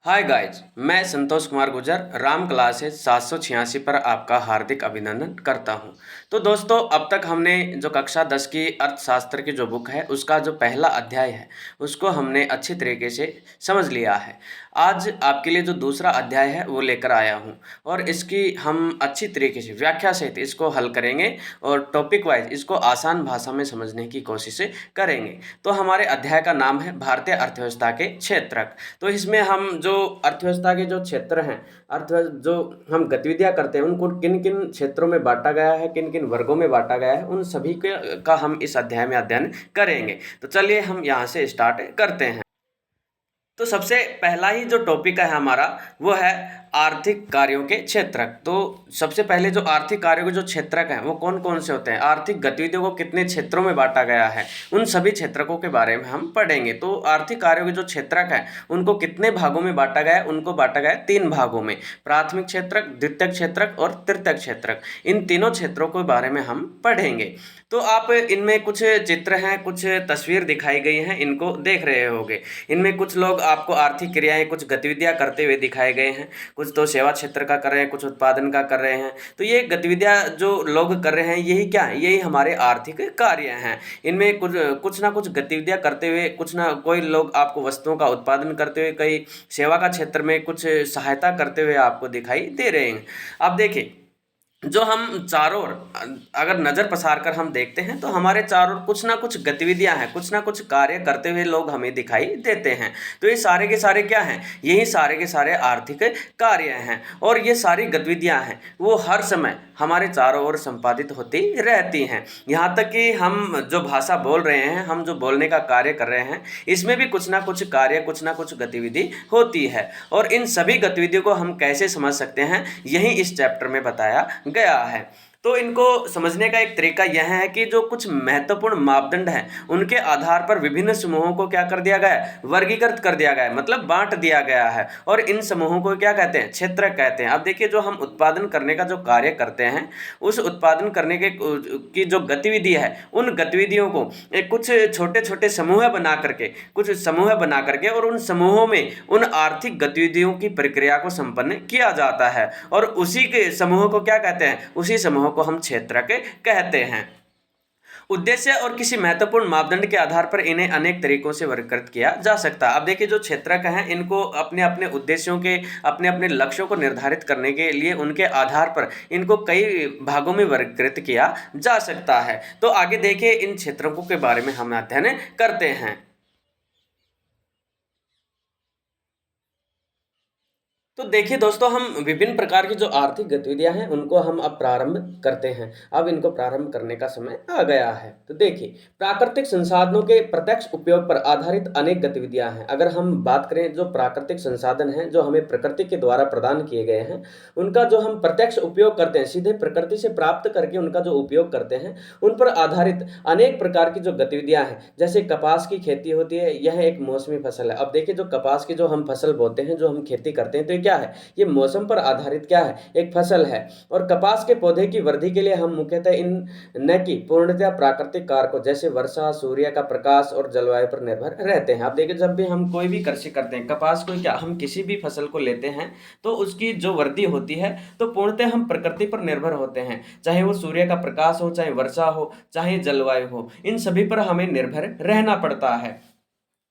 Hi guys, मैं Santosh Kumar Gurjar Ram classes 786 पर आपका हार्दिक अभिनंदन करता हूं। तो दोस्तों, अब तक हमने जो कक्षा 10 की अर्थशास्त्र की जो बुक है उसका जो पहला अध्याय है उसको हमने अच्छी तरीके से समझ लिया है। आज आपके लिए जो दूसरा अध्याय है वो लेकर आया हूं और इसकी हम अच्छी तरीके से व्याख्या सहित इसको हल करेंगे और टॉपिक वाइज इसको आसान भाषा में समझने की कोशिश करेंगे। तो हमारे अध्याय का नाम है भारतीय अर्थव्यवस्था के क्षेत्रक। तो इसमें हम जो अर्थव्यवस्था के जो क्षेत्र हैं, अर्थ जो हम गतिविधियां करते हैं उनको किन किन क्षेत्रों में बांटा गया है, किन किन वर्गों में बांटा गया है, उन सभी का हम इस अध्याय में अध्ययन करेंगे। तो चलिए हम यहाँ से स्टार्ट करते हैं। तो सबसे पहला ही जो टॉपिक है हमारा वो है आर्थिक कार्यों के क्षेत्रक। तो सबसे पहले जो आर्थिक कार्यों के जो क्षेत्रक हैं वो कौन कौन से होते हैं, आर्थिक गतिविधियों को कितने क्षेत्रों में बांटा गया है, उन सभी क्षेत्रकों के बारे में हम पढ़ेंगे। तो आर्थिक कार्यों के जो क्षेत्रक हैं उनको कितने भागों में बांटा गया है, उनको बांटा गया है 3 भागों में, प्राथमिक क्षेत्रक, द्वितीयक क्षेत्रक और तृतीयक क्षेत्रक। इन तीनों क्षेत्रों के बारे में हम पढ़ेंगे। तो आप इनमें कुछ चित्र हैं, कुछ तस्वीर दिखाई गई हैं, इनको देख रहे होंगे। इनमें कुछ लोग आपको आर्थिक क्रियाएं, कुछ गतिविधियां करते हुए दिखाए गए हैं। कुछ तो सेवा क्षेत्र का कर रहे हैं, कुछ उत्पादन का कर रहे हैं। तो ये गतिविधियां जो लोग कर रहे हैं यही क्या है, यही हमारे आर्थिक कार्य हैं। इनमें कुछ ना कुछ गतिविधियां करते हुए, कुछ ना कोई लोग आपको वस्तुओं का उत्पादन करते हुए, कई सेवा का क्षेत्र में कुछ सहायता करते हुए आपको दिखाई दे रहे हैं। अब देखिए, जो हम चारों ओर अगर नज़र पसार कर हम देखते हैं तो हमारे चारों ओर कुछ ना कुछ गतिविधियां हैं, कुछ ना कुछ कार्य करते हुए लोग हमें दिखाई देते हैं। तो ये सारे के सारे क्या हैं, यही सारे के सारे आर्थिक कार्य हैं। और ये सारी गतिविधियां हैं वो हर समय हमारे चारों ओर संपादित होती रहती हैं। यहाँ तक कि हम जो भाषा बोल रहे हैं, हम जो बोलने का कार्य कर रहे हैं, इसमें भी कुछ ना कुछ कार्य, कुछ ना कुछ गतिविधि होती है। और इन सभी गतिविधियों को हम कैसे समझ सकते हैं, यही इस चैप्टर में बताया गया है। तो इनको समझने का एक तरीका यह है कि जो कुछ महत्वपूर्ण मापदंड हैं उनके आधार पर विभिन्न समूहों को क्या कर दिया गया है, वर्गीकृत कर दिया गया है, मतलब बांट दिया गया है। और इन समूहों को क्या कहते हैं, क्षेत्रक कहते हैं। अब देखिए, जो हम उत्पादन करने का जो कार्य करते हैं, उस उत्पादन करने के की जो गतिविधि है, उन गतिविधियों को एक कुछ छोटे छोटे समूह बना करके, कुछ समूह बना करके और उन समूहों में उन आर्थिक गतिविधियों की प्रक्रिया को संपन्न किया जाता है। और उसी के समूह को क्या कहते हैं, उसी समूह को हम क्षेत्रक कहते हैं। उद्देश्य और किसी महत्वपूर्ण मापदंड के आधार पर इन्हें अनेक तरीकों से वर्गीकृत किया जा सकता है। अब देखिए, जो क्षेत्रक हैं इनको अपने अपने उद्देश्यों के, अपने अपने लक्ष्यों को निर्धारित करने के लिए उनके आधार पर इनको कई भागों में वर्गीकृत किया जा सकता है। तो आगे देखिए, इन क्षेत्रकों के बारे में हम अध्ययन करते हैं। तो देखिए दोस्तों, हम विभिन्न प्रकार की जो आर्थिक गतिविधियां हैं उनको हम अब प्रारंभ करते हैं। अब इनको प्रारंभ करने का समय आ गया है। तो देखिए, प्राकृतिक संसाधनों के प्रत्यक्ष उपयोग पर आधारित अनेक गतिविधियां हैं। अगर हम बात करें, जो प्राकृतिक संसाधन हैं जो हमें प्रकृति के द्वारा प्रदान किए गए हैं, उनका जो हम प्रत्यक्ष उपयोग करते हैं, सीधे प्रकृति से प्राप्त करके उनका जो उपयोग करते हैं, उन पर आधारित अनेक प्रकार की जो गतिविधियां हैं, जैसे कपास की खेती होती है, यह एक मौसमी फसल है। अब देखिए, जो कपास की जो हम फसल बोते हैं, जो हम खेती करते हैं, तो क्या है, ये मौसम पर आधारित क्या है, एक फसल है। और कपास के पौधे की वृद्धि के लिए हम मुख्यतः इन न कि पूर्णतः प्राकृतिक कारकों जैसे वर्षा, सूर्य का प्रकाश और जलवायु पर निर्भर रहते हैं। आप देखिए, जब भी हम कोई भी कृषि करते हैं, कपास को क्या, हम किसी भी फसल को लेते हैं तो उसकी जो वृद्धि होती है तो पूर्णतः हम प्रकृति पर निर्भर होते हैं। चाहे वो सूर्य का प्रकाश हो, चाहे वर्षा हो, चाहे जलवायु हो, इन सभी पर हमें निर्भर रहना पड़ता है।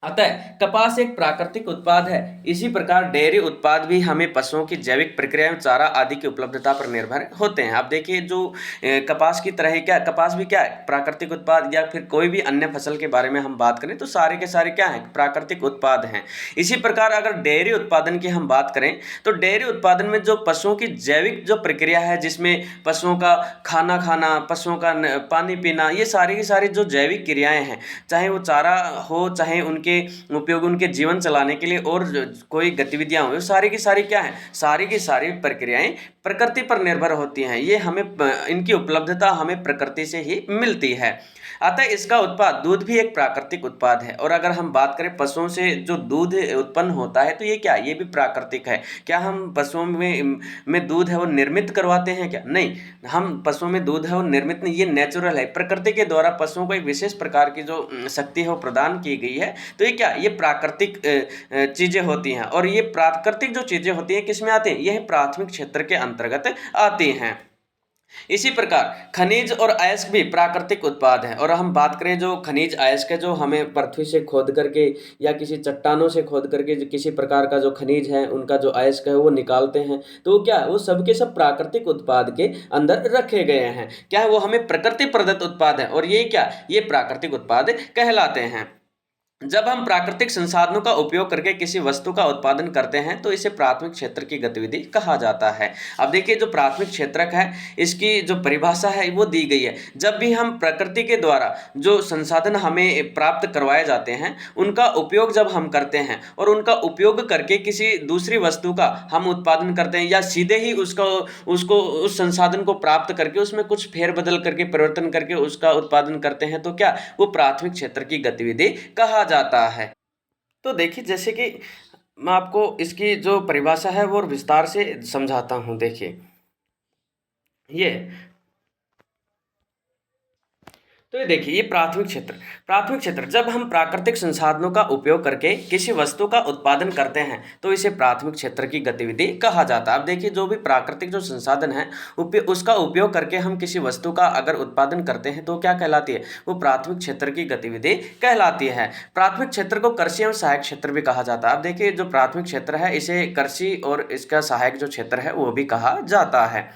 अतः कपास एक प्राकृतिक उत्पाद है। इसी प्रकार डेयरी उत्पाद भी हमें पशुओं की जैविक प्रक्रिया, चारा आदि की उपलब्धता पर निर्भर होते हैं। आप देखिए, जो कपास की तरह ही क्या, कपास भी क्या है, प्राकृतिक उत्पाद, या फिर कोई भी अन्य फसल के बारे में हम बात करें तो सारे के सारे क्या हैं, प्राकृतिक उत्पाद हैं। इसी प्रकार अगर डेयरी उत्पादन की हम बात करें तो डेयरी उत्पादन में जो पशुओं की जैविक जो प्रक्रिया है, जिसमें पशुओं का खाना खाना, पशुओं का पानी पीना, ये सारी की सारी जो जैविक क्रियाएं हैं, चाहे वो चारा हो, चाहे उनके उपयोग उनके जीवन चलाने के लिए और कोई गतिविधियां हो, सारी की सारी क्या है, सारी की सारी प्रक्रियाएं प्रकृति पर निर्भर होती हैं। ये हमें इनकी उपलब्धता हमें प्रकृति से ही मिलती है। अतः इसका उत्पाद दूध भी एक प्राकृतिक उत्पाद है। और अगर हम बात करें पशुओं से जो दूध उत्पन्न होता है तो ये क्या, ये भी प्राकृतिक है। क्या हम पशुओं में दूध है वो निर्मित करवाते हैं क्या? नहीं, हम पशुओं में दूध है वो निर्मित नहीं, ये नेचुरल है। प्रकृति के द्वारा पशुओं को एक विशेष प्रकार की जो शक्ति है वो प्रदान की गई है। तो ये क्या, ये प्राकृतिक चीजें होती हैं। और ये प्राकृतिक जो चीजें होती हैं किस में आती हैं? यह प्राथमिक क्षेत्र के अंतर्गत आती हैं। इसी प्रकार खनिज और अयस्क भी प्राकृतिक उत्पाद हैं। और हम बात करें जो खनिज अयस्क है, जो हमें पृथ्वी से खोद करके या किसी चट्टानों से खोद करके जो किसी प्रकार का जो खनिज है उनका जो अयस्क है वो निकालते हैं, तो क्या वो सब के सब प्राकृतिक उत्पाद के अंदर रखे गए हैं। क्या है, वो हमें प्रकृति प्रदत्त उत्पाद है और ये क्या, ये प्राकृतिक उत्पाद कहलाते हैं। जब हम प्राकृतिक संसाधनों का उपयोग करके किसी वस्तु का उत्पादन करते हैं तो इसे प्राथमिक क्षेत्र की गतिविधि कहा जाता है। अब देखिए, जो प्राथमिक क्षेत्रक है इसकी जो परिभाषा है वो दी गई है। जब भी हम प्रकृति के द्वारा जो संसाधन हमें प्राप्त करवाए जाते हैं उनका उपयोग जब हम करते हैं और उनका उपयोग करके किसी दूसरी वस्तु का हम उत्पादन करते हैं या सीधे ही उसको उस संसाधन को प्राप्त करके उसमें कुछ फेरबदल करके परिवर्तन करके उसका उत्पादन करते हैं, तो क्या वो प्राथमिक क्षेत्र की गतिविधि कहा जाता है। तो देखिए, जैसे कि मैं आपको इसकी जो परिभाषा है वो विस्तार से समझाता हूं। देखिए, ये तो ये देखिए, ये प्राथमिक क्षेत्र जब हम प्राकृतिक संसाधनों का उपयोग करके किसी वस्तु का उत्पादन करते हैं तो इसे प्राथमिक क्षेत्र की गतिविधि कहा जाता है। अब देखिए, जो भी प्राकृतिक जो संसाधन है उसका उपयोग करके हम किसी वस्तु का अगर उत्पादन करते हैं तो क्या कहलाती है, वो प्राथमिक क्षेत्र की गतिविधि कहलाती है। प्राथमिक क्षेत्र को कृषि एवं सहायक क्षेत्र भी कहा जाता है। अब देखिए, जो प्राथमिक क्षेत्र है इसे कृषि और इसका सहायक जो क्षेत्र है वो भी कहा जाता है।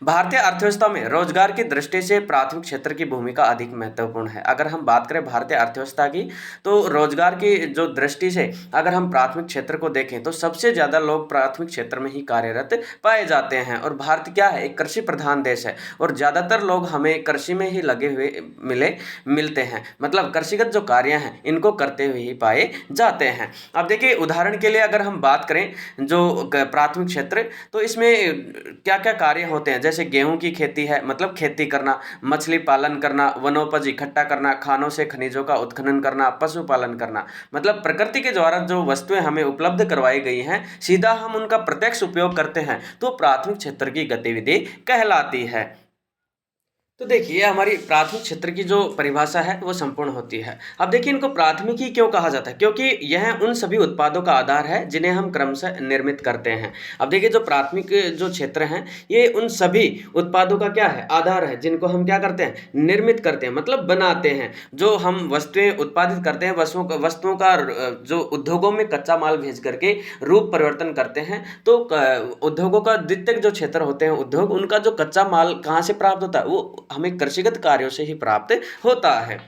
भारतीय अर्थव्यवस्था में रोजगार की दृष्टि से प्राथमिक क्षेत्र की भूमिका अधिक महत्वपूर्ण है। अगर हम बात करें भारतीय अर्थव्यवस्था की तो रोजगार की जो दृष्टि से अगर हम प्राथमिक क्षेत्र को देखें तो सबसे ज्यादा लोग प्राथमिक क्षेत्र में ही कार्यरत पाए जाते हैं। और भारत क्या है, एक कृषि प्रधान देश है और ज्यादातर लोग हमें कृषि में ही लगे हुए मिलते हैं। मतलब कृषिगत जो कार्य हैं इनको करते हुए ही पाए जाते हैं। अब देखिए, उदाहरण के लिए अगर हम बात करें जो प्राथमिक क्षेत्र, तो इसमें क्या क्या कार्य होते हैं, जैसे गेहूं की खेती है, मतलब खेती करना, मछली पालन करना, वनोपज इकट्ठा करना, खानों से खनिजों का उत्खनन करना, पशुपालन करना। मतलब प्रकृति के द्वारा जो वस्तुएं हमें उपलब्ध करवाई गई हैं सीधा हम उनका प्रत्यक्ष उपयोग करते हैं तो प्राथमिक क्षेत्र की गतिविधि कहलाती है। तो देखिए, हमारी प्राथमिक क्षेत्र की जो परिभाषा है वो संपूर्ण होती है। अब देखिए, इनको प्राथमिक ही क्यों कहा जाता है, क्योंकि यह उन सभी उत्पादों का आधार है जिन्हें हम क्रमशः निर्मित करते हैं। अब देखिए, जो प्राथमिक जो क्षेत्र हैं ये उन सभी उत्पादों का क्या है, आधार है, जिनको हम क्या करते हैं, निर्मित करते हैं, मतलब बनाते हैं। जो हम वस्तुएं उत्पादित करते हैं, वस्तुओं का जो उद्योगों में कच्चा माल भेज करके रूप परिवर्तन करते हैं, तो उद्योगों का द्वितीयक जो क्षेत्र होते हैं उद्योग, उनका जो कच्चा माल कहाँ से प्राप्त होता है, वो हमें कृषिगत कार्यों से ही प्राप्त होता है।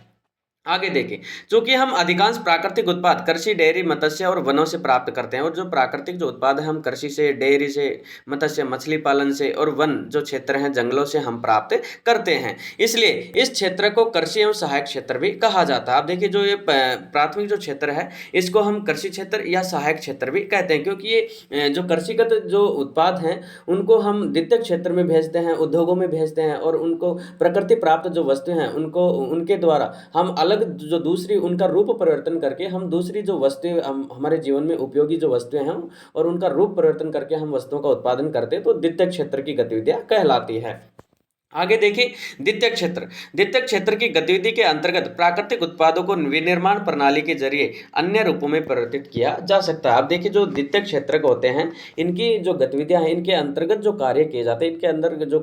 आगे देखें, चूंकि हम अधिकांश प्राकृतिक उत्पाद कृषि, डेयरी, मत्स्य और वनों से प्राप्त करते हैं। और जो प्राकृतिक जो उत्पाद है हम कृषि से, डेयरी से, मत्स्य मछली पालन से और वन जो क्षेत्र हैं जंगलों से हम प्राप्त करते हैं, इसलिए इस क्षेत्र को कृषि एवं सहायक क्षेत्र भी कहा जाता है। अब देखिए, जो ये प्राथमिक जो क्षेत्र है इसको हम कृषि क्षेत्र या सहायक क्षेत्र भी कहते हैं, क्योंकि ये जो कृषिगत जो उत्पाद हैं उनको हम द्वितीयक क्षेत्र में भेजते हैं, उद्योगों में भेजते हैं, और उनको प्रकृति प्राप्त जो वस्तुएं हैं उनको उनके द्वारा हम अलग जो दूसरी उनका रूप परिवर्तन करके हम दूसरी जो वस्तुएं हमारे जीवन में उपयोगी जो वस्तुएं हैं और उनका रूप परिवर्तन करके हम वस्तुओं का उत्पादन करते हैं, तो द्वितीयक क्षेत्र की गतिविधियां कहलाती है। आगे देखिए, द्वितीयक क्षेत्र की गतिविधि के अंतर्गत प्राकृतिक उत्पादों को विनिर्माण प्रणाली के जरिए अन्य रूपों में परिवर्तित किया जा सकता है। अब देखिए, जो द्वितीयक क्षेत्र होते हैं इनकी जो गतिविधियां हैं, इनके अंतर्गत जो कार्य किए जाते हैं, इनके अंदर जो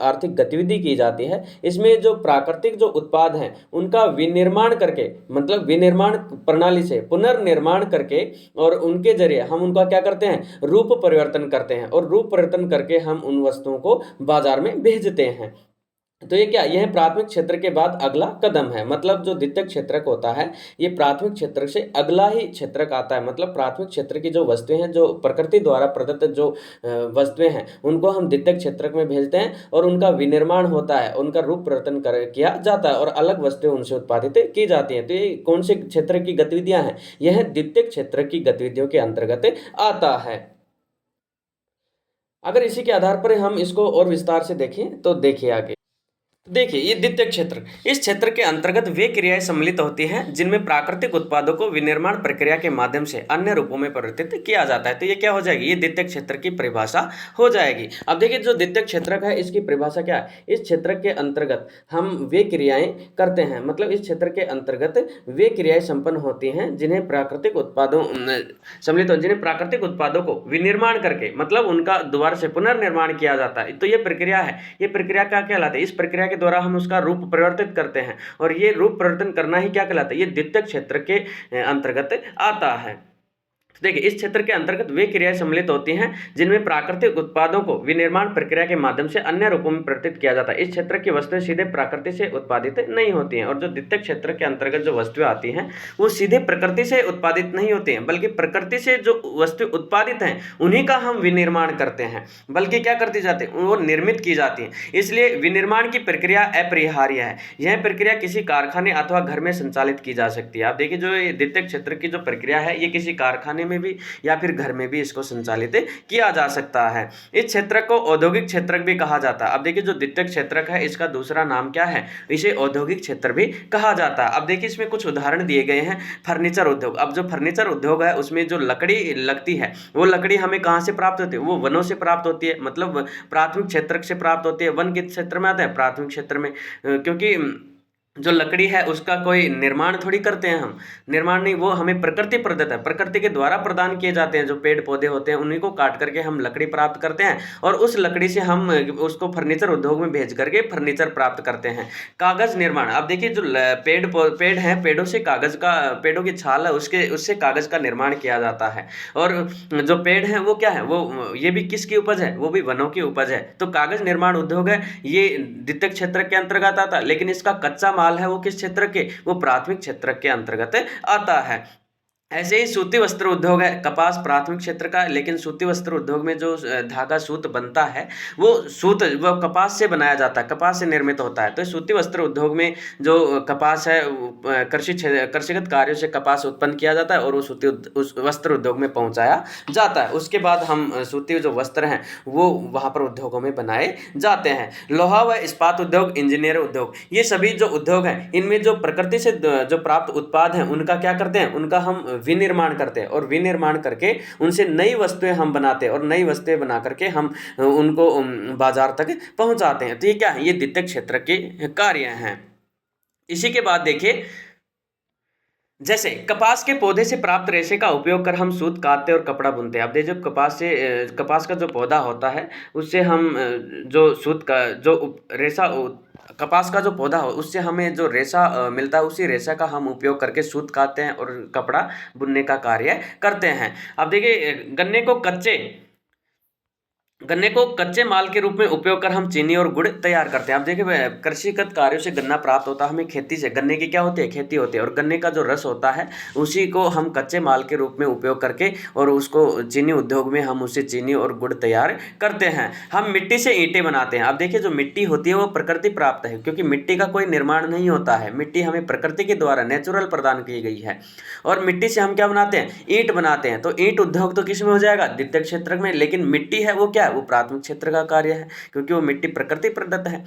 आर्थिक गतिविधि की जाती है, इसमें जो प्राकृतिक जो उत्पाद हैं उनका विनिर्माण करके, मतलब विनिर्माण प्रणाली से पुनर्निर्माण करके और उनके जरिए हम उनका क्या करते हैं, रूप परिवर्तन करते हैं, और रूप परिवर्तन करके हम उन वस्तुओं को बाजार में भेजते हैं। तो ये क्या, यह प्राथमिक क्षेत्र के बाद अगला कदम है। मतलब जो द्वितीयक क्षेत्रक होता है ये प्राथमिक क्षेत्र से अगला ही क्षेत्रक आता है। मतलब प्राथमिक क्षेत्र की जो वस्तुएं हैं, जो प्रकृति द्वारा प्रदत्त जो वस्तुएं हैं, उनको हम द्वितीयक क्षेत्रक में भेजते हैं और उनका विनिर्माण होता है, उनका रूप परिवर्तन किया जाता है और अलग वस्तुएं उनसे उत्पादित की जाती हैं। तो ये कौन से क्षेत्र की गतिविधियां हैं, यह द्वितीयक क्षेत्र की गतिविधियों के अंतर्गत आता है। अगर इसी के आधार पर हम इसको और विस्तार से देखें तो देखिए आगे। देखिए ये द्वितीयक क्षेत्र, इस क्षेत्र के अंतर्गत वे क्रियाएं सम्मिलित होती हैं जिनमें प्राकृतिक उत्पादों को विनिर्माण प्रक्रिया के माध्यम से अन्य रूपों में परिवर्तित किया जाता है। तो ये क्या हो जाएगी, ये द्वितीयक क्षेत्र की परिभाषा हो जाएगी। अब देखिए जो द्वितीयक क्षेत्रक है इसकी परिभाषा क्या है, इस क्षेत्र के अंतर्गत हम वे क्रियाएं करते हैं, मतलब इस क्षेत्र के अंतर्गत वे क्रियाएं संपन्न होती हैं जिन्हें प्राकृतिक उत्पादों सम्मिलित हो, जिन्हें प्राकृतिक उत्पादों को विनिर्माण करके मतलब उनका दोबारा से पुनर्निर्माण किया जाता है। तो ये प्रक्रिया है, ये प्रक्रिया क्या कहलाती है, इस प्रक्रिया के द्वारा हम उसका रूप परिवर्तित करते हैं और ये रूप परिवर्तन करना ही क्या कहलाता है, ये द्वितीयक क्षेत्र के अंतर्गत आता है। तो देखिए इस क्षेत्र के अंतर्गत वे क्रियाएं सम्मिलित होती हैं जिनमें प्राकृतिक उत्पादों को विनिर्माण प्रक्रिया के माध्यम से अन्य रूपों में परिवर्तित किया जाता है। इस क्षेत्र की वस्तुएं सीधे प्रकृति से उत्पादित नहीं होती हैं, और जो द्वितीयक क्षेत्र के अंतर्गत जो वस्तुएं आती हैं वो सीधे प्रकृति से उत्पादित नहीं होती हैं, बल्कि प्रकृति से जो वस्तु उत्पादित हैं उन्हीं का हम विनिर्माण करते हैं, बल्कि क्या करती जाती है, वो निर्मित की जाती है। इसलिए विनिर्माण की प्रक्रिया अपरिहार्य है। यह प्रक्रिया किसी कारखाने अथवा घर में संचालित की जा सकती है। आप देखिए जो द्वितीयक क्षेत्र की जो प्रक्रिया है ये किसी कारखाने में भी या फिर घर में भी इसको संचालित किया जा सकता है। इस क्षेत्र को औद्योगिक क्षेत्रक भी कहा जाता है। अब देखिए जो द्वितीयक क्षेत्रक है इसका दूसरा नाम क्या है, इसे औद्योगिक क्षेत्र भी कहा जाता है। अब देखिए इसमें कुछ उदाहरण दिए गए हैं। फर्नीचर उद्योग, अब जो फर्नीचर उद्योग है उसमें जो लकड़ी लगती है वो लकड़ी हमें कहाँ से प्राप्त होती है, वो वनों से प्राप्त होती है, मतलब प्राथमिक क्षेत्र से प्राप्त होती है। वन किस क्षेत्र में आता है, प्राथमिक क्षेत्र में, क्योंकि जो लकड़ी है उसका कोई निर्माण थोड़ी करते हैं हम, निर्माण नहीं, वो हमें प्रकृति प्रदत्त है, प्रकृति के द्वारा प्रदान किए जाते हैं। जो पेड़ पौधे होते हैं उन्हीं को काट करके हम लकड़ी प्राप्त करते हैं और उस लकड़ी से हम उसको फर्नीचर उद्योग में भेज करके फर्नीचर प्राप्त करते हैं। कागज निर्माण, अब देखिए जो पेड़ हैं, पेड़ों से कागज का, पेड़ों की छाल है उससे कागज का निर्माण किया जाता है। और जो पेड़ है वो क्या है, वो ये भी किसकी उपज है, वो भी वनों की उपज है। तो कागज निर्माण उद्योग है ये द्वितीयक क्षेत्र के अंतर्गत आता है, लेकिन इसका कच्चा माल है वो किस क्षेत्र के, वो प्राथमिक क्षेत्र के अंतर्गत आता है। ऐसे ही सूती वस्त्र उद्योग है, कपास प्राथमिक क्षेत्र का, लेकिन सूती वस्त्र उद्योग में जो धागा सूत बनता है वो कपास से बनाया जाता है, कपास से निर्मित होता है। तो सूती वस्त्र उद्योग में जो कपास है कृषिगत कार्यों से कपास उत्पन्न किया जाता है और वो सूती उस वस्त्र उद्योग में पहुंचाया जाता है। उसके बाद हम सूती जो वस्त्र हैं वो वहाँ पर उद्योगों में बनाए जाते हैं। लोहा व इस्पात उद्योग, इंजीनियर उद्योग, ये सभी जो उद्योग हैं इनमें जो प्रकृति से जो प्राप्त उत्पाद हैं उनका क्या करते हैं, उनका हम विनिर्माण करते हैं और विनिर्माण करके उनसे नई वस्तुएं हम बनाते हैं और नई वस्तुएं बना करके हम उनको बाजार तक पहुंचाते हैं। तो ये क्या है, ये द्वितीयक क्षेत्र के कार्य हैं। इसी के बाद देखिए जैसे कपास के पौधे से प्राप्त रेशे का उपयोग कर हम सूत काटते और कपड़ा बुनते हैं। अब देखिए कपास का जो पौधा होता है उससे हम जो सूत का जो रेशा कपास का जो पौधा हो उससे हमें जो रेशा मिलता है उसी रेशा का हम उपयोग करके सूत काटते हैं और कपड़ा बुनने का कार्य करते हैं। अब देखिए गन्ने को कच्चे माल के रूप में उपयोग कर हम चीनी और गुड़ तैयार करते हैं। अब देखिए कृषिगत कार्यों से गन्ना प्राप्त होता है हमें, खेती से गन्ने की क्या होती है, खेती होती है, और गन्ने का जो रस होता है उसी को हम कच्चे माल के रूप में उपयोग करके और उसको चीनी उद्योग में हम उसे चीनी और गुड़ तैयार करते हैं। हम मिट्टी से ईंटें बनाते हैं। अब देखिए जो मिट्टी होती है वो प्रकृति प्राप्त है, क्योंकि मिट्टी का कोई निर्माण नहीं होता है, मिट्टी हमें प्रकृति के द्वारा नेचुरल प्रदान की गई है। और मिट्टी से हम क्या बनाते हैं, ईंट बनाते हैं। तो ईंट उद्योग तो किस में हो जाएगा, द्वितीयक क्षेत्र में, लेकिन मिट्टी है वो क्या है, वो प्राथमिक क्षेत्र का कार्य है, क्योंकि वो मिट्टी प्रकृति प्रदत्त है।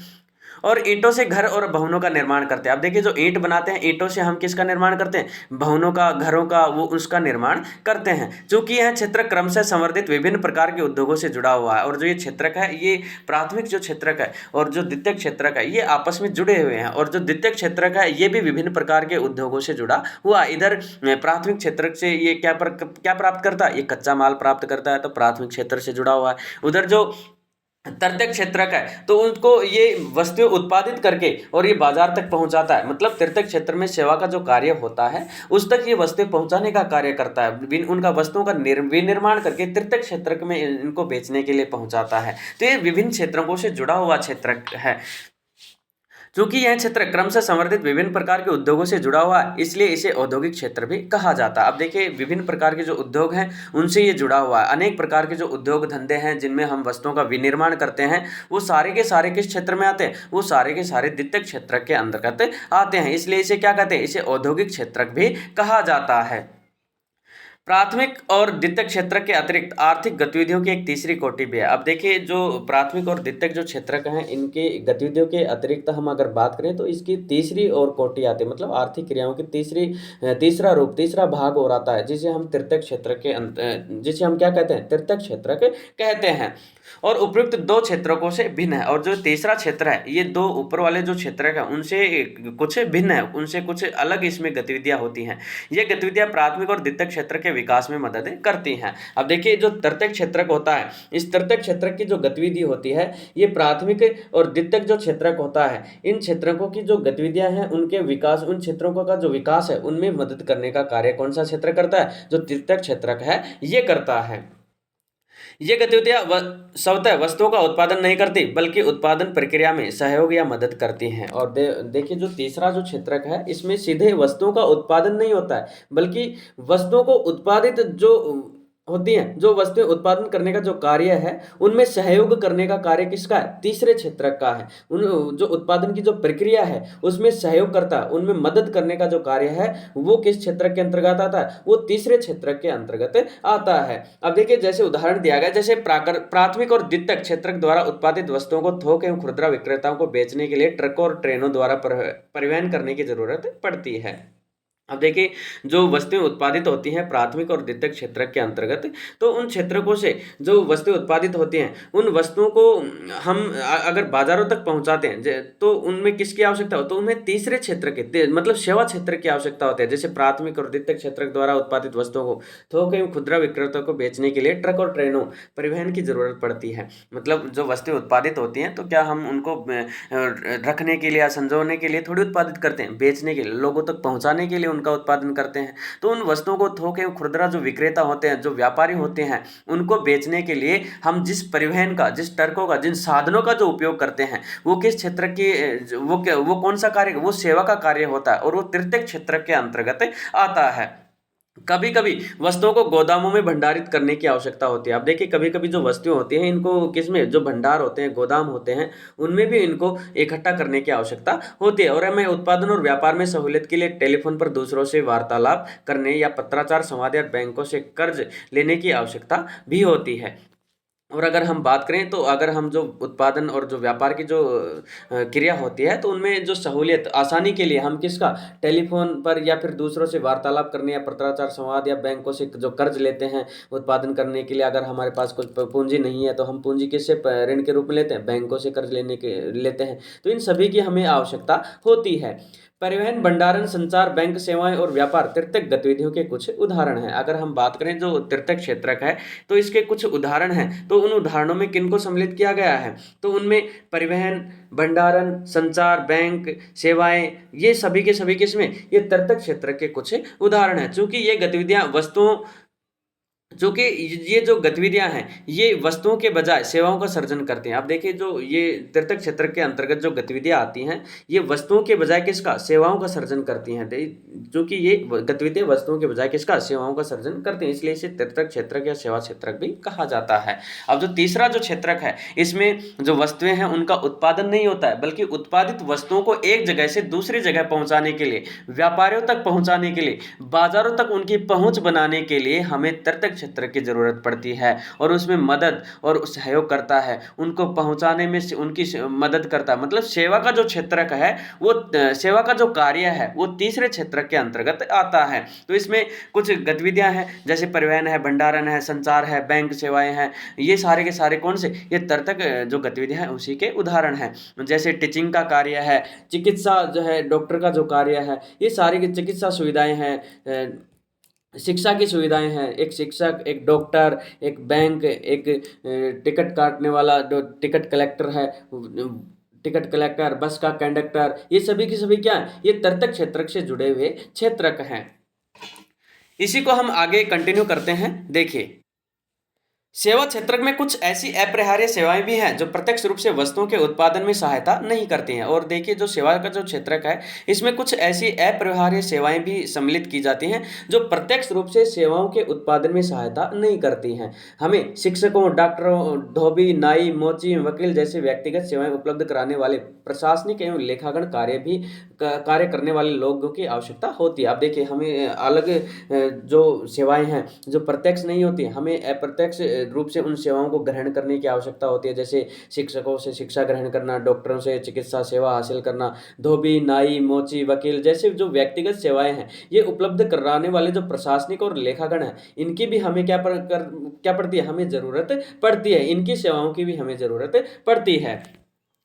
और ईंटों से घर और भवनों का निर्माण करते हैं। अब देखिए जो ईंट बनाते हैं, ईंटों से हम किसका निर्माण करते हैं, भवनों का, घरों का, वो उसका निर्माण करते हैं। चूंकि यह क्षेत्र क्रमशः संवर्धित विभिन्न प्रकार के उद्योगों से जुड़ा हुआ है, और जो ये क्षेत्रक है, ये प्राथमिक जो क्षेत्रक है और जो द्वितीयक क्षेत्रक है ये आपस में जुड़े हुए हैं। और जो द्वितीयक क्षेत्रक है ये भी विभिन्न प्रकार के उद्योगों से जुड़ा हुआ। इधर प्राथमिक क्षेत्रक से ये क्या प्राप्त करता है, ये कच्चा माल प्राप्त करता है, तो प्राथमिक क्षेत्र से जुड़ा हुआ है। उधर जो तृतीयक क्षेत्रक है तो उनको ये वस्तुएं उत्पादित करके और ये बाजार तक पहुंचाता है, मतलब तृतीयक क्षेत्र में सेवा का जो कार्य होता है उस तक ये वस्तुएं पहुंचाने का कार्य करता है। उनका वस्तुओं का विनिर्माण करके तृतीयक क्षेत्र में इनको बेचने के लिए पहुंचाता है। तो ये विभिन्न क्षेत्रों से जुड़ा हुआ क्षेत्र है। चूंकि यह क्षेत्र क्रमशः संवर्धित विभिन्न प्रकार के उद्योगों से जुड़ा हुआ है, इसलिए इसे औद्योगिक क्षेत्र भी कहा जाता है। अब देखिए विभिन्न प्रकार के जो उद्योग हैं उनसे ये जुड़ा हुआ है। अनेक प्रकार के जो उद्योग धंधे हैं जिनमें हम वस्तुओं का विनिर्माण करते हैं वो सारे के सारे किस क्षेत्र में आते हैं, वो सारे के सारे द्वितीयक क्षेत्र के अंतर्गत आते हैं। इसलिए इसे क्या कहते हैं, इसे औद्योगिक क्षेत्र भी कहा जाता है। प्राथमिक और द्वितीयक क्षेत्र के अतिरिक्त आर्थिक गतिविधियों की एक तीसरी कोटि भी है। अब देखिए जो प्राथमिक और द्वितीयक जो क्षेत्रक हैं इनके गतिविधियों के अतिरिक्त हम अगर बात करें तो इसकी तीसरी और कोटि आती है, मतलब आर्थिक क्रियाओं की तीसरा रूप, तीसरा भाग और आता है, जिसे हम तृतीयक क्षेत्र के जिसे हम क्या कहते हैं, तृतीयक क्षेत्रक कहते हैं। और उपयुक्त दो क्षेत्रकों से भिन्न है। और जो तीसरा क्षेत्र है ये दो ऊपर वाले जो क्षेत्रक है उनसे कुछ भिन्न है, उनसे कुछ अलग इसमें गतिविधियां होती हैं। ये गतिविधियां प्राथमिक और द्वितीयक क्षेत्र के विकास में मदद करती हैं। अब देखिए जो तृतीयक क्षेत्रक होता है, इस तृतीयक क्षेत्रक की जो गतिविधि होती है ये प्राथमिक और द्वितीयक जो क्षेत्रक होता है इन क्षेत्रकों की जो गतिविधियां हैं उनके विकास, उन क्षेत्रों का जो विकास है उनमें मदद करने का कार्य कौन सा क्षेत्र करता है, जो तृतीयक क्षेत्रक है ये करता है। ये गतिविधियां स्वतः वस्तुओं का उत्पादन नहीं करती बल्कि उत्पादन प्रक्रिया में सहयोग या मदद करती हैं। और देखिए जो तीसरा जो क्षेत्रक है इसमें सीधे वस्तुओं का उत्पादन नहीं होता है बल्कि वस्तुओं को उत्पादित जो होती हैं, जो वस्तुएं उत्पादन करने का जो कार्य है उनमें सहयोग करने का कार्य किसका है, तीसरे क्षेत्रक का है। उन जो उत्पादन की जो प्रक्रिया है उसमें सहयोग करता है, उनमें मदद करने का जो कार्य है वो किस क्षेत्रक के अंतर्गत आता है, वो तीसरे क्षेत्रक के अंतर्गत आता है। अब देखिए जैसे उदाहरण दिया गया, जैसे प्राथमिक और द्वितीयक क्षेत्रक द्वारा उत्पादित वस्तुओं को थोक एवं खुदरा विक्रेताओं को बेचने के लिए ट्रकों और ट्रेनों द्वारा परिवहन करने की जरूरत पड़ती है। अब देखिए जो वस्तुएं उत्पादित होती हैं प्राथमिक और द्वितीयक क्षेत्रक के अंतर्गत, तो उन क्षेत्रकों से जो वस्तुएं उत्पादित होती हैं उन वस्तुओं को हम अगर बाजारों तक पहुंचाते हैं तो उनमें किसकी आवश्यकता हो, तो उनमें तीसरे क्षेत्र के मतलब सेवा क्षेत्र की आवश्यकता होती है। जैसे प्राथमिक और द्वितीयक क्षेत्रक द्वारा उत्पादित वस्तुओं को थोक एवं खुदरा विक्रेताओं को बेचने के लिए ट्रक और ट्रेनों परिवहन की जरूरत पड़ती है। मतलब जो वस्तुएं उत्पादित होती हैं तो क्या हम उनको रखने के लिए या संजोने के लिए थोड़ी उत्पादित करते हैं, बेचने के लिए, लोगों तक पहुंचाने के लिए उनका उत्पादन करते हैं। तो उन वस्तुओं को थोक एवं खुदरा जो विक्रेता होते हैं, जो व्यापारी होते हैं, उनको बेचने के लिए हम जिस परिवहन का, जिस ट्रकों का, जिन साधनों का जो उपयोग करते हैं वो किस क्षेत्र की, वो कौन सा कार्य, वो सेवा का कार्य होता है और वो तृतीयक क्षेत्र के अंतर्गत आता है। कभी कभी वस्तुओं को गोदामों में भंडारित करने की आवश्यकता होती है। अब देखिए कभी कभी जो वस्तुएं होती हैं इनको किसमें, जो भंडार होते हैं, गोदाम होते हैं, उनमें भी इनको इकट्ठा करने की आवश्यकता होती है। और हमें उत्पादन और व्यापार में सहूलियत के लिए टेलीफोन पर दूसरों से वार्तालाप करने या पत्राचार संवाद या बैंकों से कर्ज लेने की आवश्यकता भी होती है। और अगर हम बात करें तो अगर हम जो उत्पादन और जो व्यापार की जो क्रिया होती है तो उनमें जो सहूलियत, आसानी के लिए हम किसका, टेलीफोन पर या फिर दूसरों से वार्तालाप करने या पत्राचार संवाद या बैंकों से जो कर्ज लेते हैं उत्पादन करने के लिए, अगर हमारे पास कुछ पूंजी नहीं है तो हम पूंजी किससे, ऋण के रूप में लेते हैं, बैंकों से कर्ज लेते हैं। तो इन सभी की हमें आवश्यकता होती है। परिवहन, भंडारण, संचार, बैंक सेवाएं और व्यापार तृतीयक गतिविधियों के कुछ उदाहरण हैं। अगर हम बात करें जो तृतीयक क्षेत्रक है तो इसके कुछ उदाहरण हैं, तो उन उदाहरणों में किनको सम्मिलित किया गया है, तो उनमें परिवहन, भंडारण, संचार, बैंक सेवाएं, ये सभी के सभी किसमें, ये तृतीयक क्षेत्र के कुछ उदाहरण हैं। चूंकि ये गतिविधियां वस्तुओं, जो कि ये जो गतिविधियां हैं ये वस्तुओं के बजाय सेवाओं का सर्जन करते हैं। अब देखिए जो ये तृतीयक क्षेत्र के अंतर्गत जो गतिविधियां आती हैं ये वस्तुओं के बजाय किसका, सेवाओं का सर्जन करती हैं। क्योंकि ये गतिविधियां वस्तुओं के बजाय किसका, सेवाओं का सर्जन करते हैं, इसलिए इसे तृतीयक क्षेत्रक या सेवा क्षेत्रक भी कहा जाता है। अब जो तीसरा जो क्षेत्रक है इसमें जो वस्तुएं हैं उनका उत्पादन नहीं होता है बल्कि उत्पादित वस्तुओं को एक जगह से दूसरी जगह पहुंचाने के लिए, व्यापारियों तक पहुंचाने के लिए, बाजारों तक उनकी पहुंच बनाने के लिए हमें तृतीयक क्षेत्र की जरूरत पड़ती है और उसमें मदद और सहयोग करता है, उनको पहुंचाने में उनकी मदद करता है। मतलब सेवा का जो क्षेत्रक है वो, सेवा का जो कार्य है वो तीसरे क्षेत्रक के अंतर्गत आता है। तो इसमें कुछ गतिविधियां हैं जैसे परिवहन है, भंडारण है, संचार है, बैंक सेवाएं हैं, ये सारे के सारे कौन से, ये तृतीयक जो गतिविधियां हैं उसी के उदाहरण हैं। जैसे टीचिंग का कार्य है, चिकित्सा जो है, डॉक्टर का जो कार्य है, ये सारी की चिकित्सा सुविधाएं हैं, शिक्षा की सुविधाएं हैं, एक शिक्षक, एक डॉक्टर, एक बैंक, एक टिकट काटने वाला जो टिकट कलेक्टर है, टिकट कलेक्टर, बस का कंडक्टर, ये सभी की सभी क्या है, ये तृतीयक क्षेत्रक से जुड़े हुए क्षेत्रक हैं। इसी को हम आगे कंटिन्यू करते हैं। देखिए सेवा क्षेत्रक में कुछ ऐसी अपरिहार्य सेवाएं भी हैं जो प्रत्यक्ष रूप से वस्तुओं के उत्पादन में सहायता नहीं करती हैं। और देखिए जो सेवा का जो क्षेत्रक है इसमें कुछ ऐसी अपरिहार्य सेवाएं भी सम्मिलित की जाती हैं जो प्रत्यक्ष रूप से सेवाओं के उत्पादन में सहायता नहीं करती हैं। हमें शिक्षकों, डॉक्टरों, धोबी, नाई, मोची, वकील जैसे व्यक्तिगत सेवाएं उपलब्ध कराने वाले प्रशासनिक एवं लेखागण कार्य भी कार्य करने वाले लोगों की आवश्यकता होती है। अब देखिए हमें अलग जो सेवाएँ हैं, जो प्रत्यक्ष नहीं होती हैं, हमें अप्रत्यक्ष रूप से उन सेवाओं को ग्रहण करने की आवश्यकता होती है। जैसे शिक्षकों से शिक्षा ग्रहण करना, डॉक्टरों से चिकित्सा सेवा हासिल करना, धोबी, नाई, मोची, वकील जैसे जो व्यक्तिगत सेवाएँ हैं, ये उपलब्ध कराने वाले जो प्रशासनिक और लेखागण हैं, इनकी भी हमें क्या पड़ती है? हमें ज़रूरत पड़ती है। इनकी सेवाओं की भी हमें ज़रूरत पड़ती है।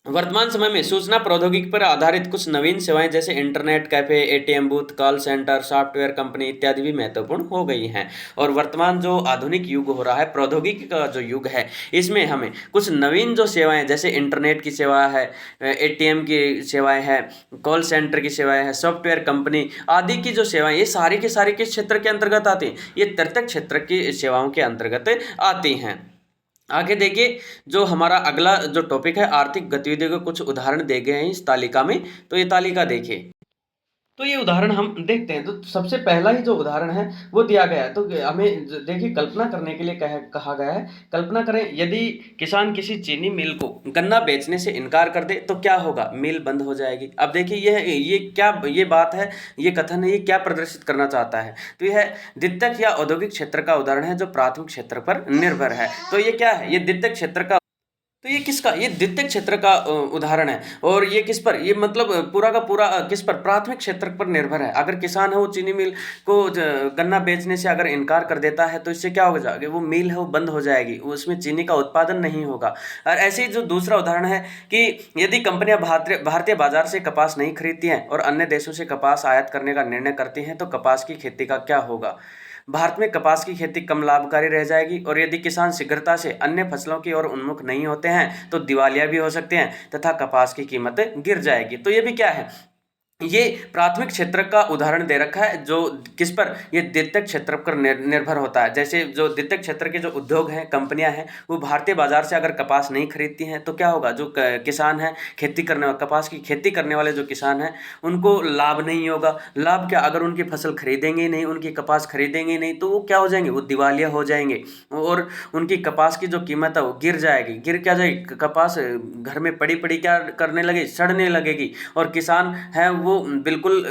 वर्तमान समय में सूचना प्रौद्योगिकी पर आधारित कुछ नवीन सेवाएं जैसे internet cafe, ATM booth, call centre, software company इत्यादि भी महत्वपूर्ण हो गई हैं। और वर्तमान जो आधुनिक युग हो रहा है, प्रौद्योगिकी का जो युग है, इसमें हमें कुछ नवीन जो सेवाएं जैसे इंटरनेट की सेवा है, एटीएम की सेवाएं हैं, कॉल सेंटर की सेवाएं हैं, सॉफ्टवेयर कंपनी आदि की जो सेवाएं, ये सारी की सारी किस क्षेत्र के अंतर्गत आती हैं? ये तृतीयक क्षेत्र की सेवाओं के अंतर्गत आती हैं। आगे देखिए, जो हमारा अगला जो टॉपिक है आर्थिक गतिविधियों के कुछ उदाहरण दिए गए हैं इस तालिका में। तो ये तालिका देखिए, तो ये उदाहरण हम देखते हैं। तो सबसे पहला ही जो उदाहरण है वो दिया गया है। तो हमें देखिए कल्पना करने के लिए कहा गया है। कल्पना करें यदि किसान किसी चीनी मिल को गन्ना बेचने से इनकार कर दे तो क्या होगा? मिल बंद हो जाएगी। अब देखिए ये बात है, ये कथन है, ये क्या प्रदर्शित करना चाहता है? तो यह द्वितीयक या औद्योगिक क्षेत्र का उदाहरण है जो प्राथमिक क्षेत्र पर निर्भर है। तो ये क्या है? ये द्वितीयक क्षेत्र का, तो ये किसका? ये द्वितीयक क्षेत्र का उदाहरण है। और ये किस पर? ये मतलब पूरा का पूरा किस पर? प्राथमिक क्षेत्र पर निर्भर है। अगर किसान है वो चीनी मिल को गन्ना बेचने से अगर इनकार कर देता है तो इससे क्या हो जाएगा? वो मिल है वो बंद हो जाएगी, उसमें चीनी का उत्पादन नहीं होगा। और ऐसे ही जो दूसरा उदाहरण है कि यदि कंपनियां भारतीय बाजार से कपास नहीं खरीदती हैं और अन्य देशों से कपास आयात करने का निर्णय करती हैं तो कपास की खेती का क्या होगा? भारत में कपास की खेती कम लाभकारी रह जाएगी और यदि किसान शीघ्रता से अन्य फसलों की ओर उन्मुख नहीं होते हैं तो दिवालिया भी हो सकते हैं तथा कपास की कीमत गिर जाएगी। तो ये भी क्या है? ये प्राथमिक क्षेत्र का उदाहरण दे रखा है जो किस पर? ये द्वितीयक क्षेत्र पर निर्भर होता है। जैसे जो द्वितीयक क्षेत्र के जो उद्योग हैं, कंपनियां हैं, वो भारतीय बाजार से अगर कपास नहीं खरीदती हैं तो क्या होगा? जो किसान हैं, कपास की खेती करने वाले जो किसान हैं, उनको लाभ नहीं होगा। लाभ क्या? अगर उनकी फसल खरीदेंगे ही नहीं, उनकी कपास खरीदेंगे ही नहीं तो वो क्या हो जाएंगे? वो दिवालिया हो जाएंगे और उनकी कपास की जो कीमत है वो गिर जाएगी। गिर क्या जाएगी? कपास घर में पड़ी पड़ी क्या करने लगे? सड़ने लगेगी और किसान है वो बिल्कुल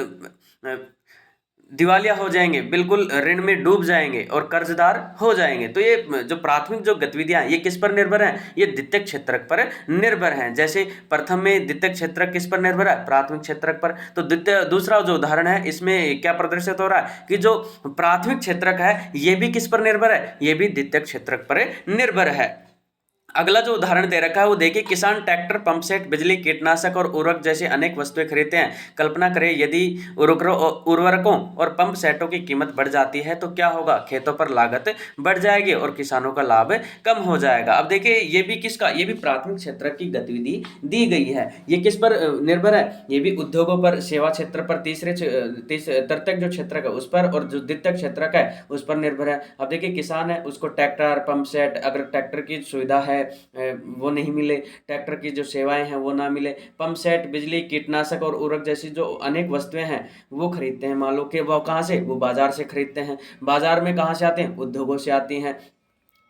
दिवालिया हो जाएंगे, बिल्कुल ऋण में डूब जाएंगे और कर्जदार हो जाएंगे। तो ये जो प्राथमिक जो गतिविधियां हैं ये किस पर निर्भर हैं? ये द्वितीयक क्षेत्र पर निर्भर हैं। जैसे प्रथम में द्वितीयक क्षेत्र किस पर निर्भर है? प्राथमिक क्षेत्र पर। तो दूसरा जो उदाहरण है इसमें क्या प्रदर्शित हो रहा है कि जो प्राथमिक क्षेत्र है ये भी किस पर निर्भर है? ये भी द्वितीयक क्षेत्र पर निर्भर है। अगला जो उदाहरण दे रखा है वो देखिए, किसान ट्रैक्टर, पंप सेट, बिजली, कीटनाशक और उर्वरक जैसे अनेक वस्तुएं खरीदते हैं। कल्पना करें यदि उर्वरकों और पंप सेटों की कीमत बढ़ जाती है तो क्या होगा? खेतों पर लागत बढ़ जाएगी और किसानों का लाभ कम हो जाएगा। अब देखिए ये भी किसका? ये भी प्राथमिक क्षेत्र की गतिविधि दी गई है। ये किस पर निर्भर है? ये भी उद्योगों पर, सेवा क्षेत्र पर, तृतीयक जो क्षेत्र का उस पर, और जो द्वितीयक क्षेत्र का है उस पर निर्भर है। अब देखिए किसान है उसको ट्रैक्टर, पंप सेट, अगर ट्रैक्टर की सुविधा है वो नहीं मिले, ट्रैक्टर की जो सेवाएं हैं वो ना मिले, पंप सेट, बिजली, कीटनाशक और उर्वरक जैसी जो अनेक वस्तुएं हैं वो खरीदते हैं। मान लो कि वो कहाँ से? वो बाजार से खरीदते हैं। बाजार में कहाँ से आते हैं? उद्योगों से आती हैं।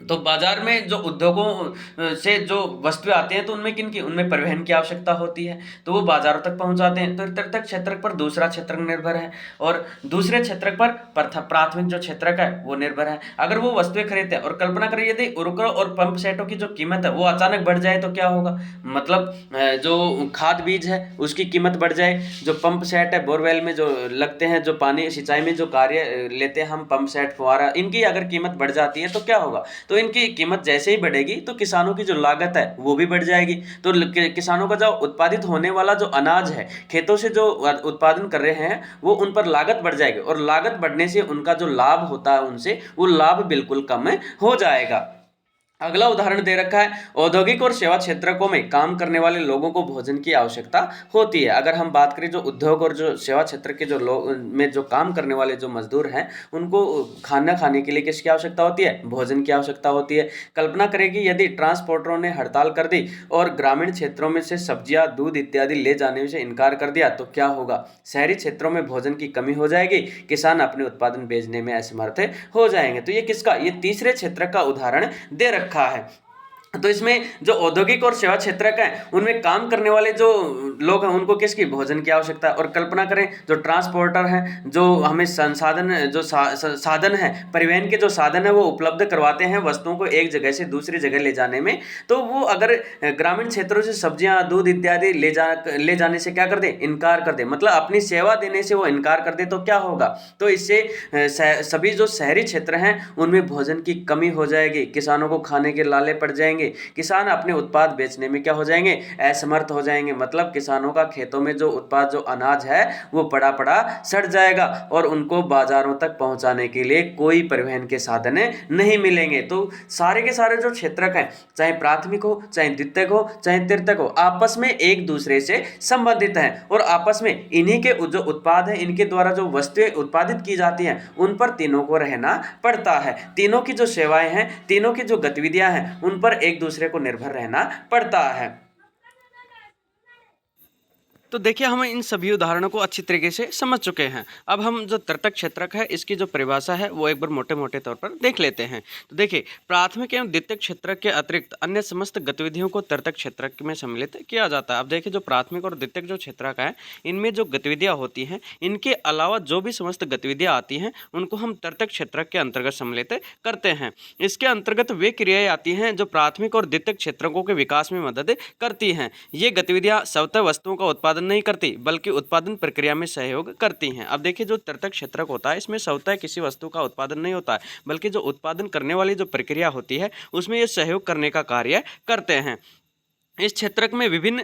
तो बाजार में जो उद्योगों से जो वस्तुएं आती हैं तो उनमें किन की? उनमें परिवहन की आवश्यकता होती है तो वो बाजारों तक पहुंचाते हैं। तो तृतीयक क्षेत्र पर दूसरा क्षेत्र निर्भर है और दूसरे क्षेत्र पर प्राथमिक जो क्षेत्र का है वो निर्भर है। अगर वो वस्तुएं खरीदते हैं और कल्पना करें यदि उर्वरकों और पंप सेटों की जो कीमत है वो अचानक बढ़ जाए तो क्या होगा? मतलब जो खाद बीज है उसकी कीमत बढ़ जाए, जो पंप सेट है बोरवेल में जो लगते हैं, जो पानी सिंचाई में जो कार्य लेते हैं हम, पंप सेट, फुहारा, इनकी अगर कीमत बढ़ जाती है तो क्या होगा? तो इनकी कीमत जैसे ही बढ़ेगी तो किसानों की जो लागत है वो भी बढ़ जाएगी। तो किसानों का जो उत्पादित होने वाला जो अनाज है, खेतों से जो उत्पादन कर रहे हैं वो उन पर लागत बढ़ जाएगी और लागत बढ़ने से उनका जो लाभ होता है उनसे वो लाभ बिल्कुल कम हो जाएगा। अगला उदाहरण दे रखा है, औद्योगिक और सेवा क्षेत्रों में काम करने वाले लोगों को भोजन की आवश्यकता होती है। अगर हम बात करें जो उद्योग और जो सेवा क्षेत्र के जो लोग में जो काम करने वाले जो मजदूर हैं उनको खाना खाने के लिए किसकी आवश्यकता होती है? भोजन की आवश्यकता होती है। कल्पना करें कि यदि ट्रांसपोर्टरों ने हड़ताल कर दी और ग्रामीण क्षेत्रों में से सब्जियां, दूध इत्यादि ले जाने से इनकार कर दिया तो क्या होगा? शहरी क्षेत्रों में भोजन की कमी हो जाएगी, किसान अपने उत्पादन बेचने में असमर्थ हो जाएंगे। तो ये किसका? ये तीसरे क्षेत्र का उदाहरण दे रखा है। तो इसमें जो औद्योगिक और सेवा क्षेत्र का है उनमें काम करने वाले जो लोग हैं उनको किसकी भोजन की आवश्यकता है। और कल्पना करें जो ट्रांसपोर्टर हैं जो हमें संसाधन जो साधन है परिवहन के जो साधन है वो उपलब्ध करवाते हैं वस्तुओं को एक जगह से दूसरी जगह ले जाने में, तो वो अगर ग्रामीण क्षेत्रों से सब्जियां दूध इत्यादि ले जाने से क्या कर दे, इनकार कर दे, मतलब अपनी सेवा देने से वो इनकार कर दे, तो क्या होगा, तो इससे सभी जो शहरी क्षेत्र हैं उनमें भोजन की कमी हो जाएगी, किसानों को खाने के लाले पड़ जाएंगे, किसान अपने उत्पाद बेचने में क्या हो जाएंगे, असमर्थ हो जाएंगे। मतलब किसानों का खेतों में जो उत्पाद जो अनाज है वो पड़ा पड़ा सड़ जाएगा और उनको बाजारों तक पहुंचाने के लिए कोई परिवहन के साधन नहीं मिलेंगे। तो सारे के सारे जो क्षेत्रक हैं, चाहे प्राथमिक हो, चाहे द्वितीयक हो, चाहे तृतीयक हो, आपस में एक दूसरे से संबंधित हैं और आपस में इन्हीं के जो उत्पाद है, इनके द्वारा जो वस्तुएं उत्पादित की जाती हैं उन पर तीनों को रहना पड़ता है। तीनों की जो सेवाएं हैं, तीनों की जो गतिविधियां हैं उन पर एक दूसरे को निर्भर रहना पड़ता है। तो देखिए हम इन सभी उदाहरणों को अच्छी तरीके से समझ चुके हैं। अब हम जो तृतीयक क्षेत्रक है इसकी जो परिभाषा है वो एक बार मोटे मोटे तौर पर देख लेते हैं। तो देखिए प्राथमिक एवं द्वितीयक क्षेत्रक के अतिरिक्त अन्य समस्त गतिविधियों को तृतीयक क्षेत्रक में सम्मिलित किया जाता है। अब देखिए जो प्राथमिक और द्वितीयक जो क्षेत्रक है इनमें जो गतिविधियाँ होती हैं इनके अलावा जो भी समस्त गतिविधियाँ आती हैं उनको हम तृतीयक क्षेत्रक के अंतर्गत सम्मिलित करते हैं। इसके अंतर्गत वे क्रियाएं आती हैं जो प्राथमिक और द्वितीयक क्षेत्रकों के विकास में मदद करती हैं। ये गतिविधियाँ स्वतः वस्तुओं का उत्पादन नहीं करती बल्कि उत्पादन प्रक्रिया में सहयोग करती हैं। अब देखिए जो तृतीयक क्षेत्रक होता है इसमें स्वतः किसी वस्तु का उत्पादन नहीं होता है बल्कि जो उत्पादन करने वाली जो प्रक्रिया होती है उसमें ये सहयोग करने का कार्य करते हैं। इस क्षेत्रक में विभिन्न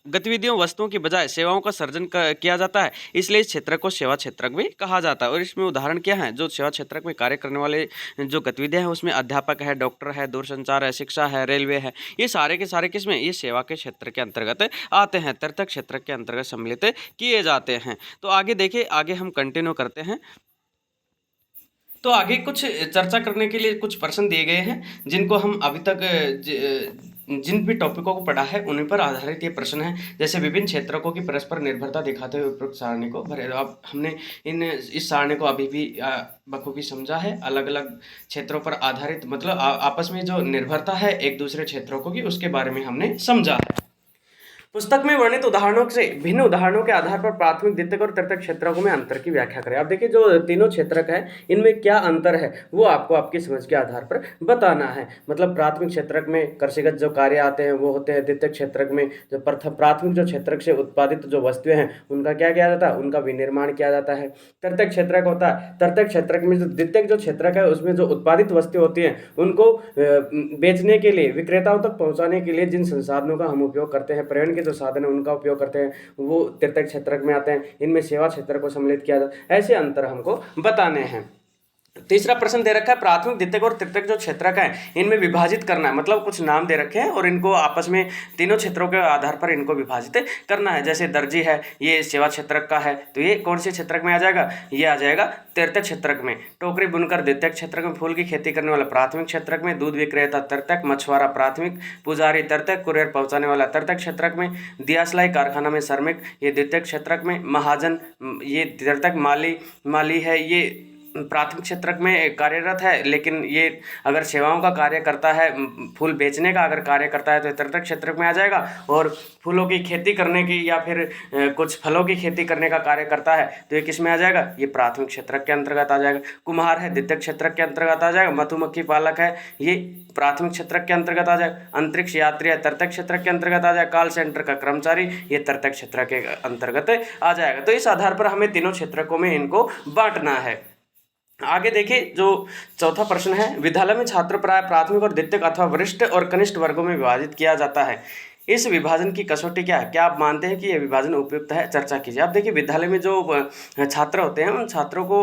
गतिविधियों वस्तुओं की बजाय सेवाओं का सर्जन किया जाता है, इसलिए इस क्षेत्रक को सेवा क्षेत्रक भी कहा जाता है। और इसमें उदाहरण क्या है, जो सेवा क्षेत्रक में कार्य करने वाले जो गतिविधियां हैं उसमें अध्यापक है, डॉक्टर है, दूरसंचार है, शिक्षा है, रेलवे है, ये सारे के सारे किसमें, ये सेवा के क्षेत्र के अंतर्गत आते हैं, तृतीयक क्षेत्रक के अंतर्गत सम्मिलित किए जाते हैं। तो आगे देखिए, आगे हम कंटिन्यू करते हैं। तो आगे कुछ चर्चा करने के लिए कुछ प्रश्न दिए गए हैं जिनको हम अभी तक जिन भी टॉपिकों को पढ़ा है उन्हीं पर आधारित ये प्रश्न है। जैसे विभिन्न क्षेत्रकों की परस्पर निर्भरता दिखाते हुए उपरोक्त सारणी को भरे। अब हमने इस सारणी को अभी भी बखूबी समझा है। अलग अलग क्षेत्रों पर आधारित मतलब आपस में जो निर्भरता है एक दूसरे क्षेत्रों को की, उसके बारे में हमने समझा है। पुस्तक में वर्णित उदाहरणों से भिन्न उदाहरणों के आधार पर प्राथमिक, द्वितीयक और तृतीयक क्षेत्रकों में अंतर की व्याख्या करें। अब देखिए जो तीनों क्षेत्रक है इनमें क्या अंतर है वो आपको आपकी समझ के आधार पर बताना है। मतलब प्राथमिक क्षेत्रक में कृषिगत जो कार्य आते हैं वो होते हैं, द्वितीयक क्षेत्रक में जो प्राथमिक जो क्षेत्रक से उत्पादित जो वस्तुएं हैं उनका क्या किया जाता है, उनका विनिर्माण किया जाता है। तृतीयक क्षेत्रक होता है, तृतीयक क्षेत्रक में जो द्वितीयक जो क्षेत्रक है उसमें जो उत्पादित वस्तुएं होती हैं उनको बेचने के लिए, विक्रेताओं तक पहुंचाने के लिए जिन संसाधनों का हम उपयोग करते हैं, परिवहन के जो साधन है उनका उपयोग करते हैं, वो तृतीयक क्षेत्रक में आते हैं। इनमें सेवा क्षेत्र को सम्मिलित किया जाता है। ऐसे अंतर हमको बताने हैं। तीसरा प्रश्न दे रखा है, प्राथमिक, द्वितीयक और तृतीयक जो क्षेत्रक है इनमें विभाजित करना है। मतलब कुछ नाम दे रखे हैं और इनको आपस में तीनों क्षेत्रों के आधार पर इनको विभाजित करना है। जैसे दर्जी है, ये सेवा क्षेत्रक का है, तो ये कौन से क्षेत्रक में आ जाएगा, ये आ जाएगा तृतीयक क्षेत्रक में। टोकरी बुनकर द्वितीयक क्षेत्रक में, फूल की खेती करने वाला प्राथमिक क्षेत्रक में, दूध विक्रेता तृतीयक, मछुआरा प्राथमिक, पुजारी तृतीयक, कुरियर पहुंचाने वाला तृतीयक क्षेत्रक में, दिया सिलाई कारखाना में श्रमिक ये द्वितीयक क्षेत्रक में, महाजन ये तृतीयक, माली है ये प्राथमिक क्षेत्रक में कार्यरत है, लेकिन ये अगर सेवाओं का कार्य करता है, फूल बेचने का अगर कार्य करता है तो तृतीयक क्षेत्रक में आ जाएगा। और फूलों की खेती करने की या फिर कुछ फलों की खेती करने का कार्य करता है तो ये किस में आ जाएगा, ये प्राथमिक क्षेत्रक के अंतर्गत आ जाएगा। कुम्हार है, द्वितीयक क्षेत्रक के अंतर्गत आ जाएगा। मधुमक्खी पालक है, ये प्राथमिक क्षेत्रक के अंतर्गत आ जाएगा। अंतरिक्ष यात्री है, तृतीयक क्षेत्रक के अंतर्गत आ जाएगा। कॉल सेंटर का कर्मचारी ये तृतीयक क्षेत्रक के अंतर्गत आ जाएगा। तो इस आधार पर हमें तीनों क्षेत्रकों में इनको बांटना है। आगे देखिए जो चौथा प्रश्न है, विद्यालय में छात्र प्राय प्राथमिक और द्वितीयक अथवा वरिष्ठ और कनिष्ठ वर्गों में विभाजित किया जाता है। इस विभाजन की कसौटी क्या है, क्या आप मानते हैं कि यह विभाजन उपयुक्त है, चर्चा कीजिए। आप देखिए विद्यालय में जो छात्र होते हैं उन छात्रों को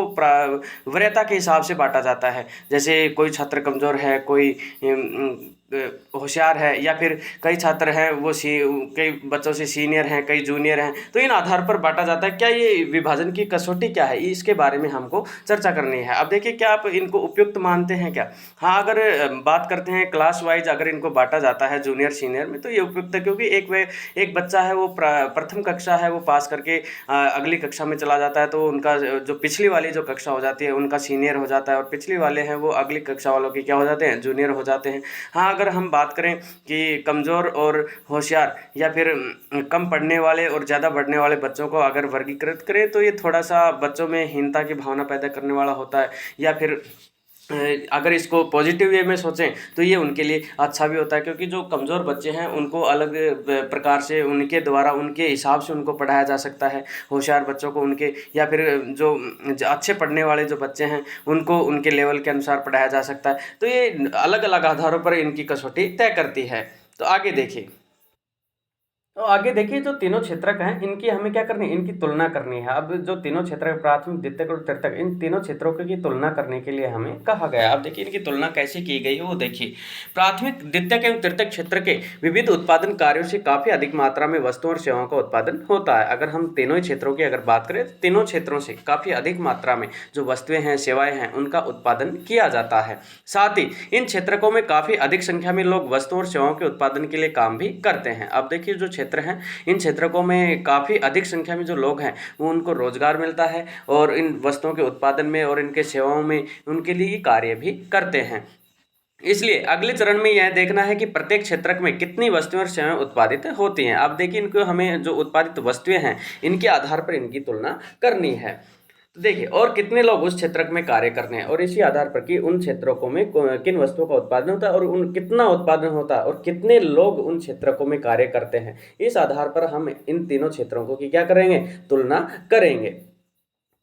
वरीयता के हिसाब से बांटा जाता है। जैसे कोई छात्र कमज़ोर है, कोई होशियार है, या फिर कई छात्र हैं वो कई बच्चों से सीनियर हैं, कई जूनियर हैं, तो इन आधार पर बांटा जाता है। क्या ये विभाजन की कसौटी क्या है, इसके बारे में हमको चर्चा करनी है। अब देखिए क्या आप इनको उपयुक्त मानते हैं क्या। हाँ, अगर बात करते हैं क्लास वाइज अगर इनको बांटा जाता है जूनियर सीनियर में तो ये उपयुक्त है, क्योंकि एक बच्चा है वो प्रथम कक्षा है वो पास करके अगली कक्षा में चला जाता है तो उनका जो पिछली वाली जो कक्षा हो जाती है उनका सीनियर हो जाता है, और पिछली वाले हैं वो अगली कक्षा वालों की क्या हो जाते हैं, जूनियर हो जाते हैं। हाँ, अगर अगर हम बात करें कि कमज़ोर और होशियार या फिर कम पढ़ने वाले और ज़्यादा पढ़ने वाले बच्चों को अगर वर्गीकृत करें तो ये थोड़ा सा बच्चों में हीनता की भावना पैदा करने वाला होता है। या फिर अगर इसको पॉजिटिव वे में सोचें तो ये उनके लिए अच्छा भी होता है, क्योंकि जो कमज़ोर बच्चे हैं उनको अलग प्रकार से उनके द्वारा उनके हिसाब से उनको पढ़ाया जा सकता है। होशियार बच्चों को उनके या फिर जो अच्छे पढ़ने वाले जो बच्चे हैं उनको उनके लेवल के अनुसार पढ़ाया जा सकता है। तो ये अलग अलग आधारों पर इनकी कसौटी तय करती है। तो आगे देखिए, तो आगे देखिए जो तीनों क्षेत्रक हैं इनकी हमें क्या करनी है, इनकी तुलना करनी है। अब जो तीनों क्षेत्र प्राथमिक, द्वितीयक और तृतीयक, इन तीनों क्षेत्रों की तुलना करने के लिए हमें कहा गया। अब देखिए इनकी तुलना कैसे की गई है वो देखिए। प्राथमिक, द्वितीयक एवं तृतीयक क्षेत्र के विविध उत्पादन कार्यों से काफी अधिक मात्रा में वस्तुओं और सेवाओं का उत्पादन होता है। अगर हम तीनों ही क्षेत्रों की अगर बात करें तो तीनों क्षेत्रों से काफी अधिक मात्रा में जो वस्तुएं हैं, सेवाएं हैं, उनका उत्पादन किया जाता है। साथ ही इन क्षेत्रकों में काफी अधिक संख्या में लोग वस्तुओं और सेवाओं के उत्पादन के लिए काम भी करते हैं। अब देखिए जो क्षेत्र हैं, इन क्षेत्रों में काफ़ी अधिक संख्या में जो लोग हैं वो उनको रोजगार मिलता है और इन वस्तुओं के उत्पादन में और इनके सेवाओं में उनके लिए कार्य भी करते हैं। इसलिए अगले चरण में यह देखना है कि प्रत्येक क्षेत्रक में कितनी वस्तुएं और सेवाएं उत्पादित होती हैं। अब देखिए इनको हमें जो उत्पादित वस्तुएं हैं इनके आधार पर इनकी तुलना करनी है। तो देखिए और कितने लोग उस क्षेत्रक में कार्य करते हैं और इसी आधार पर कि उन क्षेत्रकों में किन वस्तुओं का उत्पादन होता है और उन कितना उत्पादन होता है और कितने लोग उन क्षेत्रकों में कार्य करते हैं, इस आधार पर हम इन तीनों क्षेत्रों को की क्या करेंगे, तुलना करेंगे।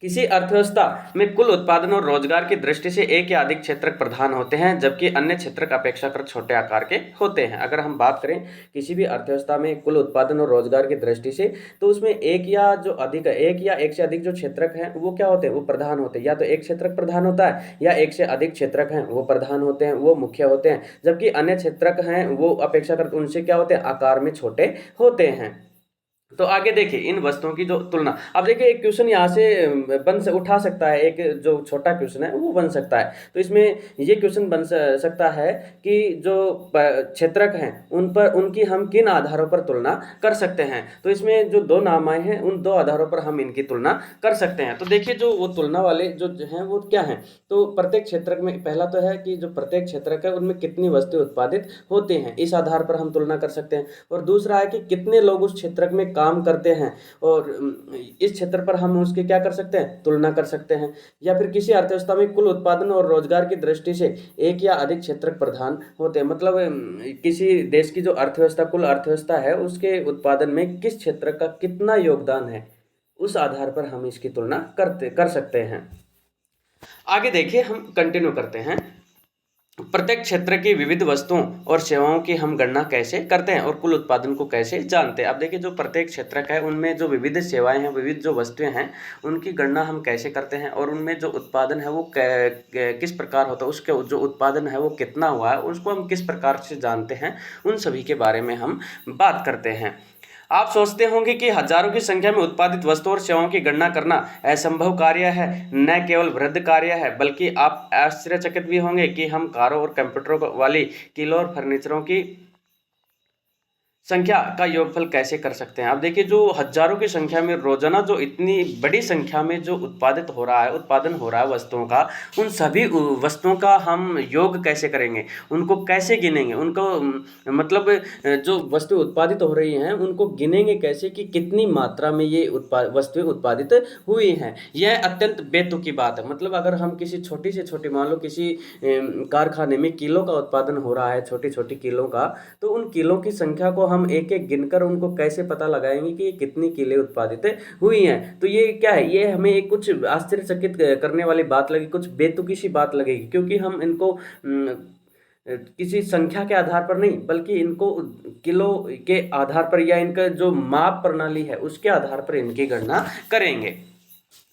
किसी अर्थव्यवस्था में कुल उत्पादन और रोजगार की दृष्टि से एक या अधिक क्षेत्रक प्रधान होते हैं, जबकि अन्य क्षेत्रक अपेक्षाकृत छोटे आकार के होते हैं। अगर हम बात करें किसी भी अर्थव्यवस्था में कुल उत्पादन और रोजगार की दृष्टि से, तो उसमें एक या एक से अधिक जो क्षेत्रक हैं वो क्या होते हैं, वो प्रधान होते हैं। या तो एक क्षेत्रक प्रधान होता है या एक से अधिक क्षेत्रक हैं वो प्रधान होते हैं, वो मुख्य होते हैं, जबकि अन्य क्षेत्रक हैं वो अपेक्षाकृत उनसे क्या होते हैं, आकार में छोटे होते हैं। तो आगे देखिए इन वस्तुओं की जो तुलना, अब देखिए एक क्वेश्चन यहाँ से उठा सकता है, एक जो छोटा क्वेश्चन है वो बन सकता है। तो इसमें ये क्वेश्चन बन सकता है कि जो क्षेत्रक हैं उन पर उनकी हम किन आधारों पर तुलना कर सकते हैं। तो इसमें जो दो नाम आए हैं उन दो आधारों पर हम इनकी तुलना कर सकते हैं। तो देखिए जो वो तुलना वाले जो हैं वो क्या हैं, तो प्रत्येक क्षेत्रक में पहला तो है कि जो प्रत्येक क्षेत्रक है उनमें कितनी वस्तुएं उत्पादित होती हैं, इस आधार पर हम तुलना कर सकते हैं। और दूसरा है कि कितने लोग उस क्षेत्रक में काम करते हैं और इस क्षेत्र पर हम उसके क्या कर सकते हैं, तुलना कर सकते हैं। या फिर किसी अर्थव्यवस्था में कुल उत्पादन और रोजगार की दृष्टि से एक या अधिक क्षेत्रक प्रधान होते हैं, मतलब किसी देश की जो अर्थव्यवस्था, कुल अर्थव्यवस्था है, उसके उत्पादन में किस क्षेत्र का कितना योगदान है, उस आधार पर हम इसकी तुलना कर सकते हैं। आगे देखिए हम कंटिन्यू करते हैं। प्रत्येक क्षेत्र की विविध वस्तुओं और सेवाओं की हम गणना कैसे करते हैं और कुल उत्पादन को कैसे जानते हैं। अब देखिए जो प्रत्येक क्षेत्रक है उनमें जो विविध सेवाएं हैं, विविध जो वस्तुएं हैं, उनकी गणना हम कैसे करते हैं और उनमें जो उत्पादन है वो किस प्रकार होता है, उसके जो उत्पादन है वो कितना हुआ है, उसको हम किस प्रकार से जानते हैं, उन सभी के बारे में हम बात करते हैं। आप सोचते होंगे कि हजारों की संख्या में उत्पादित वस्तुओं और सेवाओं की गणना करना असंभव कार्य है, न केवल वृहद कार्य है, बल्कि आप आश्चर्यचकित भी होंगे कि हम कारों और कंप्यूटरों वाली किलो और फर्नीचरों की संख्या का योगफल कैसे कर सकते हैं। अब देखिए जो हजारों की संख्या में रोजाना जो इतनी बड़ी संख्या में जो उत्पादन हो रहा है वस्तुओं का, उन सभी वस्तुओं का हम योग कैसे करेंगे, उनको कैसे गिनेंगे, उनको मतलब जो वस्तु उत्पादित हो रही हैं उनको गिनेंगे कैसे कि कितनी मात्रा में ये वस्तुएं उत्पादित हुई हैं। यह अत्यंत बेतुकी बात है। मतलब अगर हम किसी छोटी से छोटी, मान लो किसी कारखाने में किलो का उत्पादन हो रहा है, छोटी छोटी किलो का, तो उन किलो की संख्या को हम एक एक गिनकर उनको कैसे पता लगाएंगे कि ये कितनी किले उत्पादित हुई हैं। तो ये क्या है, ये हमें एक कुछ आश्चर्यचकित करने वाली बात लगी, कुछ बेतुकी सी बात लगेगी, क्योंकि हम इनको किसी संख्या के आधार पर नहीं बल्कि इनको किलो के आधार पर या इनका जो माप प्रणाली है उसके आधार पर इनकी गणना करेंगे।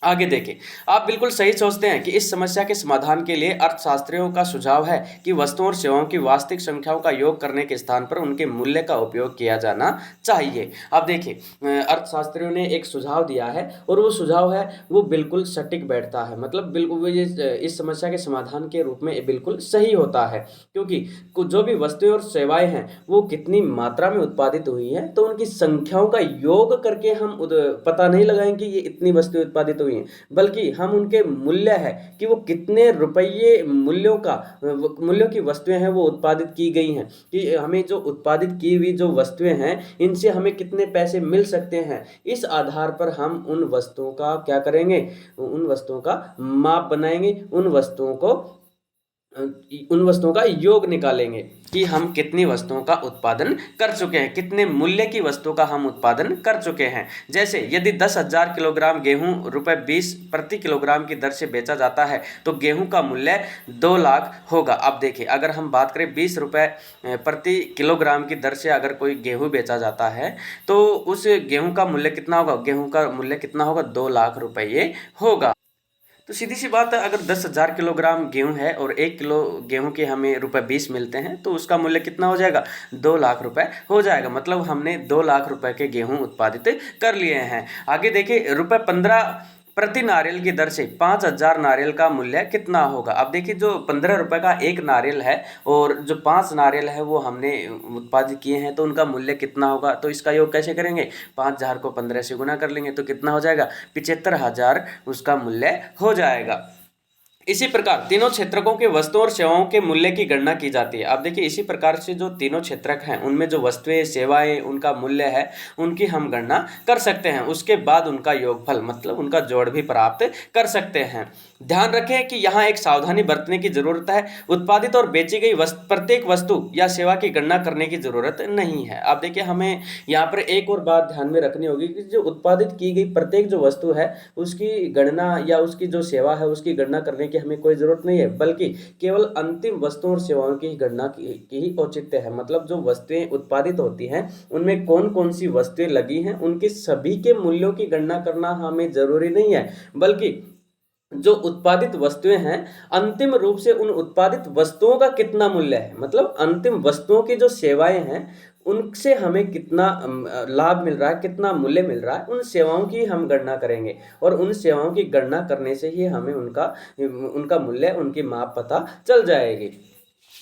आगे देखें, आप बिल्कुल सही सोचते हैं कि इस समस्या के समाधान के लिए अर्थशास्त्रियों का सुझाव है कि वस्तुओं और सेवाओं की वास्तविक संख्याओं का योग करने के स्थान पर उनके मूल्य का उपयोग किया जाना चाहिए। अब देखिए अर्थशास्त्रियों ने एक सुझाव दिया है और वो सुझाव है वो बिल्कुल सटीक बैठता है, मतलब बिल्कुल ये इस समस्या के समाधान के रूप में बिल्कुल सही होता है, क्योंकि जो भी वस्तुएं और सेवाएं हैं वो कितनी मात्रा में उत्पादित हुई है तो उनकी संख्याओं का योग करके हम पता नहीं लगाएंगे कि ये इतनी वस्तुएं उत्पादित हुई हुई हैं, बल्कि हम उनके मूल्य है कि वो कितने रुपये मूल्यों की वस्तुएं हैं वो उत्पादित की गई हैं, कि हमें जो उत्पादित की हुई जो वस्तुएं हैं इनसे हमें कितने पैसे मिल सकते हैं। इस आधार पर हम उन वस्तुओं का क्या करेंगे, उन वस्तुओं का माप बनाएंगे, उन वस्तुओं का योग निकालेंगे कि हम कितनी वस्तुओं का उत्पादन कर चुके हैं, कितने मूल्य की वस्तु का हम उत्पादन कर चुके हैं। जैसे यदि 10,000 किलोग्राम गेहूं ₹20 प्रति किलोग्राम की दर से बेचा जाता है तो गेहूं का मूल्य 2 लाख होगा। अब देखिए, अगर हम बात करें 20 रुपये प्रति किलोग्राम की दर से अगर कोई गेहूं बेचा जाता है तो उस गेहूं का मूल्य कितना होगा, गेहूं का मूल्य कितना होगा, 2 लाख रुपये होगा। तो सीधी सी बात है, अगर 10,000 किलोग्राम गेहूं है और 1 किलो गेहूं के हमें ₹20 मिलते हैं तो उसका मूल्य कितना हो जाएगा, 2 लाख रुपए हो जाएगा। मतलब हमने 2 लाख रुपए के गेहूं उत्पादित कर लिए हैं। आगे देखिए, ₹15 प्रति नारियल की दर से 5,000 नारियल का मूल्य कितना होगा। अब देखिए, जो 15 रुपए का एक नारियल है और जो 5 नारियल है वो हमने उत्पादित किए हैं तो उनका मूल्य कितना होगा। तो इसका योग कैसे करेंगे, 5,000 को 15 से गुना कर लेंगे तो कितना हो जाएगा, 75,000 उसका मूल्य हो जाएगा। इसी प्रकार तीनों क्षेत्रकों के वस्तुओं और सेवाओं के मूल्य की गणना की जाती है। अब देखिए, इसी प्रकार से जो तीनों क्षेत्रक हैं उनमें जो वस्तुएं सेवाएं उनका मूल्य है उनकी हम गणना कर सकते हैं। उसके बाद उनका योगफल मतलब उनका जोड़ भी प्राप्त कर सकते हैं। ध्यान रखें कि यहाँ एक सावधानी बरतने की जरूरत है। उत्पादित और बेची गई प्रत्येक वस्तु या सेवा की गणना करने की जरूरत नहीं है। अब देखिए, हमें यहाँ पर एक और बात ध्यान में रखनी होगी कि जो उत्पादित की गई प्रत्येक जो वस्तु है उसकी गणना या उसकी जो सेवा है उसकी गणना करने की हमें कोई जरूरत नहीं है, बल्कि केवल अंतिम वस्तुओं और सेवाओं की गणना की ही औचित्य है। मतलब जो वस्तुएं उत्पादित होती हैं उनमें कौन कौन सी वस्तुएं लगी हैं उनके सभी के मूल्यों की गणना करना हमें जरूरी नहीं है, बल्कि जो उत्पादित वस्तुएं हैं अंतिम रूप से उन उत्पादित वस्तुओं का कितना मूल्य है, मतलब अंतिम वस्तुओं की जो सेवाएं हैं उनसे हमें कितना लाभ मिल रहा है, कितना मूल्य मिल रहा है, उन सेवाओं की हम गणना करेंगे। और उन सेवाओं की गणना करने से ही हमें उनका मूल्य, उनकी माप पता चल जाएगी।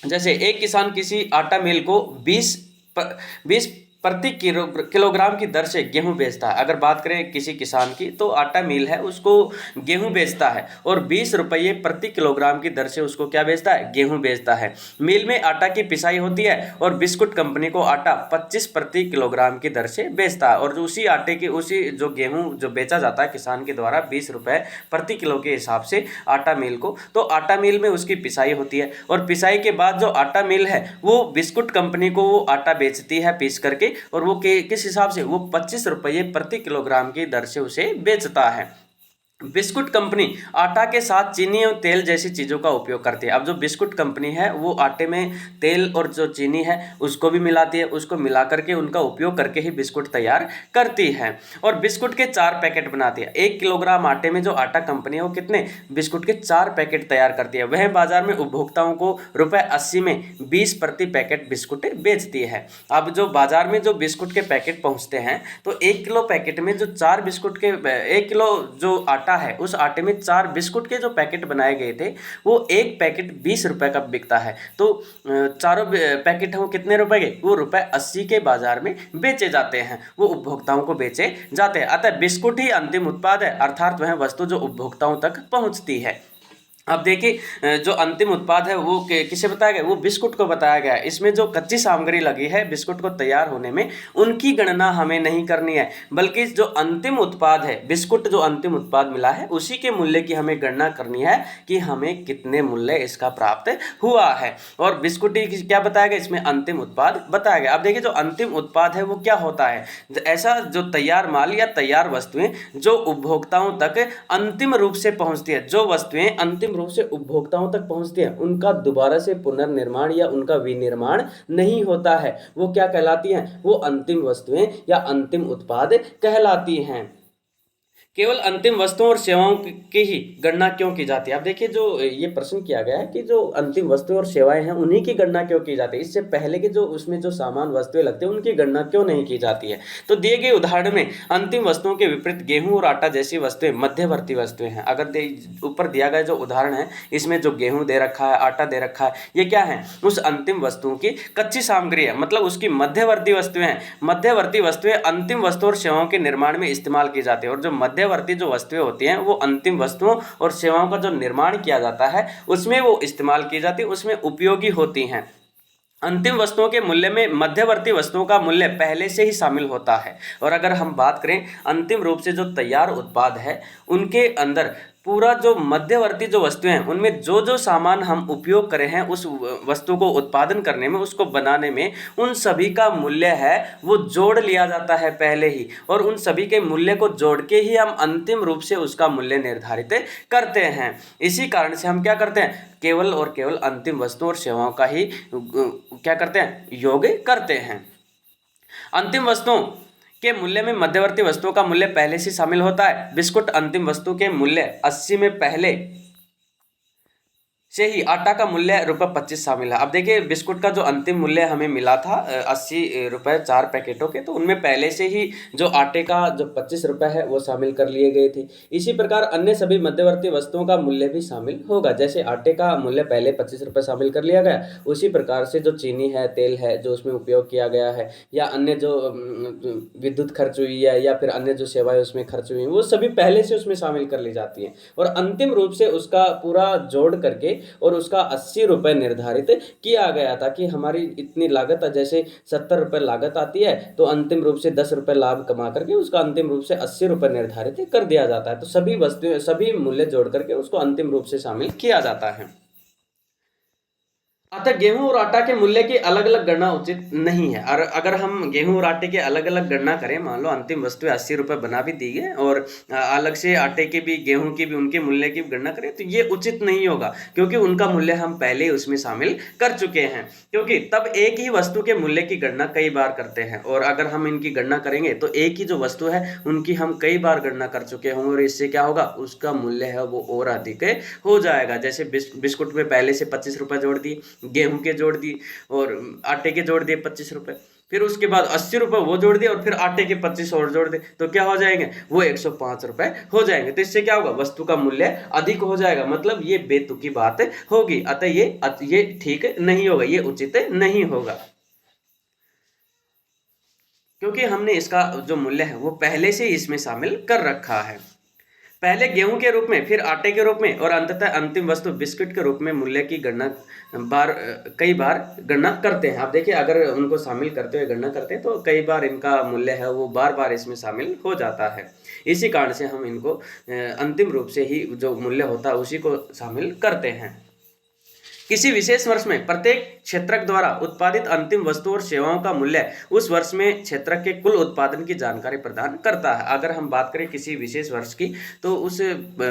जैसे एक किसान किसी आटा मिल को 20 प्रति किलोग्राम की दर से गेहूं बेचता है। अगर बात करें किसी किसान की तो आटा मिल है उसको गेहूं बेचता है और 20 रुपये प्रति किलोग्राम की दर से उसको क्या बेचता है, गेहूं बेचता है। मिल में आटा की पिसाई होती है और बिस्कुट कंपनी को आटा 25 प्रति किलोग्राम की दर से बेचता है। और जो उसी आटे की उसी जो गेहूं जो बेचा जाता है किसान के द्वारा 20 रुपये प्रति किलो के हिसाब से आटा मिल को, तो आटा मिल में उसकी पिसाई होती है और पिसाई के बाद जो आटा मिल है वो बिस्कुट कंपनी को वो आटा बेचती है पीस करके, और वो किस हिसाब से, वो 25 रुपये प्रति किलोग्राम की दर से उसे बेचता है। बिस्कुट कंपनी आटा के साथ चीनी और तेल जैसी चीज़ों का उपयोग करती है। अब जो बिस्कुट कंपनी है वो आटे में तेल और जो चीनी है उसको भी मिलाती है, उसको मिला करके उनका उपयोग करके ही बिस्कुट तैयार करती है और बिस्कुट के 4 पैकेट बनाती है। 1 किलोग्राम आटे में जो आटा कंपनी है वो कितने बिस्कुट के 4 पैकेट तैयार करती है। वह बाजार में उपभोक्ताओं को ₹80 में 20 प्रति पैकेट बिस्कुट बेचती है। अब जो बाजार में जो बिस्कुट के पैकेट पहुँचते हैं तो 1 किलो पैकेट में जो 4 बिस्कुट के 1 किलो जो आटा है उस आटे में 4 बिस्कुट के जो पैकेट बनाए गए थे वो एक पैकेट 20 रुपए का बिकता है। तो चारों पैकेट है वो कितने रुपए के, वो ₹80 के बाजार में बेचे जाते हैं, वो उपभोक्ताओं को बेचे जाते हैं। अतः बिस्कुट ही अंतिम उत्पाद है, अर्थात वह वस्तु जो उपभोक्ताओं तक पहुंचती है। अब देखिए, जो अंतिम उत्पाद है वो किसे बताया गया, वो बिस्कुट को बताया गया है। इसमें जो कच्ची सामग्री लगी है बिस्कुट को तैयार होने में उनकी गणना हमें नहीं करनी है, बल्कि जो अंतिम उत्पाद है बिस्कुट जो अंतिम उत्पाद मिला है उसी के मूल्य की हमें गणना करनी है कि हमें कितने मूल्य इसका प्राप्त हुआ है। और बिस्कुट ही क्या बताया गया, इसमें अंतिम उत्पाद बताया गया। अब देखिए, जो अंतिम उत्पाद है वो क्या होता है, ऐसा जो तैयार माल या तैयार वस्तुएं जो उपभोक्ताओं तक अंतिम रूप से पहुंचती है, जो वस्तुएं अंतिम रूप से उपभोक्ताओं तक पहुंचते हैं उनका दोबारा से पुनर्निर्माण या उनका विनिर्माण नहीं होता है। वो क्या कहलाती हैं, वो अंतिम वस्तुएं या अंतिम उत्पाद कहलाती हैं। केवल अंतिम वस्तुओं और सेवाओं की ही गणना क्यों की जाती है। अब देखिए, जो ये प्रश्न किया गया है कि जो अंतिम वस्तुएं और सेवाएं हैं उन्हीं की गणना क्यों की जाती है, इससे पहले के जो उसमें जो सामान वस्तुएं लगते हैं उनकी गणना क्यों नहीं की जाती है। तो दिए गए उदाहरण में अंतिम वस्तुओं के विपरीत गेहूं और आटा जैसी वस्तुएं मध्यवर्ती वस्तुएं हैं। अगर ऊपर दिया गया जो उदाहरण है इसमें जो गेहूं दे रखा है, आटा दे रखा है, ये क्या है, उस अंतिम वस्तुओं की कच्ची सामग्री है, मतलब उसकी मध्यवर्ती वस्तुएं हैं। मध्यवर्ती वस्तुएं अंतिम वस्तु और सेवाओं के निर्माण में इस्तेमाल की जाती है और जो मध्य मध्यवर्ती जो वस्तुएं होती हैं वो अंतिम वस्तुओं और सेवाओं का जो निर्माण किया जाता है उसमें वो इस्तेमाल की जाती है, उसमें उपयोगी होती हैं। अंतिम वस्तुओं के मूल्य में मध्यवर्ती वस्तुओं का मूल्य पहले से ही शामिल होता है। और अगर हम बात करें अंतिम रूप से जो तैयार उत्पाद है उनके अंदर पूरा जो मध्यवर्ती जो वस्तुएं हैं उनमें जो जो सामान हम उपयोग करे हैं उस वस्तु को उत्पादन करने में, उसको बनाने में, उन सभी का मूल्य है वो जोड़ लिया जाता है पहले ही, और उन सभी के मूल्य को जोड़ के ही हम अंतिम रूप से उसका मूल्य निर्धारित करते हैं। इसी कारण से हम क्या करते हैं, केवल और केवल अंतिम वस्तुओं और सेवाओं का ही क्या करते हैं, योग करते हैं। अंतिम वस्तुओं के मूल्य में मध्यवर्ती वस्तुओं का मूल्य पहले से शामिल होता है। बिस्कुट अंतिम वस्तु के मूल्य 80 में पहले से ही आटा का मूल्य ₹25 शामिल है। अब देखिए बिस्कुट का जो अंतिम मूल्य हमें मिला था 80 रुपये 4 पैकेटों के, तो उनमें पहले से ही जो आटे का जो 25 रुपये है वो शामिल कर लिए गए थे। इसी प्रकार अन्य सभी मध्यवर्ती वस्तुओं का मूल्य भी शामिल होगा। जैसे आटे का मूल्य पहले 25 रुपये शामिल कर लिया गया, उसी प्रकार से जो चीनी है, तेल है जो उसमें उपयोग किया गया है, या अन्य जो विद्युत खर्च हुई है या फिर अन्य जो सेवाएं उसमें खर्च हुई वो सभी पहले से उसमें शामिल कर ली जाती हैं, और अंतिम रूप से उसका पूरा जोड़ करके और उसका 80 रुपये निर्धारित किया गया था कि हमारी इतनी लागत, जैसे 70 रुपये लागत आती है तो अंतिम रूप से 10 रुपये लाभ कमा करके उसका अंतिम रूप से 80 रुपये निर्धारित कर दिया जाता है। तो सभी वस्तुएं, सभी मूल्य जोड़ करके उसको अंतिम रूप से शामिल किया जाता है। अतः गेहूं और आटा के मूल्य की अलग अलग गणना उचित नहीं है। और अगर हम गेहूं और आटे की अलग अलग गणना करें, मान लो अंतिम वस्तु 80 रुपये बना भी दी है और अलग से आटे के भी, गेहूं की भी, उनके मूल्य की गणना करें तो ये उचित नहीं होगा, क्योंकि उनका मूल्य हम पहले ही उसमें शामिल कर चुके हैं। क्योंकि तब एक ही वस्तु के मूल्य की गणना कई बार करते हैं, और अगर हम इनकी गणना करेंगे तो एक ही जो वस्तु है उनकी हम कई बार गणना कर चुके होंगे, और इससे क्या होगा, उसका मूल्य है वो और अधिक हो जाएगा। जैसे बिस्कुट में पहले से 25 रुपये जोड़ दिए, गेहूं के जोड़ दिए और आटे के जोड़ दिए 25 रुपये, फिर उसके बाद 80 रुपये वो जोड़ दिए और फिर आटे के 25 और जोड़ दे, तो क्या हो जाएंगे, वो 105 रुपये हो जाएंगे। तो इससे क्या होगा, वस्तु का मूल्य अधिक हो जाएगा, मतलब ये बेतुकी बात होगी। अतः ये ठीक नहीं होगा, ये उचित नहीं होगा, क्योंकि हमने इसका जो मूल्य है वो पहले से इसमें शामिल कर रखा है। पहले गेहूं के रूप में, फिर आटे के रूप में और अंततः अंतिम वस्तु बिस्किट के रूप में मूल्य की गणना कई बार गणना करते हैं। आप देखिए अगर उनको शामिल करते हुए गणना करते हैं तो कई बार इनका मूल्य है वो बार बार इसमें शामिल हो जाता है। इसी कारण से हम इनको अंतिम रूप से ही जो मूल्य होता है उसी को शामिल करते हैं। किसी विशेष वर्ष में प्रत्येक क्षेत्रक द्वारा उत्पादित अंतिम वस्तु और सेवाओं का मूल्य उस वर्ष में क्षेत्रक के कुल उत्पादन की जानकारी प्रदान करता है। अगर हम बात करें किसी विशेष वर्ष की, तो उस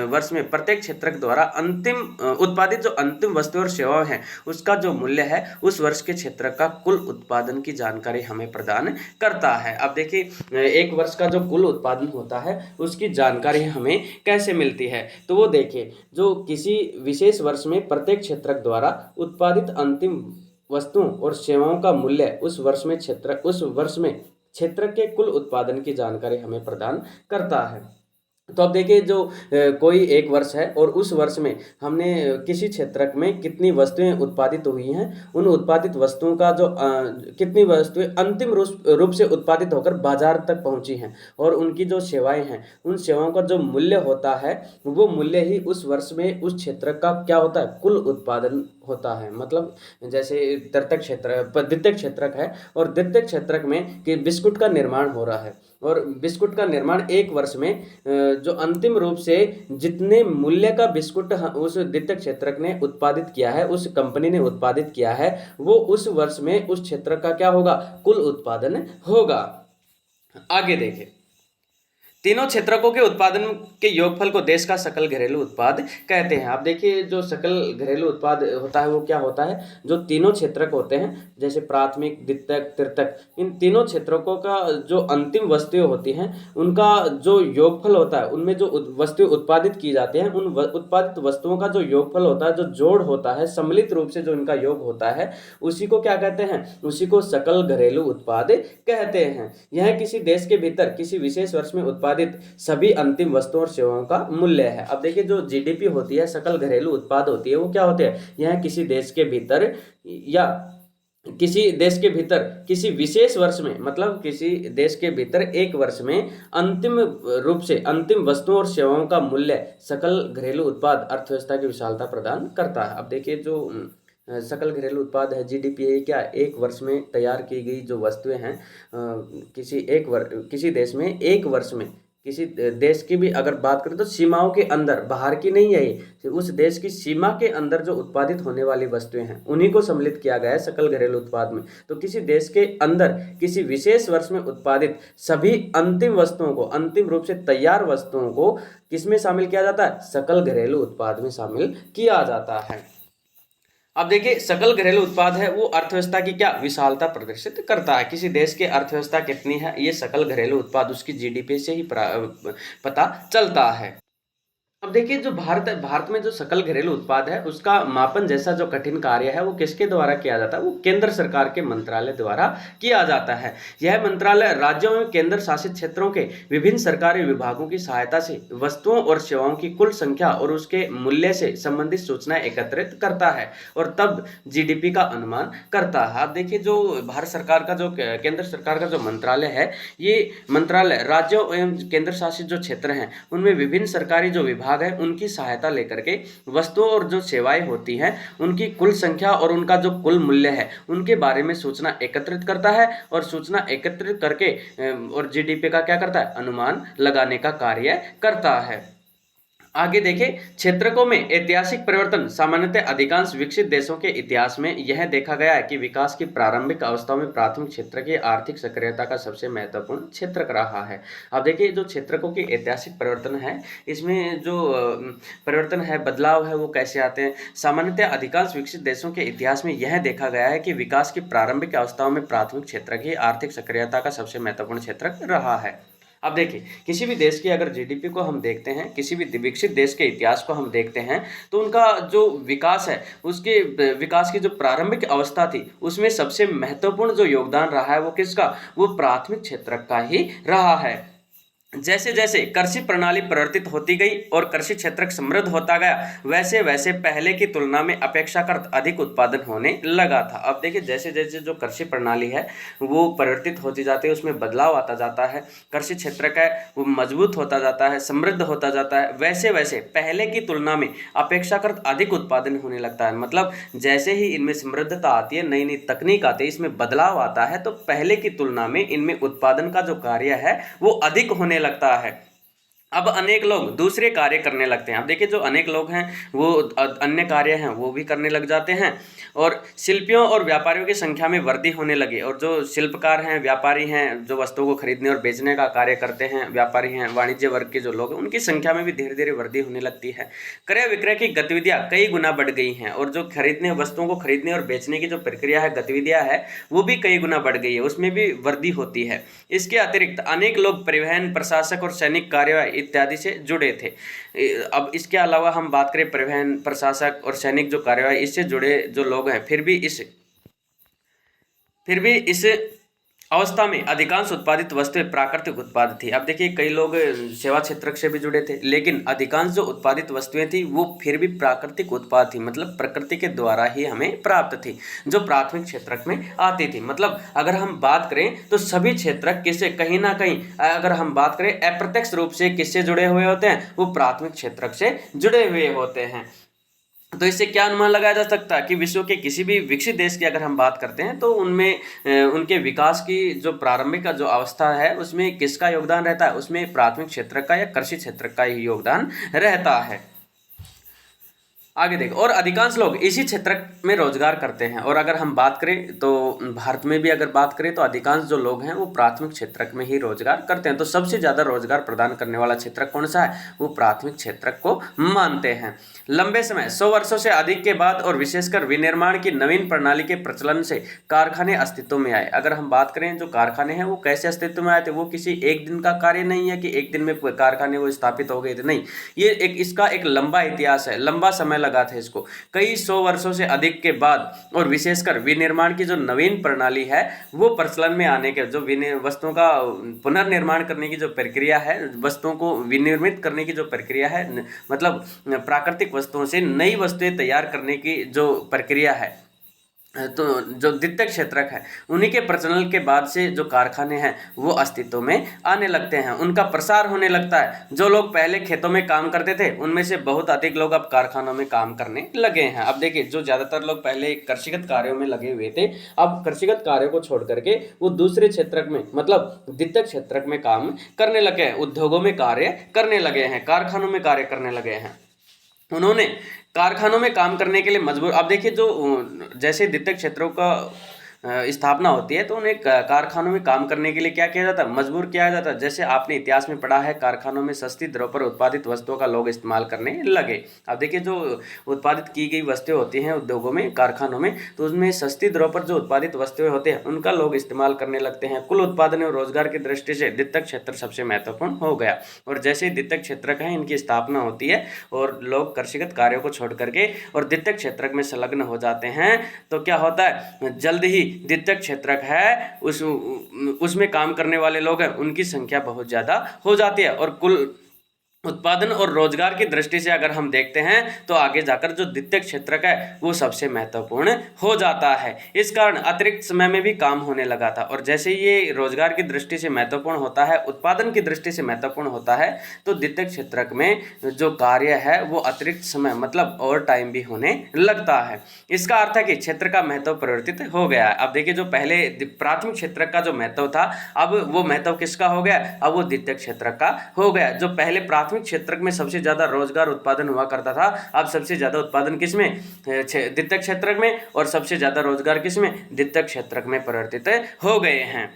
वर्ष में प्रत्येक क्षेत्रक द्वारा अंतिम उत्पादित जो अंतिम वस्तु और सेवाएं हैं उसका जो मूल्य है उस वर्ष के क्षेत्रक का कुल उत्पादन की जानकारी हमें प्रदान करता है। अब देखिए एक वर्ष का जो कुल उत्पादन होता है उसकी जानकारी हमें कैसे मिलती है, तो वो देखिए जो किसी विशेष वर्ष में प्रत्येक क्षेत्रक द्वारा उत्पादित अंतिम वस्तुओं और सेवाओं का मूल्य उस वर्ष में क्षेत्र के कुल उत्पादन की जानकारी हमें प्रदान करता है। तो अब देखिए जो कोई एक वर्ष है और उस वर्ष में हमने किसी क्षेत्रक में कितनी वस्तुएं उत्पादित हुई हैं, उन उत्पादित वस्तुओं का जो कितनी वस्तुएं अंतिम रूप से उत्पादित होकर बाजार तक पहुंची हैं, और उनकी जो सेवाएं हैं उन सेवाओं का जो मूल्य होता है वो मूल्य ही उस वर्ष में उस क्षेत्रक का क्या होता है, कुल उत्पादन होता है। मतलब जैसे द्वितीय क्षेत्रक है और द्वितीय क्षेत्रक में कि बिस्कुट का निर्माण हो रहा है, और बिस्कुट का निर्माण एक वर्ष में जो अंतिम रूप से जितने मूल्य का बिस्कुट उस द्वितीय क्षेत्रक ने उत्पादित किया है, उस कंपनी ने उत्पादित किया है, वो उस वर्ष में उस क्षेत्र का क्या होगा, कुल उत्पादन होगा। आगे देखें, तीनों क्षेत्रकों के उत्पादन के योगफल को देश का सकल घरेलू उत्पाद कहते हैं। आप देखिए जो सकल घरेलू उत्पाद होता है वो क्या होता है, जो तीनों क्षेत्रक होते हैं जैसे प्राथमिक, द्वितीयक, तृतीयक, इन तीनों क्षेत्रकों का जो अंतिम वस्तुएं होती हैं उनका जो योगफल होता है, उनमें जो वस्तुएं उत्पादित की जाती हैं उन उत्पादित वस्तुओं का जो योगफल होता है, जो जोड़ होता है, सम्मिलित रूप से जो इनका योग होता है, उसी को क्या कहते हैं, उसी को सकल घरेलू उत्पाद कहते हैं। यह किसी देश के भीतर किसी विशेष वर्ष में उत्पादित सभी अंतिम वस्तुओं और सेवाओं का मूल्य है। अब देखिए जो जीडीपी होती है, सकल घरेलू उत्पाद होती है, वो क्या होते हैं, यह किसी देश के भीतर या किसी देश के भीतर किसी विशेष वर्ष में, मतलब किसी देश के भीतर एक वर्ष में अंतिम रूप से अंतिम वस्तुओं और सेवाओं का मूल्य सकल घरेलू उत्पाद अर्थव्यवस्था की विशालता प्रदान करता है। अब देखिए जो सकल घरेलू उत्पाद है, जीडीपी है, क्या एक वर्ष में तैयार की गई जो वस्तुएं हैं, किसी देश में एक वर्ष में, किसी देश की भी अगर बात करें तो सीमाओं के अंदर, बाहर की नहीं है ये, उस देश की सीमा के अंदर जो उत्पादित होने वाली वस्तुएं हैं उन्हीं को सम्मिलित किया गया है सकल घरेलू उत्पाद में। तो किसी देश के अंदर किसी विशेष वर्ष में उत्पादित सभी अंतिम वस्तुओं को, अंतिम रूप से तैयार वस्तुओं को किसमें शामिल किया जाता है? सकल घरेलू उत्पाद में शामिल किया जाता है। अब देखिए सकल घरेलू उत्पाद है वो अर्थव्यवस्था की क्या विशालता प्रदर्शित करता है। किसी देश की अर्थव्यवस्था कितनी है ये सकल घरेलू उत्पाद उसकी जीडीपी से ही पता चलता है। अब देखिए जो भारत में जो सकल घरेलू उत्पाद है उसका मापन जैसा जो कठिन कार्य है वो किसके द्वारा किया जाता है? वो केंद्र सरकार के मंत्रालय द्वारा किया जाता है। यह मंत्रालय राज्यों एवं केंद्र शासित क्षेत्रों के विभिन्न सरकारी विभागों की सहायता से वस्तुओं और सेवाओं की कुल संख्या और उसके मूल्य से संबंधित सूचनाएं एकत्रित करता है और तब जीडीपी का अनुमान करता है। अब देखिए जो भारत सरकार का जो केंद्र सरकार का जो मंत्रालय है, ये मंत्रालय राज्यों एवं केंद्र शासित जो क्षेत्र हैं उनमें विभिन्न सरकारी जो विभाग है उनकी सहायता लेकर के वस्तुओं और जो सेवाएं होती हैं उनकी कुल संख्या और उनका जो कुल मूल्य है उनके बारे में सूचना एकत्रित करता है और सूचना एकत्रित करके और जीडीपी का क्या करता है? अनुमान लगाने का कार्य करता है। आगे देखें क्षेत्रकों में ऐतिहासिक परिवर्तन। सामान्यतः अधिकांश विकसित देशों के इतिहास में यह देखा गया है कि विकास की प्रारंभिक अवस्थाओं में प्राथमिक क्षेत्र की आर्थिक सक्रियता का सबसे महत्वपूर्ण क्षेत्र रहा है। अब देखिए जो क्षेत्रकों की ऐतिहासिक परिवर्तन है इसमें जो परिवर्तन है, बदलाव है, वो कैसे आते हैं? सामान्यतः अधिकांश विकसित देशों के इतिहास में यह देखा गया है कि विकास की प्रारंभिक अवस्थाओं में प्राथमिक क्षेत्र की आर्थिक सक्रियता का सबसे महत्वपूर्ण क्षेत्र रहा है। अब देखिए किसी भी देश की अगर जीडीपी को हम देखते हैं, किसी भी विकसित देश के इतिहास को हम देखते हैं तो उनका जो विकास है उसके विकास की जो प्रारंभिक अवस्था थी उसमें सबसे महत्वपूर्ण जो योगदान रहा है वो किसका? वो प्राथमिक क्षेत्र का ही रहा है। जैसे जैसे कृषि प्रणाली परिवर्तित होती गई और कृषि क्षेत्र समृद्ध होता गया वैसे वैसे पहले की तुलना में अपेक्षाकृत अधिक उत्पादन होने लगा था। अब देखिए जैसे जैसे जो कृषि प्रणाली है वो परिवर्तित होती जाती है, उसमें बदलाव आता जाता है, कृषि क्षेत्र का वो मजबूत होता जाता है, समृद्ध होता जाता है, वैसे वैसे पहले की तुलना में अपेक्षाकृत अधिक उत्पादन होने लगता है। मतलब जैसे ही इनमें समृद्धता आती है, नई नई तकनीक आती है, इसमें बदलाव आता है तो पहले की तुलना में इनमें उत्पादन का जो कार्य है वो अधिक होने लगता है। अब अनेक लोग दूसरे कार्य करने लगते हैं। अब देखिए जो अनेक लोग हैं वो अन्य कार्य हैं वो भी करने लग जाते हैं और शिल्पियों और व्यापारियों की संख्या में वृद्धि होने लगी। और जो शिल्पकार हैं, व्यापारी हैं, जो वस्तुओं को खरीदने और बेचने का कार्य करते हैं, व्यापारी हैं, वाणिज्य वर्ग के जो लोग हैं उनकी संख्या में भी धीरे धीरे वृद्धि होने लगती है। क्रय विक्रय की गतिविधियाँ कई गुना बढ़ गई हैं और जो खरीदने वस्तुओं को खरीदने और बेचने की जो प्रक्रिया है, गतिविधियाँ है, वो भी कई गुना बढ़ गई है, उसमें भी वृद्धि होती है। इसके अतिरिक्त अनेक लोग परिवहन, प्रशासक और सैनिक कार्यवाही इत्यादि से जुड़े थे। अब इसके अलावा हम बात करें परिवहन, प्रशासक और सैनिक जो कार्यवाही इससे जुड़े जो लोग हैं फिर भी इस अवस्था में अधिकांश उत्पादित वस्तुएं प्राकृतिक उत्पाद थी। अब देखिए कई लोग सेवा क्षेत्र से भी जुड़े थे लेकिन अधिकांश जो उत्पादित वस्तुएं थी वो फिर भी प्राकृतिक उत्पाद थी, मतलब प्रकृति के द्वारा ही हमें प्राप्त थी, जो प्राथमिक क्षेत्र में आती थी। मतलब अगर हम बात करें तो सभी क्षेत्र किससे कहीं ना कहीं, अगर हम बात करें अप्रत्यक्ष रूप से किससे जुड़े हुए होते हैं? वो प्राथमिक क्षेत्र से जुड़े हुए होते हैं। तो इससे क्या अनुमान लगाया जा सकता है कि विश्व के किसी भी विकसित देश की अगर हम बात करते हैं तो उनमें उनके विकास की जो प्रारंभिक का जो अवस्था है उसमें किसका योगदान रहता है? उसमें प्राथमिक क्षेत्र का या कृषि क्षेत्र का ही योगदान रहता है। आगे देखो, और अधिकांश लोग इसी क्षेत्र में रोजगार करते हैं। और अगर हम बात करें तो भारत में भी अगर बात करें तो अधिकांश जो लोग हैं वो प्राथमिक क्षेत्र में ही रोजगार करते हैं। तो सबसे ज़्यादा रोजगार प्रदान करने वाला क्षेत्र कौन सा है? वो प्राथमिक क्षेत्र को मानते हैं। लंबे समय 100 वर्षों से अधिक के बाद और विशेषकर विनिर्माण की नवीन प्रणाली के प्रचलन से कारखाने अस्तित्व में आए। अगर हम बात करें जो कारखाने हैं वो कैसे अस्तित्व में आए थे? वो किसी एक दिन का कार्य नहीं है कि एक दिन में कारखाने वो स्थापित हो गए थे, नहीं। ये इसका एक लंबा इतिहास है, लंबा समय लगा था इसको, कई 100 वर्षों से अधिक के बाद। और विशेषकर विनिर्माण की जो नवीन प्रणाली है वो प्रचलन में आने के, जो वस्तुओं का पुनर्निर्माण करने की जो प्रक्रिया है, वस्तुओं को विनिर्मित करने की जो प्रक्रिया है, मतलब प्राकृतिक वस्तुओं से नई वस्तुएं तैयार करने की जो प्रक्रिया है, तो जो द्वितीयक क्षेत्रक है उन्हीं के प्रचलन के बाद से जो कारखाने हैं वो अस्तित्व में आने लगते हैं, उनका प्रसार होने लगता है। जो लोग पहले खेतों में काम करते थे उनमें से बहुत अधिक लोग अब कारखानों में काम करने लगे हैं। अब देखिए, जो ज़्यादातर लोग पहले कृषिगत कार्यों में लगे हुए थे, अब कृषिगत कार्यों को छोड़ करके वो दूसरे क्षेत्रक में, मतलब द्वितीयक क्षेत्रक में काम करने लगे हैं, उद्योगों में कार्य करने लगे हैं, कारखानों में कार्य करने लगे हैं। उन्होंने कारखानों में काम करने के लिए मजबूर, अब देखिए जो जैसे द्वितीयक क्षेत्रों का स्थापना होती है तो उन्हें कारखानों में काम करने के लिए क्या किया जाता है, मजबूर किया जाता है। जैसे आपने इतिहास में पढ़ा है, कारखानों में सस्ती दरों पर उत्पादित वस्तुओं का लोग इस्तेमाल करने लगे। अब देखिए, जो उत्पादित की गई वस्तुएं होती हैं उद्योगों में, कारखानों में, तो उसमें सस्ती दरों पर जो उत्पादित वस्तुएं होती हैं उनका लोग इस्तेमाल करने लगते हैं। कुल उत्पादन और रोजगार की दृष्टि से द्वितीयक क्षेत्र सबसे महत्वपूर्ण हो गया। और जैसे ही द्वितीयक क्षेत्रक है, इनकी स्थापना होती है और लोग कृषिगत कार्यों को छोड़ करके और द्वितीयक क्षेत्रक में संलग्न हो जाते हैं, तो क्या होता है, जल्द ही द्वितीयक क्षेत्रक है उसमें काम करने वाले लोग हैं उनकी संख्या बहुत ज़्यादा हो जाती है। और कुल उत्पादन और रोजगार की दृष्टि से अगर हम देखते हैं तो आगे जाकर जो द्वितीयक क्षेत्रक है वो सबसे महत्वपूर्ण हो जाता है। इस कारण अतिरिक्त समय में भी काम होने लगा था। और जैसे ये रोजगार की दृष्टि से महत्वपूर्ण होता है, उत्पादन की दृष्टि से महत्वपूर्ण होता है, तो द्वितीयक क्षेत्रक में जो कार्य है वो अतिरिक्त समय, मतलब ओवर टाइम भी होने लगता है। इसका अर्थ है कि क्षेत्र का महत्व परिवर्तित हो गया है। अब देखिए, जो पहले प्राथमिक क्षेत्रक का जो महत्व था, अब वो महत्व किसका हो गया, अब वो द्वितीयक क्षेत्रक का हो गया। जो पहले प्राथमिक क्षेत्रक में सबसे ज्यादा रोजगार उत्पादन हुआ करता था, अब सबसे ज्यादा उत्पादन किसमें, द्वितीयक क्षेत्रक में, और सबसे ज्यादा रोजगार किसमें, द्वितीयक क्षेत्रक में परिवर्तित हो गए हैं।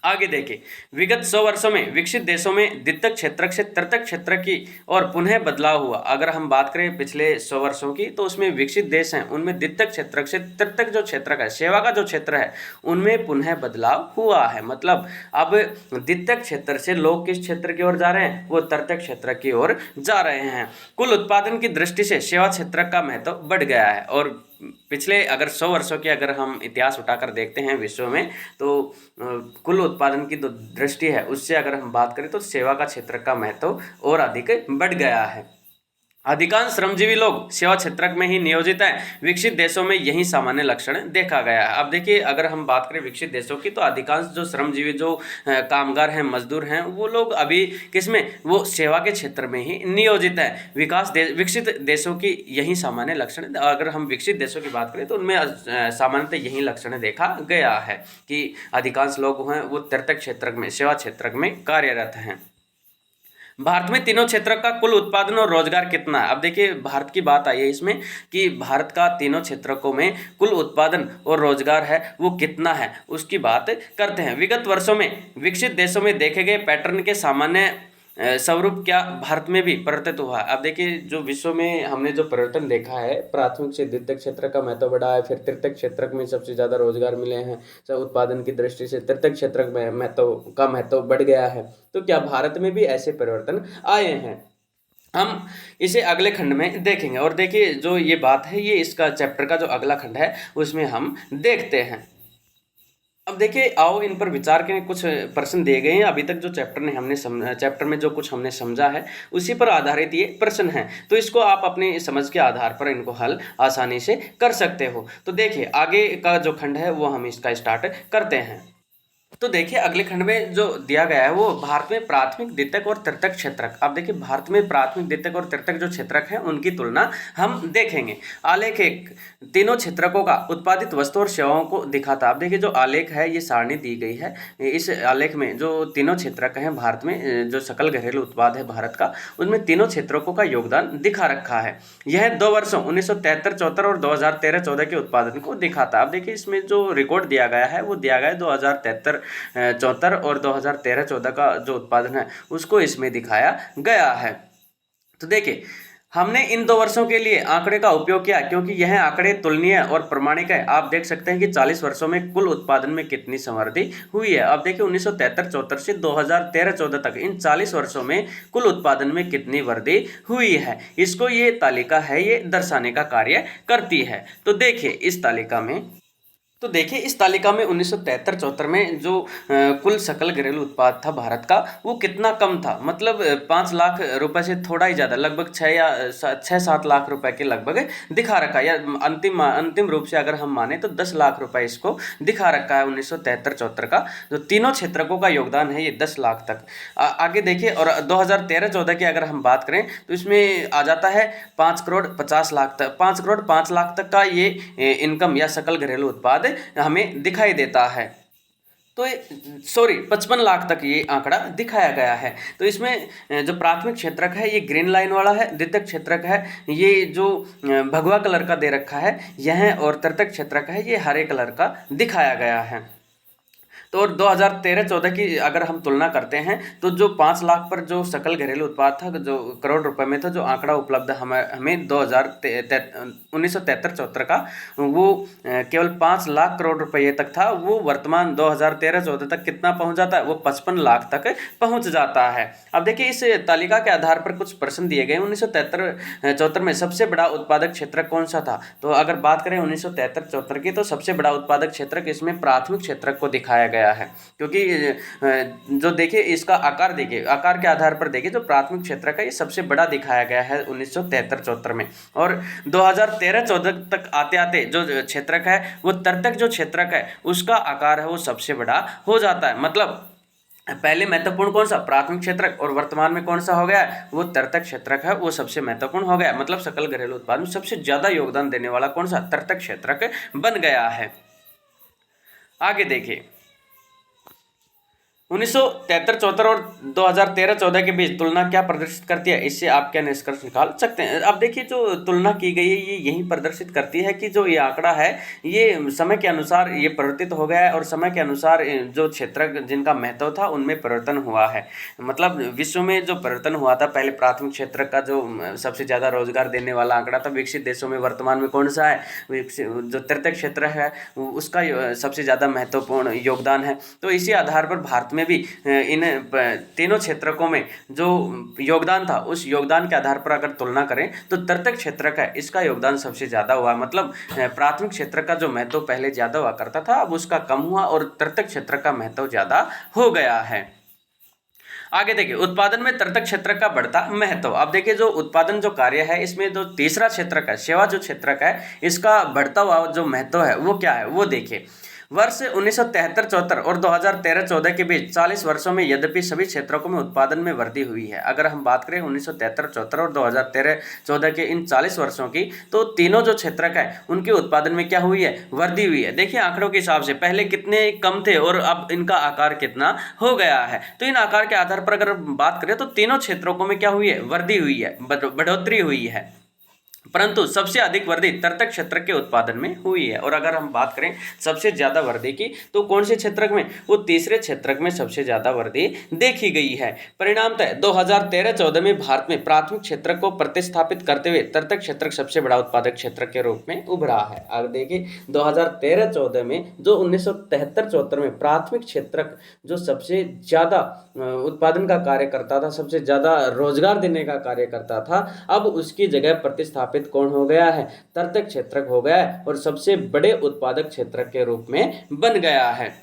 आगे देखिए, विगत 100 वर्षों में विकसित देशों में द्वितीयक क्षेत्रक से तृतीयक क्षेत्रक की और पुनः बदलाव हुआ। अगर हम बात करें पिछले 100 वर्षों की, तो उसमें विकसित देश हैं उनमें द्वितीयक क्षेत्रक से तृतीयक जो क्षेत्रक है, सेवा का जो क्षेत्र है, उनमें पुनः बदलाव हुआ है। मतलब अब द्वितीयक क्षेत्र से लोग किस क्षेत्र की ओर जा रहे हैं, वो तृतीयक क्षेत्र की ओर जा रहे हैं। कुल उत्पादन की दृष्टि से सेवा क्षेत्रक का महत्व बढ़ गया है। और पिछले अगर 100 वर्षों के अगर हम इतिहास उठाकर देखते हैं विश्व में, तो कुल उत्पादन की जो दृष्टि है उससे अगर हम बात करें तो सेवा का क्षेत्र का महत्व और अधिक बढ़ गया है। अधिकांश श्रमजीवी लोग सेवा क्षेत्रक में ही नियोजित हैं। विकसित देशों में यही सामान्य लक्षण देखा गया है। अब देखिए, अगर हम बात करें विकसित देशों की, तो अधिकांश जो श्रमजीवी, जो कामगार हैं, मजदूर हैं, वो लोग अभी किसमें, वो सेवा के क्षेत्र में ही नियोजित हैं। विकसित देशों की यही सामान्य लक्षण, अगर हम विकसित देशों की बात करें तो उनमें सामान्यतः यही लक्षण देखा गया है कि अधिकांश लोग हैं वो तृतीयक क्षेत्रक में, सेवा क्षेत्रक में कार्यरत हैं। भारत में तीनों क्षेत्र का कुल उत्पादन और रोजगार कितना है। अब देखिए, भारत की बात आई है इसमें कि भारत का तीनों क्षेत्रकों में कुल उत्पादन और रोजगार है वो कितना है, उसकी बात करते हैं। विगत वर्षों में विकसित देशों में देखे गए पैटर्न के सामान्य स्वरूप क्या भारत में भी परिवर्तित हुआ है। अब देखिए, जो विश्व में हमने जो परिवर्तन देखा है, प्राथमिक से द्वितीयक क्षेत्र का महत्व बढ़ा है, फिर तृतीयक क्षेत्र में सबसे ज्यादा रोजगार मिले हैं, उत्पादन की दृष्टि से तृतीयक क्षेत्र में महत्व बढ़ गया है। तो क्या भारत में भी ऐसे परिवर्तन आए हैं, हम इसे अगले खंड में देखेंगे। और देखिए, जो ये बात है, ये इसका चैप्टर का जो अगला खंड है उसमें हम देखते हैं। अब देखिए, आओ इन पर विचार के कुछ प्रश्न दिए गए हैं। अभी तक जो चैप्टर में जो कुछ हमने समझा है उसी पर आधारित ये प्रश्न हैं, तो इसको आप अपने समझ के आधार पर इनको हल आसानी से कर सकते हो। तो देखिए, आगे का जो खंड है वो हम इसका स्टार्ट करते हैं। तो देखिए, अगले खंड में जो दिया गया है वो भारत में प्राथमिक, द्वितीयक और तृतीयक क्षेत्रक। अब देखिए, भारत में प्राथमिक, द्वितीयक और तृतीयक जो क्षेत्रक है उनकी तुलना हम देखेंगे। आलेख एक तीनों क्षेत्रकों का उत्पादित वस्तु और सेवाओं को दिखाता। अब देखिए, जो आलेख है ये सारणी दी गई है। इस आलेख में जो तीनों क्षेत्रक हैं भारत में, जो सकल घरेलू उत्पाद है भारत का, उसमें तीनों क्षेत्रकों का योगदान दिखा रखा है। यह 2 वर्षों 1973-74 और 2013-14 के उत्पादन को दिखाता। अब देखिए, इसमें जो रिकॉर्ड दिया गया है वो दिया गया है 2073-74 और 2013-14 का जो उत्पादन है उसको इसमें दिखाया गया है। तो देखिए, हमने इन 2 वर्षों के लिए आंकड़े का उपयोग किया क्योंकि यह आंकड़े तुलनीय और प्रमाणिक है। आप देख सकते हैं कि 40 वर्षों में कुल उत्पादन में कितनी समृद्धि हुई है। अब देखिए, 1973-74 से 2013-14 तक इन 40 वर्षों में कुल उत्पादन में कितनी वृद्धि हुई है, इसको ये तालिका है ये दर्शाने का कार्य करती है। तो देखिए, इस तालिका में तो देखिए इस तालिका में 1973-74 में जो कुल सकल घरेलू उत्पाद था भारत का, वो कितना कम था, मतलब 5 लाख रुपए से थोड़ा ही ज़्यादा, लगभग 6-7 लाख रुपए के लगभग दिखा रखा है, या अंतिम रूप से अगर हम माने तो 10 लाख रुपए इसको दिखा रखा है 1973-74 का। जो तीनों क्षेत्रकों का योगदान है ये 10 लाख तक। आगे देखिए, और 2013-14 की अगर हम बात करें तो इसमें आ जाता है 5 करोड़ 50 लाख तक, 5 करोड़ 5 लाख तक का ये इनकम या सकल घरेलू उत्पाद हमें दिखाई देता है। तो सॉरी 55 लाख तक ये आंकड़ा दिखाया गया है। तो इसमें जो प्राथमिक क्षेत्रक है ये ग्रीन लाइन वाला है, द्वितीयक क्षेत्रक है ये जो भगवा कलर का दे रखा है यह, और तृतीयक क्षेत्रक है ये हरे कलर का दिखाया गया है। तो और 2013-14 की अगर हम तुलना करते हैं तो जो 5 लाख पर जो सकल घरेलू उत्पाद था, जो करोड़ रुपए में था, जो आंकड़ा उपलब्ध हमें 1973-74 का, वो केवल 5 लाख करोड़ रुपए तक था। वो वर्तमान 2013-14 तक कितना पहुंच जाता है, वो 55 लाख तक पहुंच जाता है। अब देखिए इस तालिका के आधार पर कुछ प्रश्न दिए गए। 1973-74 में सबसे बड़ा उत्पादक क्षेत्र कौन सा था, तो अगर बात करें 1973-74 की, तो सबसे बड़ा उत्पादक क्षेत्र इसमें प्राथमिक क्षेत्र को दिखाया गया है। क्योंकि जो देखिए इसका आकार, देखिए आकार के आधार पर देखिए जो प्राथमिक क्षेत्र का ये सबसे बड़ा दिखाया गया है 1973-74 में। और 2013-14 तक आते आते जो क्षेत्रक है वो तृतीयक जो क्षेत्रक है उसका आकार है वो सबसे बड़ा हो जाता है। मतलब पहले महत्वपूर्ण कौन सा, प्राथमिक क्षेत्रक, और वर्तमान में कौन सा हो गया है, वो तृतीयक क्षेत्रक है, वो सबसे महत्वपूर्ण हो गया। मतलब सकल घरेलू उत्पाद में सबसे ज्यादा योगदान देने वाला कौन सा, तृतीयक क्षेत्रक बन गया है। आगे देखिए 1973-74 और 2013-14 के बीच तुलना क्या प्रदर्शित करती है, इससे आप क्या निष्कर्ष निकाल सकते हैं। अब देखिए जो तुलना की गई है ये यही प्रदर्शित करती है कि जो ये आंकड़ा है ये समय के अनुसार ये परिवर्तित हो गया है, और समय के अनुसार जो क्षेत्र जिनका महत्व था उनमें परिवर्तन हुआ है। मतलब विश्व में जो परिवर्तन हुआ था, पहले प्राथमिक क्षेत्र का जो सबसे ज़्यादा रोजगार देने वाला आंकड़ा था विकसित देशों में, वर्तमान में कौन सा है, जो तृतीयक क्षेत्र है उसका सबसे ज़्यादा महत्वपूर्ण योगदान है। तो इसी आधार पर भारत में भी इन तीनों क्षेत्रकों में जो योगदान था उस योगदान के आधार पर अगर तुलना करें तो तृतीयक क्षेत्र का इसका योगदान सबसे ज़्यादा हुआ। मतलब प्राथमिक क्षेत्र का जो महत्व पहले ज़्यादा हुआ करता था अब उसका कम हुआ, और तृतीयक क्षेत्र का महत्व ज़्यादा हो गया है। आगे देखिए उत्पादन में तृतीयक क्षेत्र का बढ़ता महत्व। अब देखिए जो उत्पादन जो कार्य है इसमें जो तीसरा क्षेत्रक है, सेवा जो क्षेत्रक है, इसका बढ़ता हुआ जो महत्व है वो क्या है, वो देखिए। वर्ष 1973-74 और 2013-14 के बीच 40 वर्षों में यद्यपि सभी क्षेत्रों में उत्पादन में वृद्धि हुई है। अगर हम बात करें 1973-74 और 2013-14 के इन 40 वर्षों की, तो तीनों जो क्षेत्रक है उनके उत्पादन में क्या हुई है, वृद्धि हुई है। देखिए आंकड़ों के हिसाब से पहले कितने कम थे और अब इनका आकार कितना हो गया है। तो इन आकार के आधार पर अगर बात करें तो तीनों क्षेत्रों में क्या हुई है, वृद्धि हुई है, बढ़ोतरी हुई है। परंतु सबसे अधिक वृद्धि तृतीयक क्षेत्र के उत्पादन में हुई है। और अगर हम बात करें सबसे ज्यादा वृद्धि की तो कौन से क्षेत्रक में, वो तीसरे क्षेत्रक में सबसे ज्यादा वृद्धि देखी गई है। परिणामतः 2013-14 में भारत में प्राथमिक क्षेत्र को प्रतिस्थापित करते हुए तृतीयक क्षेत्र सबसे बड़ा उत्पादक क्षेत्र के रूप में उभरा है। अगर देखिए 2013-14 में जो 1973-74 में प्राथमिक क्षेत्रक जो सबसे ज्यादा उत्पादन का कार्य करता था, सबसे ज्यादा रोजगार देने का कार्य करता था, अब उसकी जगह प्रतिस्थापित कौन हो गया है, तृतीयक क्षेत्रक हो गया है, और सबसे बड़े उत्पादक क्षेत्रक के रूप में बन गया है।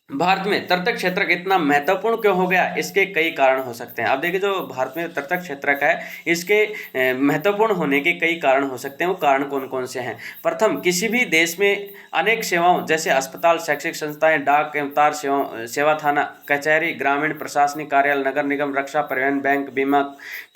भारत में तृतीयक क्षेत्रक इतना महत्वपूर्ण क्यों हो गया, इसके कई कारण हो सकते हैं। अब देखिए जो भारत में तृतीयक क्षेत्रक है इसके महत्वपूर्ण होने के कई कारण हो सकते हैं। वो कारण कौन कौन से हैं। प्रथम, किसी भी देश में अनेक सेवाओं जैसे अस्पताल, शैक्षिक संस्थाएं, डाक एवं तार सेवा, थाना, कचहरी, ग्रामीण प्रशासनिक कार्यालय, नगर निगम, रक्षा, परिवहन, बैंक, बीमा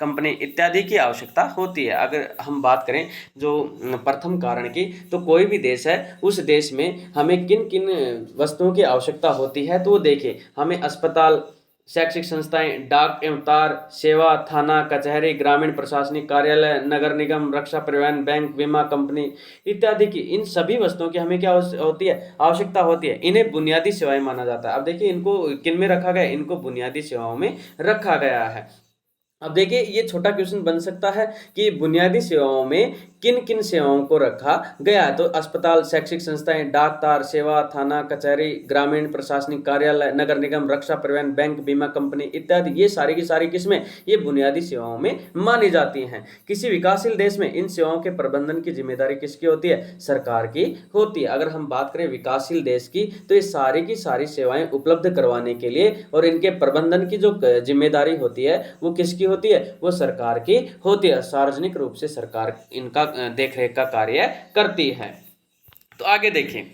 कंपनी इत्यादि की आवश्यकता होती है। अगर हम बात करें जो प्रथम कारण की, तो कोई भी देश है उस देश में हमें किन किन वस्तुओं की आवश्यकता होती है, तो देखिए हमें अस्पताल, शैक्षिक संस्थाएं, डाक एवं तार सेवा, थाना, कचहरी, ग्रामीण प्रशासनिक कार्यालय, नगर निगम, रक्षा, परिवहन, बैंक, बीमा कंपनी इत्यादि की, इन सभी वस्तुओं की हमें क्या होती है, आवश्यकता होती है। इन्हें बुनियादी सेवाएं माना जाता है। अब देखिए इनको किन में रखा गया, इनको बुनियादी सेवाओं में रखा गया है। अब देखिए ये छोटा क्वेश्चन बन सकता है कि बुनियादी सेवाओं में किन किन सेवाओं को रखा गया है। तो अस्पताल, शैक्षिक संस्थाएं, डाक तार सेवा, थाना कचहरी, ग्रामीण प्रशासनिक कार्यालय, नगर निगम, रक्षा, परिवहन, बैंक, बीमा कंपनी इत्यादि, ये सारी की सारी किस्में ये बुनियादी सेवाओं में मानी जाती हैं। किसी विकासशील देश में इन सेवाओं के प्रबंधन की जिम्मेदारी किसकी होती है? सरकार की होती है। अगर हम बात करें विकासशील देश की, तो ये सारी की सारी सेवाएं उपलब्ध करवाने के लिए और इनके प्रबंधन की जो जिम्मेदारी होती है वो किसकी होती है? वो सरकार की होती है। सार्वजनिक रूप से सरकार इनका देखरेख का कार्य करती है। तो आगे देखें,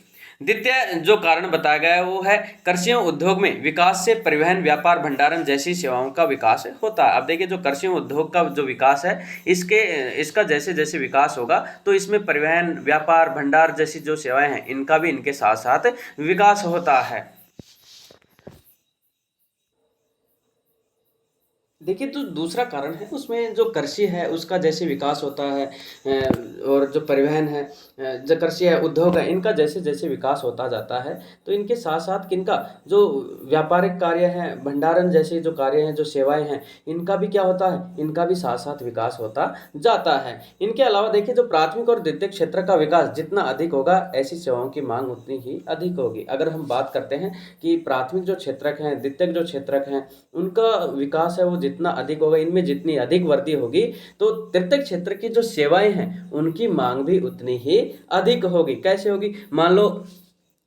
द्वितीय जो कारण बताया गया है वो है कृषि एवं उद्योग में विकास से परिवहन, व्यापार, भंडारण जैसी सेवाओं का विकास होता है। अब देखिए जो कृषि एवं उद्योग का जो विकास है इसका जैसे जैसे विकास होगा तो इसमें परिवहन, व्यापार, भंडार जैसी जो सेवाएं हैं इनका भी इनके साथ साथ विकास होता है। देखिए तो दूसरा कारण है उसमें जो कृषि है उसका जैसे विकास होता है और जो परिवहन है, जो कृषि है, उद्योग है, इनका जैसे जैसे विकास होता जाता है तो इनके साथ साथ किनका जो व्यापारिक कार्य है, भंडारण जैसे जो कार्य हैं, जो सेवाएं हैं, इनका भी क्या होता है? इनका भी साथ साथ विकास होता जाता है। इनके अलावा देखिए जो प्राथमिक और द्वितीयक क्षेत्र का विकास जितना अधिक होगा ऐसी सेवाओं की मांग उतनी ही अधिक होगी। अगर हम बात करते हैं कि प्राथमिक जो क्षेत्रक हैं, द्वितीयक जो क्षेत्रक हैं, उनका विकास है वो जितना अधिक होगा, इनमें जितनी अधिक वृद्धि होगी तो तृतीयक क्षेत्र की जो सेवाएं हैं उनकी मांग भी उतनी ही अधिक होगी। कैसे होगी? मान लो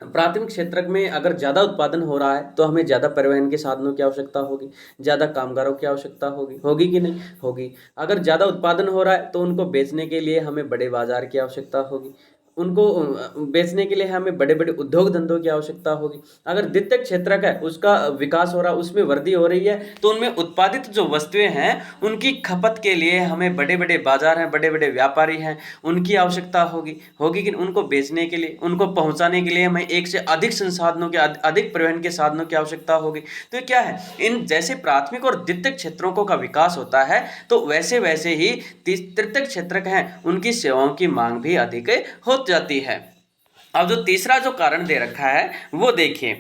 प्राथमिक क्षेत्र में अगर ज़्यादा उत्पादन हो रहा है तो हमें ज़्यादा परिवहन के साधनों की आवश्यकता होगी, ज़्यादा कामगारों की आवश्यकता होगी, होगी कि नहीं होगी? अगर ज़्यादा उत्पादन हो रहा है तो उनको बेचने के लिए हमें बड़े बाजार की आवश्यकता होगी, उनको बेचने के लिए हमें बड़े बड़े उद्योग धंधों की आवश्यकता होगी। अगर द्वितीयक क्षेत्र का उसका विकास हो रहा है, उसमें वृद्धि हो रही है, तो उनमें उत्पादित जो वस्तुएं हैं उनकी खपत के लिए हमें बड़े बड़े बाजार हैं, बड़े बड़े व्यापारी हैं, उनकी आवश्यकता होगी, होगी कि उनको बेचने के लिए, उनको पहुंचाने के लिए हमें एक से अधिक संसाधनों के, अधिक परिवहन के साधनों की आवश्यकता होगी। तो क्या है, इन जैसे प्राथमिक और द्वितीयक क्षेत्रों का विकास होता है तो वैसे वैसे ही तृतीयक क्षेत्र हैं उनकी सेवाओं की मांग भी अधिक हो जाती है। अब जो तीसरा जो कारण दे रखा है वो देखिए,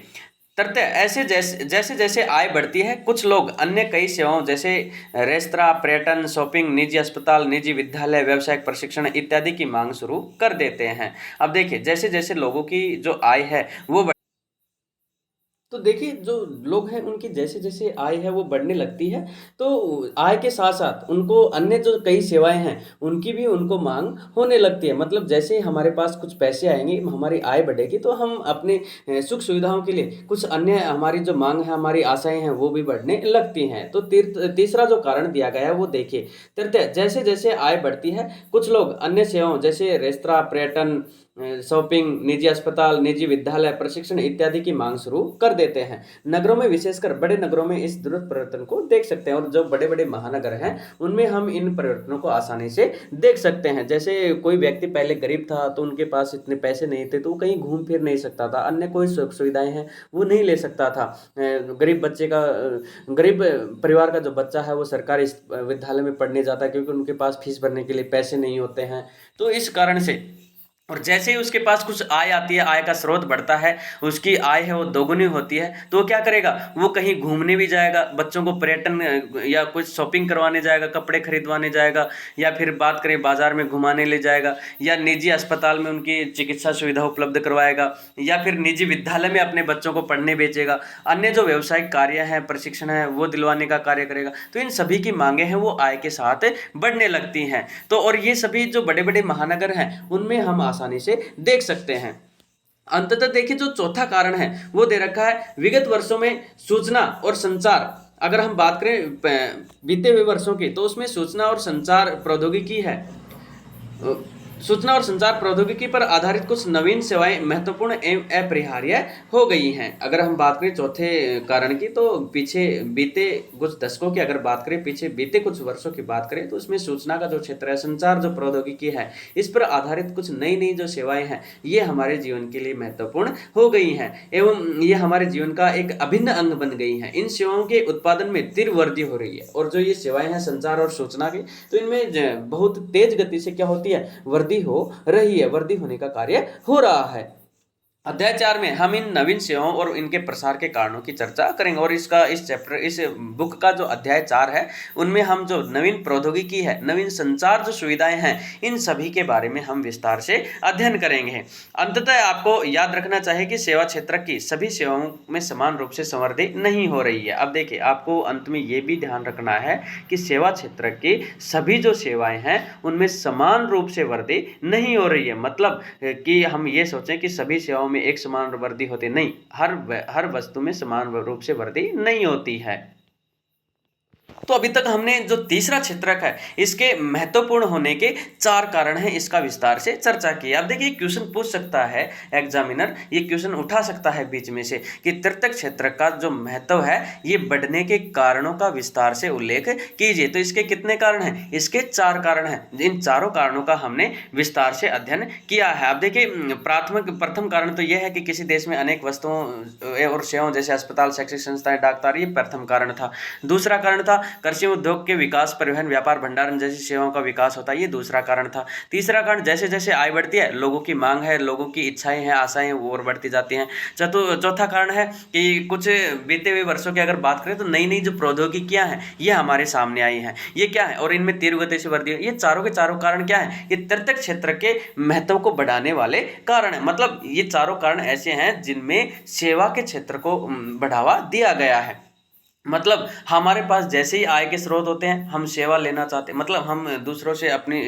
तृतीय ऐसे जैसे जैसे जैसे आय बढ़ती है कुछ लोग अन्य कई सेवाओं जैसे रेस्तरां, पर्यटन, शॉपिंग, निजी अस्पताल, निजी विद्यालय, व्यावसायिक प्रशिक्षण इत्यादि की मांग शुरू कर देते हैं। अब देखिए जैसे जैसे लोगों की जो आय है वो तो देखिए जो लोग हैं उनकी जैसे जैसे आय है वो बढ़ने लगती है तो आय के साथ साथ उनको अन्य जो कई सेवाएं हैं उनकी भी उनको मांग होने लगती है। मतलब जैसे हमारे पास कुछ पैसे आएंगे, हमारी आय बढ़ेगी तो हम अपने सुख सुविधाओं के लिए कुछ अन्य हमारी जो मांग है, हमारी आशाएं हैं वो भी बढ़ने लगती हैं। तो तीसरा जो कारण दिया गया है वो देखिए, तृतीय जैसे जैसे आय बढ़ती है कुछ लोग अन्य सेवाओं जैसे रेस्तरां, पर्यटन, शॉपिंग, निजी अस्पताल, निजी विद्यालय, प्रशिक्षण इत्यादि की मांग शुरू कर देते हैं। नगरों में विशेषकर बड़े नगरों में इस द्रुत परिवर्तन को देख सकते हैं और जो बड़े बड़े महानगर हैं उनमें हम इन परिवर्तनों को आसानी से देख सकते हैं। जैसे कोई व्यक्ति पहले गरीब था तो उनके पास इतने पैसे नहीं थे तो वो कहीं घूम फिर नहीं सकता था, अन्य कोई सुख सुविधाएं हैं वो नहीं ले सकता था। गरीब बच्चे का, गरीब परिवार का जो बच्चा है वो सरकारी विद्यालय में पढ़ने जाता है क्योंकि उनके पास फीस भरने के लिए पैसे नहीं होते हैं। तो इस कारण से और जैसे ही उसके पास कुछ आय आती है, आय का स्रोत बढ़ता है, उसकी आय है वो दोगुनी होती है तो वो क्या करेगा, वो कहीं घूमने भी जाएगा, बच्चों को पर्यटन या कुछ शॉपिंग करवाने जाएगा, कपड़े खरीदवाने जाएगा, या फिर बात करें बाजार में घुमाने ले जाएगा, या निजी अस्पताल में उनकी चिकित्सा सुविधा उपलब्ध करवाएगा, या फिर निजी विद्यालय में अपने बच्चों को पढ़ने भेजेगा, अन्य जो व्यावसायिक कार्य हैं, प्रशिक्षण है वो दिलवाने का कार्य करेगा। तो इन सभी की मांगे हैं वो आय के साथ बढ़ने लगती हैं। तो और ये सभी जो बड़े बड़े महानगर हैं उनमें हम आसानी से देख सकते हैं। अंततः देखिए जो चौथा कारण है वो दे रखा है विगत वर्षों में सूचना और संचार। अगर हम बात करें बीते हुए वर्षों की तो उसमें सूचना और संचार प्रौद्योगिकी है, सूचना और संचार प्रौद्योगिकी पर आधारित कुछ नवीन सेवाएं महत्वपूर्ण एवं अपरिहार्य हो गई हैं। अगर हम बात करें चौथे कारण की तो पीछे बीते कुछ दशकों की अगर बात करें, पीछे बीते कुछ वर्षों की बात करें तो उसमें सूचना का जो क्षेत्र है, संचार जो प्रौद्योगिकी है, इस पर आधारित कुछ नई नई जो सेवाएं हैं ये हमारे जीवन के लिए महत्वपूर्ण हो गई हैं एवं ये हमारे जीवन का एक अभिन्न अंग बन गई हैं। इन सेवाओं के उत्पादन में तीव्र वृद्धि हो रही है और जो ये सेवाएं हैं संचार और सूचना की तो इनमें बहुत तेज गति से क्या होती है, वृद्धि हो रही है, वृद्धि होने का कार्य हो रहा है। अध्याय 4 में हम इन नवीन सेवाओं और इनके प्रसार के कारणों की चर्चा करेंगे और इस बुक का जो अध्याय 4 है उनमें हम जो नवीन प्रौद्योगिकी है, नवीन संचार जो सुविधाएं हैं, इन सभी के बारे में हम विस्तार से अध्ययन करेंगे। अंततः आपको याद रखना चाहिए कि सेवा क्षेत्र की सभी सेवाओं में समान रूप से संवृद्धि नहीं हो रही है। अब देखिए, आपको अंत में ये भी ध्यान रखना है कि सेवा क्षेत्र की सभी जो सेवाएं हैं उनमें समान रूप से वृद्धि नहीं हो रही है। मतलब कि हम ये सोचें कि सभी सेवाओं में एक समान वृद्धि होती नहीं, हर वस्तु में समान रूप से वृद्धि नहीं होती है। तो अभी तक हमने जो तीसरा क्षेत्रक है इसके महत्वपूर्ण होने के 4 कारण हैं, इसका विस्तार से चर्चा की। अब देखिए, क्वेश्चन पूछ सकता है एग्जामिनर, ये क्वेश्चन उठा सकता है बीच में से कि तृतीयक क्षेत्रक का जो महत्व है ये बढ़ने के कारणों का विस्तार से उल्लेख कीजिए। तो इसके कितने कारण हैं? इसके 4 कारण हैं। इन चारों कारणों का हमने विस्तार से अध्ययन किया है। अब देखिए, प्रथम कारण तो यह है कि किसी देश में अनेक वस्तुओं और सेवाओं जैसे अस्पताल, शैक्षिक संस्थाएं, डाकतार, ये प्रथम कारण था। दूसरा कारण था कृषि उद्योग के विकास, परिवहन, व्यापार, भंडारण जैसी सेवाओं का विकास होता है, ये दूसरा कारण था। तीसरा कारण, जैसे जैसे आय बढ़ती है, लोगों की मांग है, लोगों की इच्छाएं हैं, आशाएं वो और बढ़ती जाती हैं। चौथा कारण है कि कुछ बीते हुए वर्षों की अगर बात करें तो नई नई जो प्रौद्योगिकियां हैं ये हमारे सामने आई हैं, ये क्या है और इनमें तीव्र गति से वृद्धि। ये चारों के चारों कारण क्या है? ये तृतीयक क्षेत्र के महत्व को बढ़ाने वाले कारण है। मतलब ये चारों कारण ऐसे हैं जिनमें सेवा के क्षेत्र को बढ़ावा दिया गया है। मतलब हमारे पास जैसे ही आय के स्रोत होते हैं, हम सेवा लेना चाहते हैं, मतलब हम दूसरों से अपनी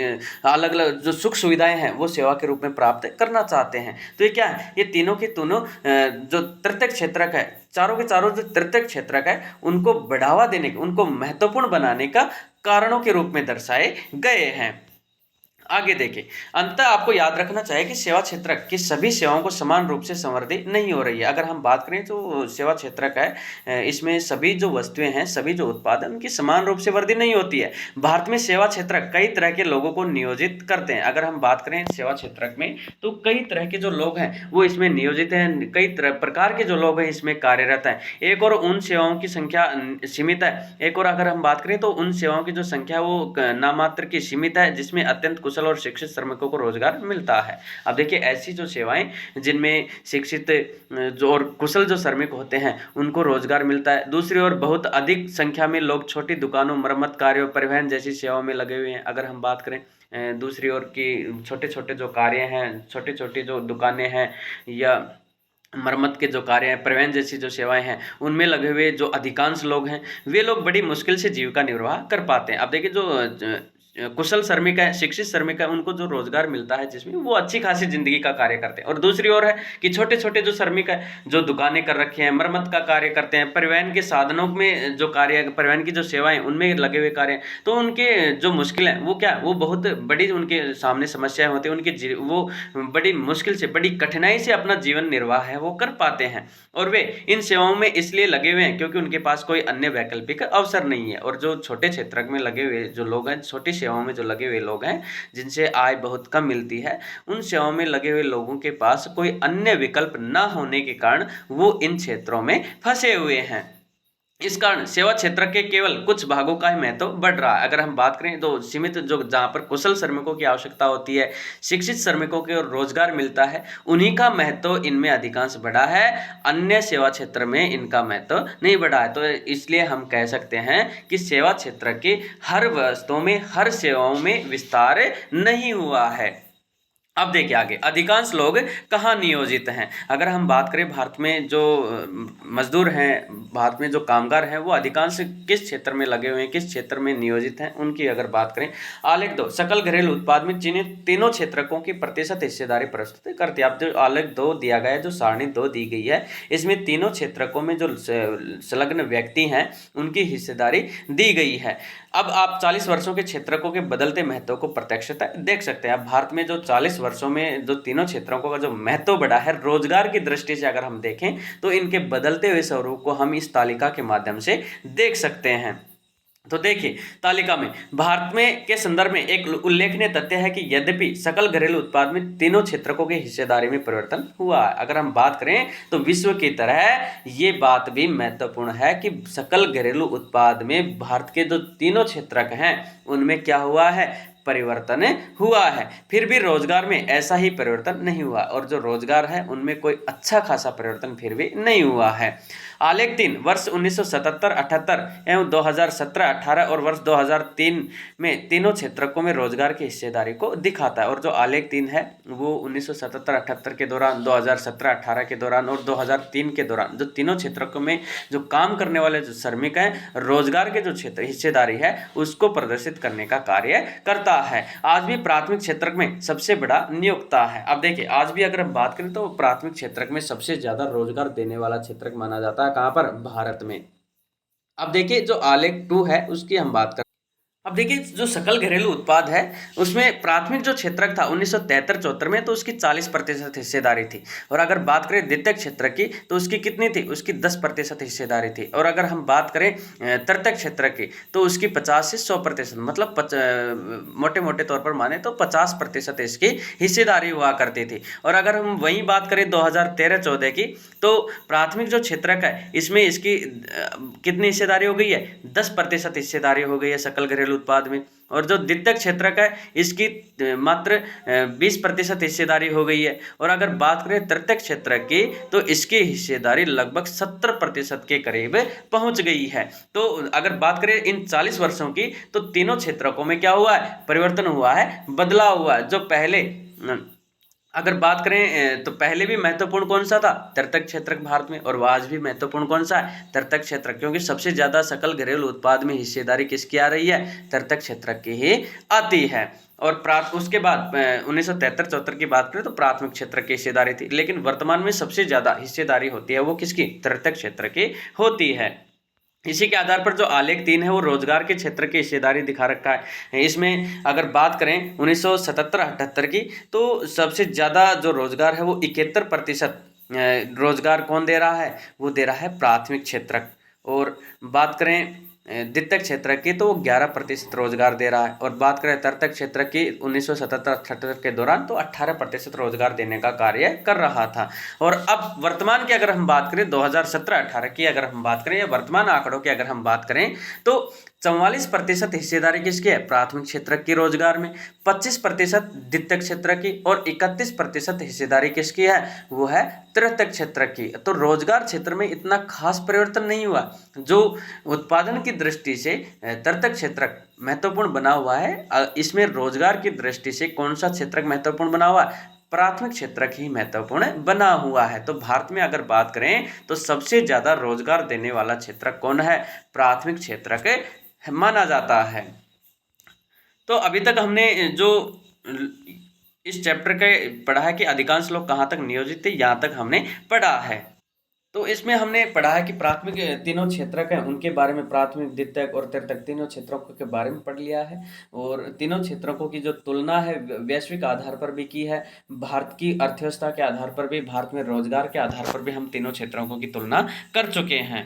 अलग अलग जो सुख सुविधाएं हैं वो सेवा के रूप में प्राप्त करना चाहते हैं। तो ये क्या है? ये तीनों के तीनों जो तृतीयक क्षेत्रक है, चारों के चारों जो तृतीयक क्षेत्रक है उनको बढ़ावा देने के, उनको महत्वपूर्ण बनाने का कारणों के रूप में दर्शाए गए हैं। आगे देखिए, अंततः आपको याद रखना चाहिए कि सेवा क्षेत्रक की सभी सेवाओं को समान रूप से संवृद्धि नहीं हो रही है। अगर हम बात करें तो सेवा क्षेत्रक है, इसमें सभी जो वस्तुएं हैं, सभी जो उत्पाद हैं, उनकी समान रूप से वृद्धि नहीं होती है। भारत में सेवा क्षेत्रक कई तरह के लोगों को नियोजित करते हैं। अगर हम बात करें सेवा क्षेत्रक में तो कई तरह के जो लोग हैं वो इसमें नियोजित हैं, कई तरह प्रकार के जो लोग हैं इसमें कार्यरत हैं। एक और उन सेवाओं की संख्या सीमित है, एक और अगर हम बात करें तो उन सेवाओं की जो संख्या वो नामात्र की सीमित है जिसमें अत्यंत कुशल और शिक्षित श्रमिकों को रोजगार मिलता है। अब देखिए, ऐसी जो सेवाएं जिनमें शिक्षित जो और कुशल जो श्रमिक होते हैं उनको रोजगार मिलता है। दूसरी ओर बहुत अधिक संख्या में लोग छोटी दुकानों, मरम्मत कार्यों, परिवहन जैसी सेवाओं में लगे हुए हैं। अगर हम बात करें दूसरी ओर की छोटे छोटे जो कार्य हैं, छोटी छोटी जो दुकानें हैं या मरम्मत के जो कार्य हैं, परिवहन जैसी जो सेवाएं हैं, उनमें लगे हुए जो अधिकांश लोग हैं वे लोग बड़ी मुश्किल से जीविका निर्वाह कर पाते हैं। अब देखिए, जो कुशल श्रमिक है, शिक्षित श्रमिक है, उनको जो रोजगार मिलता है जिसमें वो अच्छी खासी जिंदगी का कार्य करते हैं। और दूसरी ओर है कि छोटे छोटे जो श्रमिक है जो दुकानें कर रखे हैं, मरम्मत का कार्य करते हैं, परिवहन के साधनों में जो कार्य, परिवहन की जो सेवाएं उनमें लगे हुए कार्य, तो उनके जो मुश्किल है वो क्या, वो बहुत बड़ी उनके सामने समस्याएं होती है। उनकी वो बड़ी मुश्किल से, बड़ी कठिनाई से अपना जीवन निर्वाह है वो कर पाते हैं। और वे इन सेवाओं में इसलिए लगे हुए हैं क्योंकि उनके पास कोई अन्य वैकल्पिक अवसर नहीं है। और जो छोटे क्षेत्र में लगे हुए जो लोग हैं, छोटी सेवाओं में जो लगे हुए लोग हैं जिनसे आय बहुत कम मिलती है, उन सेवाओं में लगे हुए लोगों के पास कोई अन्य विकल्प न होने के कारण वो इन क्षेत्रों में फंसे हुए हैं। इस कारण सेवा क्षेत्र के केवल कुछ भागों का ही महत्व बढ़ रहा है। अगर हम बात करें तो सीमित जो जहाँ पर कुशल श्रमिकों की आवश्यकता होती है, शिक्षित श्रमिकों को रोजगार मिलता है, उन्हीं का महत्व इनमें अधिकांश बढ़ा है, अन्य सेवा क्षेत्र में इनका महत्व नहीं बढ़ा है। तो इसलिए हम कह सकते हैं कि सेवा क्षेत्र के हर वस्तुओं में, हर सेवाओं में विस्तार नहीं हुआ है। अब देखिए आगे, अधिकांश लोग कहाँ नियोजित हैं। अगर हम बात करें भारत में जो मजदूर हैं, भारत में जो कामगार हैं, वो अधिकांश किस क्षेत्र में लगे हुए हैं, किस क्षेत्र में नियोजित हैं, उनकी अगर बात करें। आलेख 2 सकल घरेलू उत्पाद में तीनों क्षेत्रकों की प्रतिशत हिस्सेदारी प्रस्तुत करती है। अब जो आलेख 2 दिया गया है, जो सारणी 2 दी गई है, इसमें तीनों क्षेत्रकों में जो संलग्न व्यक्ति हैं उनकी हिस्सेदारी दी गई है। अब आप 40 वर्षों के क्षेत्रकों के बदलते महत्व को प्रत्यक्षता देख सकते हैं। अब भारत में जो 40 वर्षों में जो तीनों क्षेत्रों का जो महत्व बढ़ा है रोजगार की दृष्टि से अगर हम देखें तो इनके बदलते हुए स्वरूप को हम इस तालिका के माध्यम से देख सकते हैं। तो देखिए, तालिका में भारत में के संदर्भ में एक उल्लेखनीय तथ्य है कि यद्यपि सकल घरेलू उत्पाद में तीनों क्षेत्रकों की हिस्सेदारी में परिवर्तन हुआ है। अगर हम बात करें तो विश्व की तरह ये बात भी महत्वपूर्ण है कि सकल घरेलू उत्पाद में भारत के जो तीनों क्षेत्रक हैं उनमें क्या हुआ है, परिवर्तन हुआ है। फिर भी रोजगार में ऐसा ही परिवर्तन नहीं हुआ और जो रोजगार है उनमें कोई अच्छा खासा परिवर्तन फिर भी नहीं हुआ है। आलेख 3 वर्ष 1977-78 एवं 2017-18 और वर्ष 2003 में तीनों क्षेत्रकों में रोजगार की हिस्सेदारी को दिखाता है। और जो आलेख 3 है वो 1977-78 के दौरान, 2017-18 के दौरान और 2003 के दौरान जो तीनों क्षेत्रकों में जो काम करने वाले जो श्रमिक हैं, रोजगार के जो क्षेत्र हिस्सेदारी है उसको प्रदर्शित करने का कार्य करता है। आज भी प्राथमिक क्षेत्र में सबसे बड़ा नियोक्ता है। अब देखिए, आज भी अगर हम बात करें तो प्राथमिक क्षेत्र में सबसे ज्यादा रोजगार देने वाला क्षेत्र माना जाता है। कहां पर? भारत में। अब देखिए, जो आलेख 2 है उसकी हम बात करें। अब देखिए, जो सकल घरेलू उत्पाद है उसमें प्राथमिक जो क्षेत्रक था 1973-74 में तो उसकी 40% हिस्सेदारी थी। और अगर बात करें द्वितीयक क्षेत्र की तो उसकी कितनी थी? उसकी 10% हिस्सेदारी थी। और अगर हम बात करें तृतीयक क्षेत्र की तो उसकी 50 से 100%, मतलब मोटे मोटे तौर पर माने तो 50% इसकी हिस्सेदारी हुआ करती थी। और अगर हम वही बात करें 2013-14 की तो प्राथमिक जो क्षेत्रक है इसमें इसकी कितनी हिस्सेदारी हो गई है? 10% हिस्सेदारी हो गई है सकल घरेलू उत्पाद में। और जो द्वितीयक क्षेत्रक है इसकी मात्र 20% हिस्सेदारी हो गई है। और अगर बात करें तृतीयक क्षेत्र की तो इसकी हिस्सेदारी लगभग 70% के करीब पहुंच गई है। तो अगर बात करें इन 40 वर्षों की तो तीनों क्षेत्रकों में क्या हुआ है? परिवर्तन हुआ है, बदलाव हुआ है। जो पहले अगर बात करें तो पहले भी महत्वपूर्ण कौन सा था? तृतीयक क्षेत्रक भारत में। और वह आज भी महत्वपूर्ण कौन सा है? तृतीयक क्षेत्रक, क्योंकि सबसे ज्यादा सकल घरेलू उत्पाद में हिस्सेदारी किसकी आ रही है? तृतीयक क्षेत्रक की ही आती है। और उसके बाद 1973-74 की बात करें तो प्राथमिक क्षेत्र की हिस्सेदारी थी। लेकिन वर्तमान में सबसे ज्यादा हिस्सेदारी होती है वो किसकी? तृतीयक क्षेत्र की होती है। इसी के आधार पर जो आलेख 3 है वो रोजगार के क्षेत्र की हिस्सेदारी दिखा रखा है। इसमें अगर बात करें 1977-78 की तो सबसे ज़्यादा जो रोजगार है वो 71% रोजगार कौन दे रहा है? वो दे रहा है प्राथमिक क्षेत्र। और बात करें द्वितीयक क्षेत्र की तो वो 11% रोजगार दे रहा है। और बात करें तृतीयक क्षेत्र की 1977-78 के दौरान तो 18% रोजगार देने का कार्य कर रहा था। और अब वर्तमान की अगर हम बात करें 2017-18 की अगर हम बात करें या वर्तमान आंकड़ों की अगर हम बात करें तो 44% हिस्सेदारी किसकी है? प्राथमिक क्षेत्र की रोजगार में, 25% द्वितीयक क्षेत्र की और 31% हिस्सेदारी किसकी है? वो है तृतीयक क्षेत्र की। तो रोजगार क्षेत्र में इतना खास परिवर्तन नहीं हुआ। जो उत्पादन की दृष्टि से तृतीयक क्षेत्र महत्वपूर्ण बना हुआ है, इसमें रोजगार की दृष्टि से कौन सा क्षेत्र महत्वपूर्ण बना हुआ है? प्राथमिक क्षेत्र ही महत्वपूर्ण बना हुआ है। तो भारत में अगर बात करें तो सबसे ज्यादा रोजगार देने वाला क्षेत्र कौन है? प्राथमिक क्षेत्र के माना जाता है। तो अभी तक हमने जो इस चैप्टर के पढ़ा है कि अधिकांश लोग कहाँ तक नियोजित थे, यहाँ तक हमने पढ़ा है। तो इसमें हमने पढ़ा है कि प्राथमिक तीनों क्षेत्रक हैं उनके बारे में, प्राथमिक द्वितीयक और तृतीयक तीनों क्षेत्रों के बारे में पढ़ लिया है। और तीनों क्षेत्रों की जो तुलना है वैश्विक आधार पर भी की है, भारत की अर्थव्यवस्था के आधार पर भी, भारत में रोजगार के आधार पर भी हम तीनों क्षेत्रों की तुलना कर चुके हैं।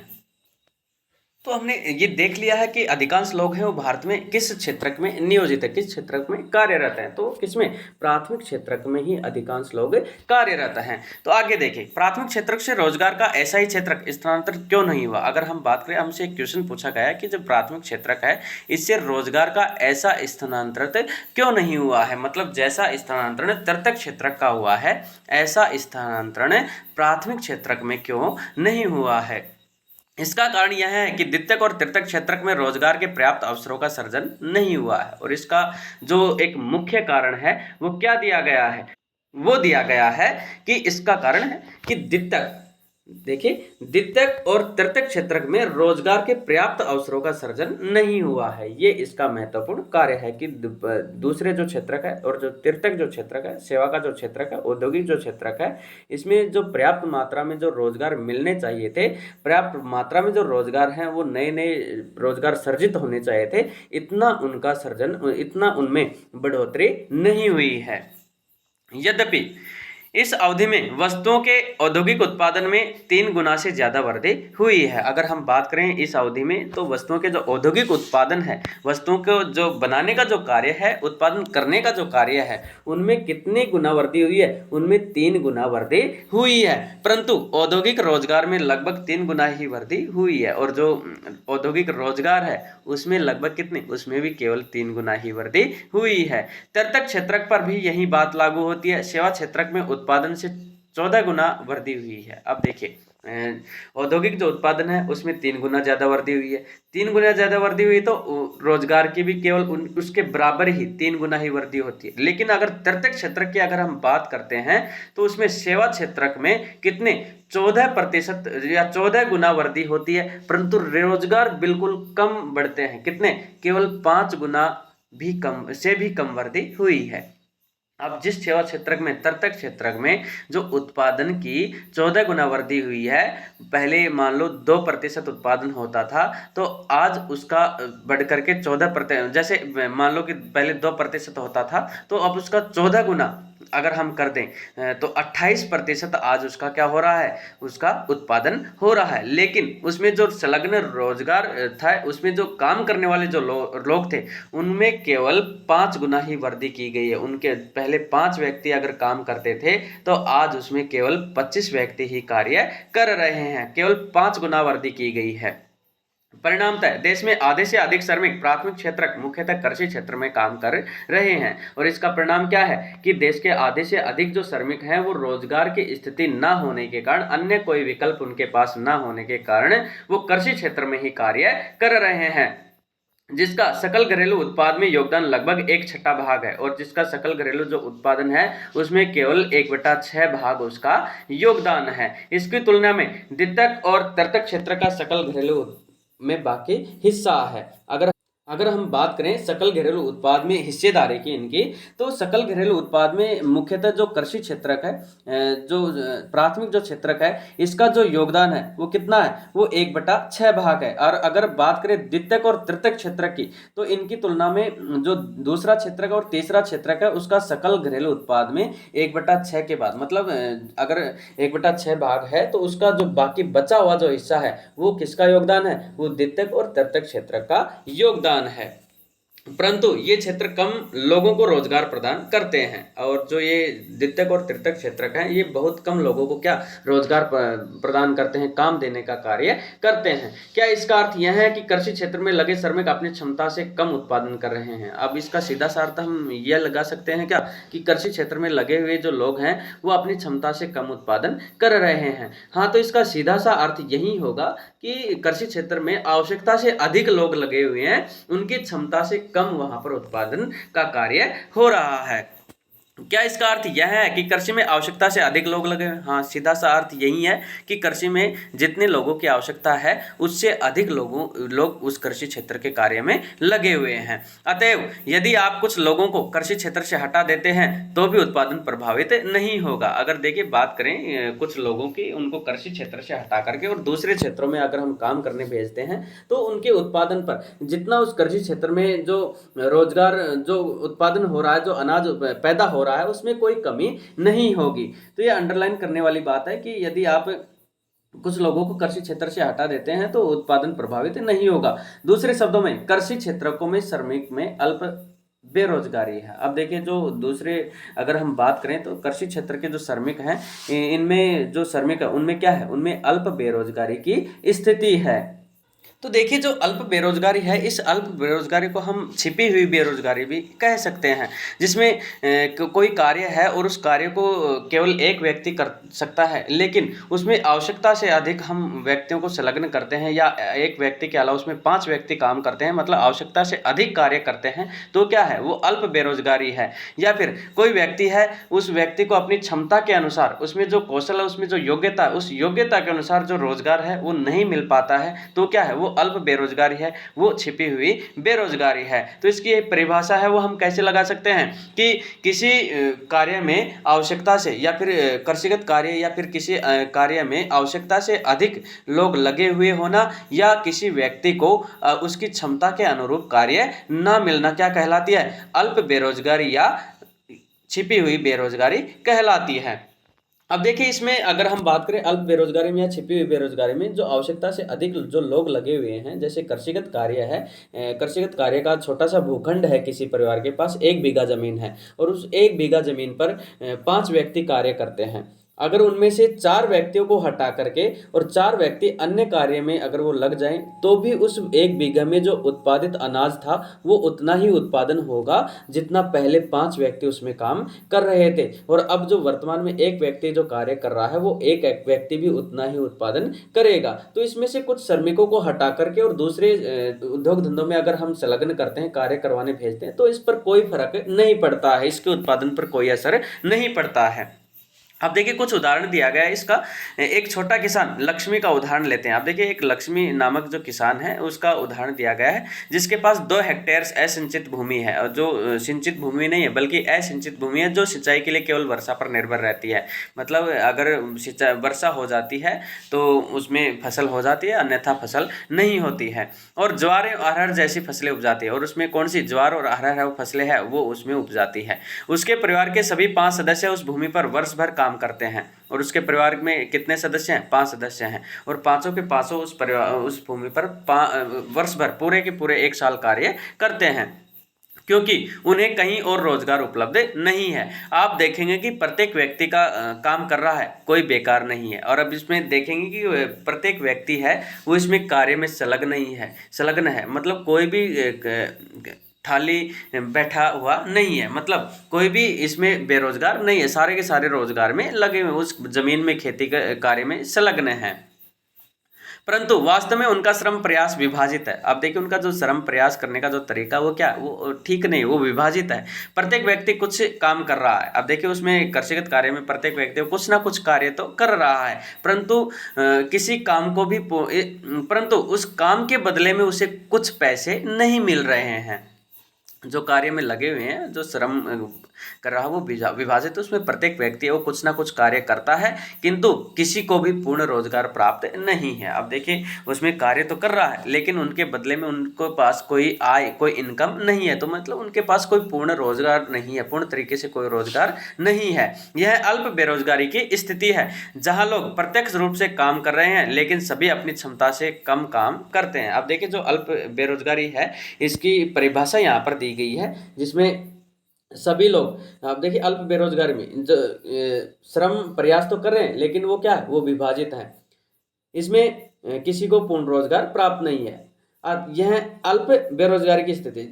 तो हमने ये देख लिया है कि अधिकांश लोग हैं वो भारत में किस क्षेत्र में नियोजित है, किस क्षेत्र में कार्यरत हैं। तो किसमें? प्राथमिक क्षेत्र में ही अधिकांश लोग कार्यरत हैं। तो आगे देखिए, प्राथमिक क्षेत्र से रोजगार का ऐसा ही क्षेत्र स्थानांतरित क्यों नहीं हुआ? अगर हम बात करें, हमसे एक क्वेश्चन पूछा गया है कि जो प्राथमिक क्षेत्र है इससे रोजगार का ऐसा स्थानांतरित क्यों नहीं हुआ है? मतलब जैसा स्थानांतरण तृतीयक क्षेत्र का हुआ है ऐसा स्थानांतरण प्राथमिक क्षेत्र में क्यों नहीं हुआ है? इसका कारण यह है कि द्वितीयक और तृतीयक क्षेत्र में रोजगार के पर्याप्त अवसरों का सृजन नहीं हुआ है। और इसका जो एक मुख्य कारण है वो क्या दिया गया है? वो दिया गया है कि इसका कारण है कि द्वितीयक, देखिए, द्वितीयक और तृतीयक क्षेत्र में रोजगार के पर्याप्त अवसरों का सृजन नहीं हुआ है। ये इसका महत्वपूर्ण कार्य है कि दूसरे जो क्षेत्र है और जो तृतीयक जो क्षेत्र है, सेवा का जो क्षेत्र है, औद्योगिक जो क्षेत्र है, इसमें जो पर्याप्त मात्रा में जो रोजगार मिलने चाहिए थे, पर्याप्त मात्रा में जो रोजगार हैं वो नए नए रोजगार सर्जित होने चाहिए थे, इतना उनका सृजन, इतना उनमें बढ़ोतरी नहीं हुई है। यद्यपि इस अवधि में वस्तुओं के औद्योगिक उत्पादन में 3 गुना से ज़्यादा वृद्धि हुई है। अगर हम बात करें इस अवधि में, तो वस्तुओं के जो औद्योगिक उत्पादन है, वस्तुओं को जो बनाने का जो कार्य है, उत्पादन करने का जो कार्य है, उनमें कितनी गुना वृद्धि हुई है? उनमें 3 गुना वृद्धि हुई है। परंतु औद्योगिक रोजगार में लगभग 3 गुना ही वृद्धि हुई है, और जो औद्योगिक रोजगार है उसमें लगभग कितनी? उसमें भी केवल 3 गुना ही वृद्धि हुई है। तृतीयक क्षेत्रक पर भी यही बात लागू होती है। सेवा क्षेत्रक में उत्पादन से 14 गुना वृद्धि हुई है। अब देखिए, औद्योगिक जो उत्पादन है उसमें 3 गुना ज़्यादा वृद्धि हुई है। 3 गुना ज़्यादा वृद्धि हुई तो रोजगार की भी केवल उसके बराबर ही 3 गुना ही वृद्धि होती है। लेकिन अगर तृतीयक क्षेत्र की अगर हम बात करते हैं तो उसमें सेवा क्षेत्रक में कितने? 14% या 14 गुना वृद्धि होती है, परंतु रोजगार बिल्कुल कम बढ़ते हैं। कितने? केवल 5 गुना भी कम से भी कम वृद्धि हुई है। अब जिस सेवा क्षेत्रक में, तृतीयक क्षेत्रक में जो उत्पादन की 14 गुना वृद्धि हुई है, पहले मान लो 2% उत्पादन होता था, तो आज उसका बढ़ करके 14%, जैसे मान लो कि पहले 2% होता था, तो अब उसका 14 गुना अगर हम कर दें तो 28% आज उसका क्या हो रहा है? उसका उत्पादन हो रहा है। लेकिन उसमें जो संलग्न रोजगार था, उसमें जो काम करने वाले जो लोग थे, उनमें केवल 5 गुना ही वृद्धि की गई है। उनके पहले 5 व्यक्ति अगर काम करते थे, तो आज उसमें केवल 25 व्यक्ति ही कार्य कर रहे हैं। केवल 5 गुना वृद्धि की गई है। परिणामतः देश में आधे से अधिक श्रमिक प्राथमिक क्षेत्र, मुख्यतः कृषि क्षेत्र में काम कर रहे हैं, और इसका परिणाम क्या है कि देश के आधे से अधिक जो श्रमिक हैं वो रोजगार की स्थिति न होने के कारण, अन्य कोई विकल्प उनके पास न होने के कारण वो कृषि क्षेत्र में ही कार्य कर रहे हैं, जिसका सकल घरेलू उत्पाद में योगदान लगभग 1/6 भाग है, और जिसका सकल घरेलू जो उत्पादन है उसमें केवल 1/6 भाग उसका योगदान है। इसकी तुलना में द्वितीयक और तृतीयक क्षेत्र का सकल घरेलू में बाकी हिस्सा है। अगर हम बात करें सकल घरेलू उत्पाद में हिस्सेदारी की इनकी, तो सकल घरेलू उत्पाद में मुख्यतः जो कृषि क्षेत्रक है, जो प्राथमिक जो क्षेत्रक है, इसका जो योगदान है वो कितना है? वो 1/6 भाग है। और अगर बात करें द्वितीयक और तृतीयक क्षेत्रक की, तो इनकी तुलना में जो दूसरा क्षेत्रक और तीसरा क्षेत्रक है, उसका सकल घरेलू उत्पाद में 1/6 के बाद, मतलब अगर 1/6 भाग है, तो उसका जो बाकी बचा हुआ जो हिस्सा है वो किसका योगदान है? वो द्वितीयक और तृतीयक क्षेत्रक का योगदान है। परंतु ये क्षेत्र कम लोगों को रोजगार प्रदान करते हैं, और जो ये द्वितीयक और तृतीयक क्षेत्रक हैं, ये बहुत कम लोगों को क्या रोजगार प्रदान करते हैं, काम देने का कार्य करते हैं। क्या इसका अर्थ यह है कि कृषि क्षेत्र में लगे श्रमिक अपनी क्षमता से कम उत्पादन कर रहे हैं? अब इसका सीधा सा अर्थ हम यह लगा सकते हैं क्या कि कृषि क्षेत्र में लगे हुए जो लोग हैं वो अपनी क्षमता से कम उत्पादन कर रहे हैं। हाँ, तो इसका सीधा सा अर्थ यही होगा कि कृषि क्षेत्र में आवश्यकता से अधिक लोग लगे हुए हैं, उनकी क्षमता से कम वहां पर उत्पादन का कार्य हो रहा है। क्या इसका अर्थ यह है कि कृषि में आवश्यकता से अधिक लोग लगे हुए हैं? हाँ, सीधा सा अर्थ यही है कि कृषि में जितने लोगों की आवश्यकता है उससे अधिक लोग उस कृषि क्षेत्र के कार्य में लगे हुए हैं। अतएव यदि आप कुछ लोगों को कृषि क्षेत्र से हटा देते हैं तो भी उत्पादन प्रभावित नहीं होगा। अगर देखिए बात करें कुछ लोगों की, उनको कृषि क्षेत्र से हटा करके और दूसरे क्षेत्रों में अगर हम काम करने भेजते हैं, तो उनके उत्पादन पर जितना उस कृषि क्षेत्र में जो रोजगार, जो उत्पादन हो रहा है, जो अनाज पैदा हो रहा है, उसमें कोई कमी नहीं होगी। तो ये अंडरलाइन करने वाली बात है कि यदि आप कुछ लोगों को कृषि क्षेत्र से हटा देते हैं तो उत्पादन प्रभावित नहीं होगा। दूसरे शब्दों में कृषि क्षेत्रों में श्रमिक में अल्प बेरोजगारी है। अब देखिए, जो दूसरे अगर हम बात करें तो कृषि क्षेत्र के जो श्रमिक हैं, इनमें जो श्रमिक है उनमें क्या है? उनमें अल्प बेरोजगारी की स्थिति है। तो देखिए, जो अल्प बेरोजगारी है, इस अल्प बेरोजगारी को हम छिपी हुई बेरोजगारी भी कह सकते हैं, जिसमें कोई कार्य है और उस कार्य को केवल एक व्यक्ति कर सकता है, लेकिन उसमें आवश्यकता से अधिक हम व्यक्तियों को संलग्न करते हैं, या एक व्यक्ति के अलावा उसमें 5 व्यक्ति काम करते हैं, मतलब आवश्यकता से अधिक कार्य करते हैं, तो क्या है? वो अल्प बेरोजगारी है। या फिर कोई व्यक्ति है, उस व्यक्ति को अपनी क्षमता के अनुसार, उसमें जो कौशल है, उसमें जो योग्यता है, उस योग्यता के अनुसार जो रोजगार है वो नहीं मिल पाता है, तो क्या है? वो अल्प बेरोजगारी है, वो छिपी हुई बेरोजगारी है। तो इसकी परिभाषा है वो हम कैसे लगा सकते हैं कि किसी कार्य में आवश्यकता से, या फिर कृषिगत कार्य या फिर किसी कार्य में आवश्यकता से अधिक लोग लगे हुए होना, या किसी व्यक्ति को उसकी क्षमता के अनुरूप कार्य न मिलना, क्या कहलाती है? अल्प बेरोजगारी या छिपी हुई बेरोजगारी कहलाती है। अब देखिए इसमें अगर हम बात करें अल्प बेरोजगारी में या छिपी हुई बेरोजगारी में, जो आवश्यकता से अधिक जो लोग लगे हुए हैं, जैसे कृषिगत कार्य है, कृषिगत कार्य का छोटा सा भूखंड है, किसी परिवार के पास 1 बीघा जमीन है और उस 1 बीघा जमीन पर 5 व्यक्ति कार्य करते हैं। अगर उनमें से 4 व्यक्तियों को हटा करके और 4 व्यक्ति अन्य कार्य में अगर वो लग जाएं, तो भी उस 1 बीघा में जो उत्पादित अनाज था वो उतना ही उत्पादन होगा जितना पहले 5 व्यक्ति उसमें काम कर रहे थे। और अब जो वर्तमान में 1 व्यक्ति जो कार्य कर रहा है, वो एक व्यक्ति भी उतना ही उत्पादन करेगा। तो इसमें से कुछ श्रमिकों को हटा करके और दूसरे उद्योग धंधों में अगर हम संलग्न करते हैं, कार्य करवाने भेजते हैं, तो इस पर कोई फर्क नहीं पड़ता है, इसके उत्पादन पर कोई असर नहीं पड़ता है। अब देखिए कुछ उदाहरण दिया गया है इसका। एक छोटा किसान लक्ष्मी का उदाहरण लेते हैं। आप देखिए एक लक्ष्मी नामक जो किसान है उसका उदाहरण दिया गया है, जिसके पास 2 हेक्टेयर असिंचित भूमि है, और जो सिंचित भूमि नहीं है बल्कि असिंचित भूमि है, जो सिंचाई के लिए केवल वर्षा पर निर्भर रहती है। मतलब अगर सिंचाई वर्षा हो जाती है तो उसमें फसल हो जाती है, अन्यथा फसल नहीं होती है। और ज्वार अरहर जैसी फसलें उपजाती है, और उसमें कौन सी ज्वार और अरहर फसलें हैं वो उसमें उपजाती है। उसके परिवार के सभी 5 सदस्य उस भूमि पर वर्ष भर काम करते हैं। और उसके परिवार में कितने सदस्य हैं? 5 सदस्य हैं, और पांचों के पांचों उस भूमि पर वर्ष भर पूरे के पूरे 1 साल कार्य करते हैं, क्योंकि उन्हें कहीं और रोजगार उपलब्ध नहीं है। आप देखेंगे कि प्रत्येक व्यक्ति का काम कर रहा है, कोई बेकार नहीं है। और अब इसमें देखेंगे कि प्रत्येक व्यक्ति है वो इसमें कार्य में संलग्न है, मतलब कोई भी खाली बैठा हुआ नहीं है, मतलब कोई भी इसमें बेरोजगार नहीं है, सारे के सारे रोजगार में लगे हुए, उस जमीन में खेती कार्य में संलग्न है। परंतु वास्तव में उनका श्रम प्रयास विभाजित है। अब देखिए उनका जो श्रम प्रयास करने का जो तरीका वो क्या, वो ठीक नहीं, वो विभाजित है। प्रत्येक व्यक्ति कुछ काम कर रहा है। अब देखिए उसमें कृषिगत कार्य में प्रत्येक व्यक्ति कुछ ना कुछ कार्य तो कर रहा है, परंतु किसी काम को भी परंतु उस काम के बदले में उसे कुछ पैसे नहीं मिल रहे हैं। जो कार्य में लगे हुए हैं, जो श्रम कर रहा है वो विभाजित, उसमें प्रत्येक व्यक्ति वो कुछ ना कुछ कार्य करता है, किंतु किसी को भी पूर्ण रोजगार प्राप्त नहीं है। अब देखिए उसमें कार्य तो कर रहा है, लेकिन उनके बदले में उनको पास कोई आय, कोई इनकम नहीं है, तो मतलब उनके पास कोई पूर्ण रोजगार नहीं है, पूर्ण तरीके से कोई रोजगार नहीं है। यह अल्प बेरोजगारी की स्थिति है, जहां लोग प्रत्यक्ष रूप से काम कर रहे हैं लेकिन सभी अपनी क्षमता से कम काम करते हैं। अब देखिए जो अल्प बेरोजगारी है इसकी परिभाषा यहाँ पर दी गई है, जिसमें सभी लोग, आप देखिए अल्प बेरोजगारी में जो श्रम प्रयास तो कर रहे हैं, लेकिन वो क्या है, वो विभाजित है, इसमें किसी को पूर्ण रोजगार प्राप्त नहीं है। अब यह अल्प बेरोजगारी की स्थिति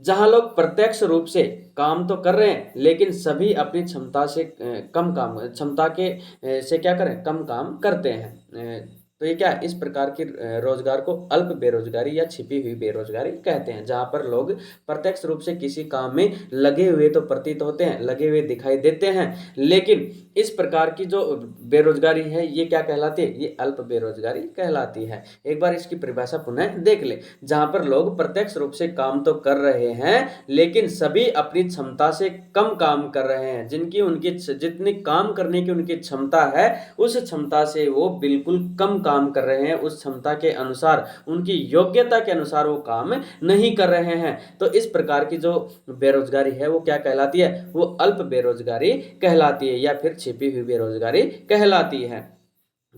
जहां लोग प्रत्यक्ष रूप से काम तो कर रहे हैं लेकिन सभी अपनी क्षमता से कम काम, क्षमता के से क्या करें, कम काम करते हैं। तो ये क्या है, इस प्रकार की रोजगार को अल्प बेरोजगारी या छिपी हुई बेरोजगारी कहते हैं, जहां पर लोग प्रत्यक्ष रूप से किसी काम में लगे हुए तो प्रतीत होते हैं, लगे हुए दिखाई देते हैं, लेकिन इस प्रकार की जो बेरोजगारी है ये क्या कहलाती है, ये अल्प बेरोजगारी कहलाती है। एक बार इसकी परिभाषा पुनः देख ले, जहां पर लोग प्रत्यक्ष रूप से काम तो कर रहे हैं लेकिन सभी अपनी क्षमता से कम काम कर रहे हैं, जिनकी उनकी जितनी काम करने की उनकी क्षमता है उस क्षमता से वो बिल्कुल कम काम कर रहे हैं, उस क्षमता के अनुसार, उनकी योग्यता के अनुसार वो काम नहीं कर रहे हैं। तो इस प्रकार की जो बेरोजगारी है वो क्या कहलाती है, वो अल्प बेरोजगारी कहलाती है, या फिर छिपी हुई बेरोजगारी कहलाती है,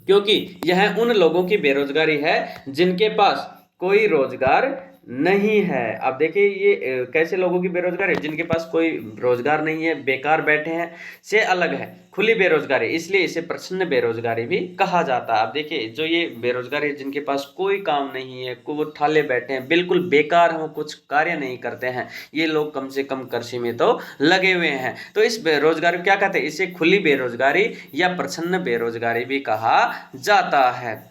क्योंकि यह उन लोगों की बेरोजगारी है जिनके पास कोई रोजगार नहीं है। अब देखिए ये कैसे लोगों की बेरोजगारी है, जिनके पास कोई रोजगार नहीं है, बेकार बैठे हैं, से अलग है खुली बेरोजगारी, इसलिए इसे प्रच्छन्न बेरोजगारी भी कहा जाता है। अब देखिए जो ये बेरोजगारी है, जिनके पास कोई काम नहीं है, वो ठाले बैठे हैं, बिल्कुल बेकार हैं, कुछ कार्य नहीं करते हैं, ये लोग कम से कम कृषि में तो लगे हुए हैं, तो इस बेरोजगारी को क्या कहते हैं, इसे खुली बेरोजगारी या प्रच्छन्न बेरोजगारी भी कहा जाता है।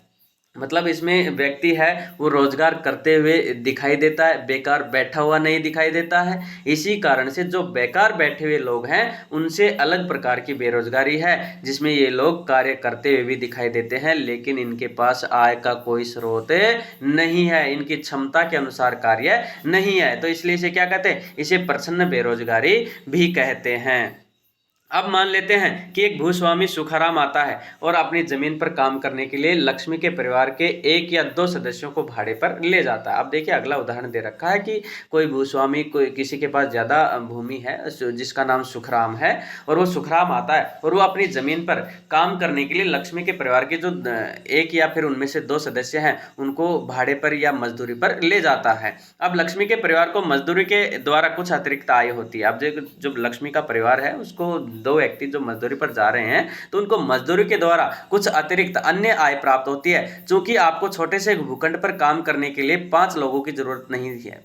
मतलब इसमें व्यक्ति है वो रोजगार करते हुए दिखाई देता है, बेकार बैठा हुआ नहीं दिखाई देता है। इसी कारण से जो बेकार बैठे हुए लोग हैं उनसे अलग प्रकार की बेरोजगारी है, जिसमें ये लोग कार्य करते हुए भी दिखाई देते हैं लेकिन इनके पास आय का कोई स्रोत नहीं है, इनकी क्षमता के अनुसार कार्य नहीं है, तो इसलिए इसे क्या कहते हैं, इसे प्रच्छन्न बेरोजगारी भी कहते हैं। अब मान लेते हैं कि एक भूस्वामी सुखाराम आता है और अपनी जमीन पर काम करने के लिए लक्ष्मी के परिवार के एक या दो सदस्यों को भाड़े पर ले जाता है। अब देखिए अगला उदाहरण दे रखा है कि कोई भूस्वामी कोई किसी के पास ज्यादा भूमि है जिसका नाम सुखराम है, और वो सुखराम आता है और वो अपनी जमीन पर काम करने के लिए लक्ष्मी के परिवार के जो एक या फिर उनमें से दो सदस्य हैं उनको भाड़े पर या मजदूरी पर ले जाता है। अब लक्ष्मी के परिवार को मजदूरी के द्वारा कुछ अतिरिक्त आय होती है। अब जो लक्ष्मी का परिवार है उसको दो व्यक्ति जो मजदूरी पर जा रहे हैं तो उनको मजदूरी के द्वारा कुछ अतिरिक्त अन्य आय प्राप्त होती है। चूंकि आपको छोटे से भूखंड पर काम करने के लिए 5 लोगों की जरूरत नहीं है।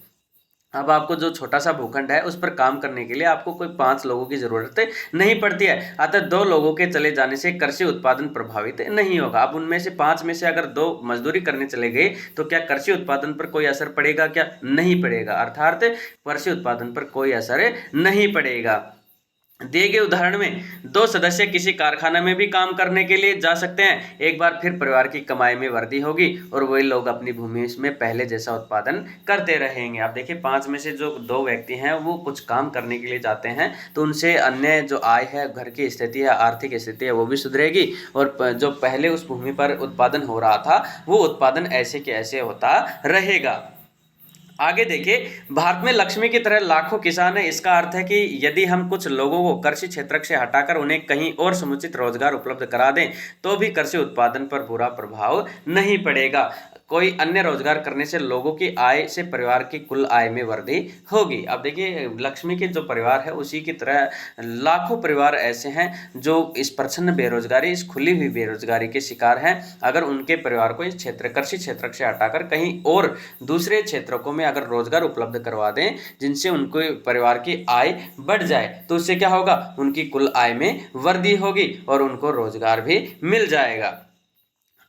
अब आपको जो छोटा सा भूखंड है उस पर काम करने के लिए आपको कोई 5 लोगों की जरूरत नहीं पड़ती है। अतः 2 लोगों के चले जाने से कृषि उत्पादन प्रभावित नहीं होगा। अब उनमें से 5 में से अगर 2 मजदूरी करने चले गए तो क्या कृषि उत्पादन पर कोई असर पड़ेगा? क्या नहीं पड़ेगा। अर्थात कृषि उत्पादन पर कोई असर नहीं पड़ेगा। दिए गए उदाहरण में 2 सदस्य किसी कारखाना में भी काम करने के लिए जा सकते हैं। एक बार फिर परिवार की कमाई में वृद्धि होगी और वही लोग अपनी भूमि में पहले जैसा उत्पादन करते रहेंगे। आप देखिए 5 में से जो 2 व्यक्ति हैं वो कुछ काम करने के लिए जाते हैं तो उनसे अन्य जो आय है, घर की स्थिति है, आर्थिक स्थिति है वो भी सुधरेगी और जो पहले उस भूमि पर उत्पादन हो रहा था वो उत्पादन ऐसे के ऐसे होता रहेगा। आगे देखिए, भारत में लक्ष्मी की तरह लाखों किसान हैं। इसका अर्थ है कि यदि हम कुछ लोगों को कृषि क्षेत्र से हटाकर उन्हें कहीं और समुचित रोजगार उपलब्ध करा दें तो भी कृषि उत्पादन पर बुरा प्रभाव नहीं पड़ेगा। कोई अन्य रोजगार करने से लोगों की आय से परिवार की कुल आय में वृद्धि होगी। अब देखिए लक्ष्मी के जो परिवार है उसी की तरह लाखों परिवार ऐसे हैं जो इस प्रच्छन्न बेरोजगारी, इस खुली हुई बेरोजगारी के शिकार हैं। अगर उनके परिवार को इस क्षेत्र कृषि क्षेत्र से हटाकर कहीं और दूसरे क्षेत्रों में अगर रोजगार उपलब्ध करवा दें जिनसे उनके परिवार की आय बढ़ जाए तो उससे क्या होगा, उनकी कुल आय में वृद्धि होगी और उनको रोजगार भी मिल जाएगा।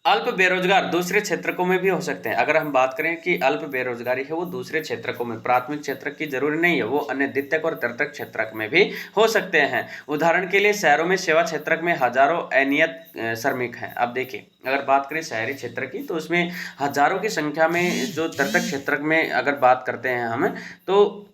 अल्प बेरोजगार दूसरे क्षेत्रकों में भी हो सकते हैं। अगर हम बात करें कि अल्प बेरोजगारी है वो दूसरे क्षेत्रकों में, प्राथमिक क्षेत्र की जरूरी नहीं है, वो अन्य द्वितीयक और तृतीयक क्षेत्रक में भी हो सकते हैं। उदाहरण के लिए शहरों में सेवा क्षेत्रक में हजारों अनियत श्रमिक हैं। अब देखिए अगर बात करें शहरी क्षेत्र की तो उसमें हजारों की संख्या में, जो तृतीयक क्षेत्रक में अगर बात करते हैं हम तो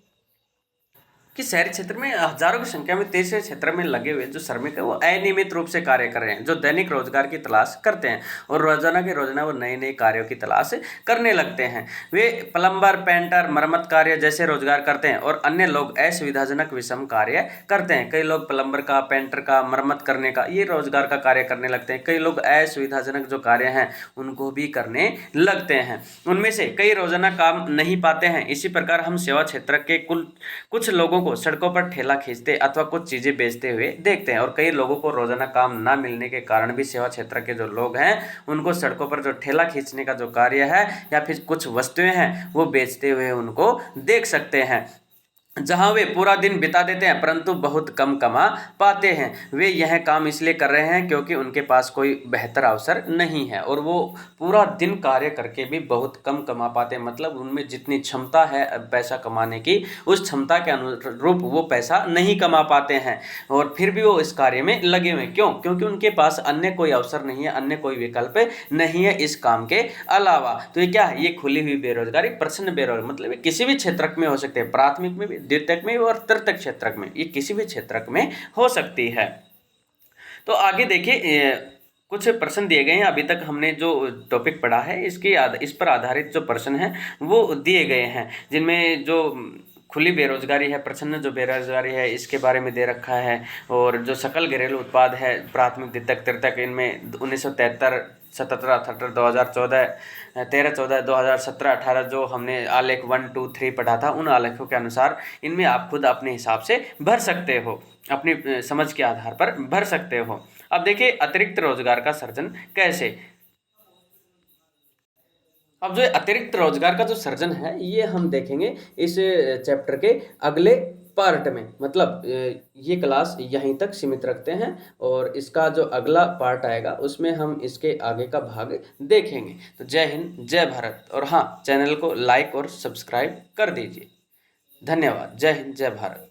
कि शहरी क्षेत्र में हजारों की संख्या में तीसरे क्षेत्र में लगे हुए जो श्रमिक है वो अनियमित रूप से कार्य कर रहे हैं, जो दैनिक रोजगार की तलाश करते हैं और रोजाना के रोजाना वो नए नए कार्यों की तलाश करने लगते हैं। वे प्लम्बर, पेंटर, मरम्मत कार्य जैसे रोजगार करते हैं और अन्य लोग असुविधाजनक विषम कार्य करते हैं। कई लोग प्लम्बर का, पेंटर का, मरम्मत करने का ये रोजगार का कार्य करने लगते हैं। कई लोग असुविधाजनक जो कार्य हैं उनको भी करने लगते हैं। उनमें से कई रोजाना काम नहीं पाते हैं। इसी प्रकार हम सेवा क्षेत्र के कुछ लोगों को सड़कों पर ठेला खींचते अथवा कुछ चीजें बेचते हुए देखते हैं और कई लोगों को रोजाना काम ना मिलने के कारण भी सेवा क्षेत्र के जो लोग हैं उनको सड़कों पर जो ठेला खींचने का जो कार्य है या फिर कुछ वस्तुएं हैं वो बेचते हुए उनको देख सकते हैं, जहां वे पूरा दिन बिता देते हैं परंतु बहुत कम कमा पाते हैं। वे यह काम इसलिए कर रहे हैं क्योंकि उनके पास कोई बेहतर अवसर नहीं है और वो पूरा दिन कार्य करके भी बहुत कम कमा पाते हैं। मतलब उनमें जितनी क्षमता है पैसा कमाने की उस क्षमता के अनुरूप वो पैसा नहीं कमा पाते हैं और फिर भी वो इस कार्य में लगे हुए। क्यों? क्योंकि उनके पास अन्य कोई अवसर नहीं है, अन्य कोई विकल्प नहीं है इस काम के अलावा। तो ये क्या है? ये खुली हुई बेरोजगारी, प्रच्छन्न बेरोजगारी, मतलब ये किसी भी क्षेत्र में हो सकते हैं, प्राथमिक में भी, द्वितीयक में और तृतीयक क्षेत्र में, ये किसी भी क्षेत्र में हो सकती है। तो आगे देखिए कुछ प्रश्न दिए गए हैं। अभी तक हमने जो टॉपिक पढ़ा है इस पर आधारित जो प्रश्न हैं वो दिए गए हैं, जिनमें जो खुली बेरोजगारी है, प्रच्छन्न जो बेरोजगारी है इसके बारे में दे रखा है और जो सकल घरेलू उत्पाद है प्राथमिक, द्वितीयक, तृतीयक, इनमें 1973, 77, 78, 2014, 13, 14, 2017, 18 जो हमने आलेख 1, 2, 3 पढ़ा था उन आलेखों के अनुसार इनमें आप खुद अपने हिसाब से भर सकते हो, अपनी समझ के आधार पर भर सकते हो। अब देखिए अतिरिक्त रोजगार का सृजन कैसे। अब जो अतिरिक्त रोजगार का जो सृजन है ये हम देखेंगे इस चैप्टर के अगले पार्ट में। मतलब ये क्लास यहीं तक सीमित रखते हैं और इसका जो अगला पार्ट आएगा उसमें हम इसके आगे का भाग देखेंगे। तो जय हिंद, जय भारत, और हाँ चैनल को लाइक और सब्सक्राइब कर दीजिए। धन्यवाद। जय हिंद, जय भारत।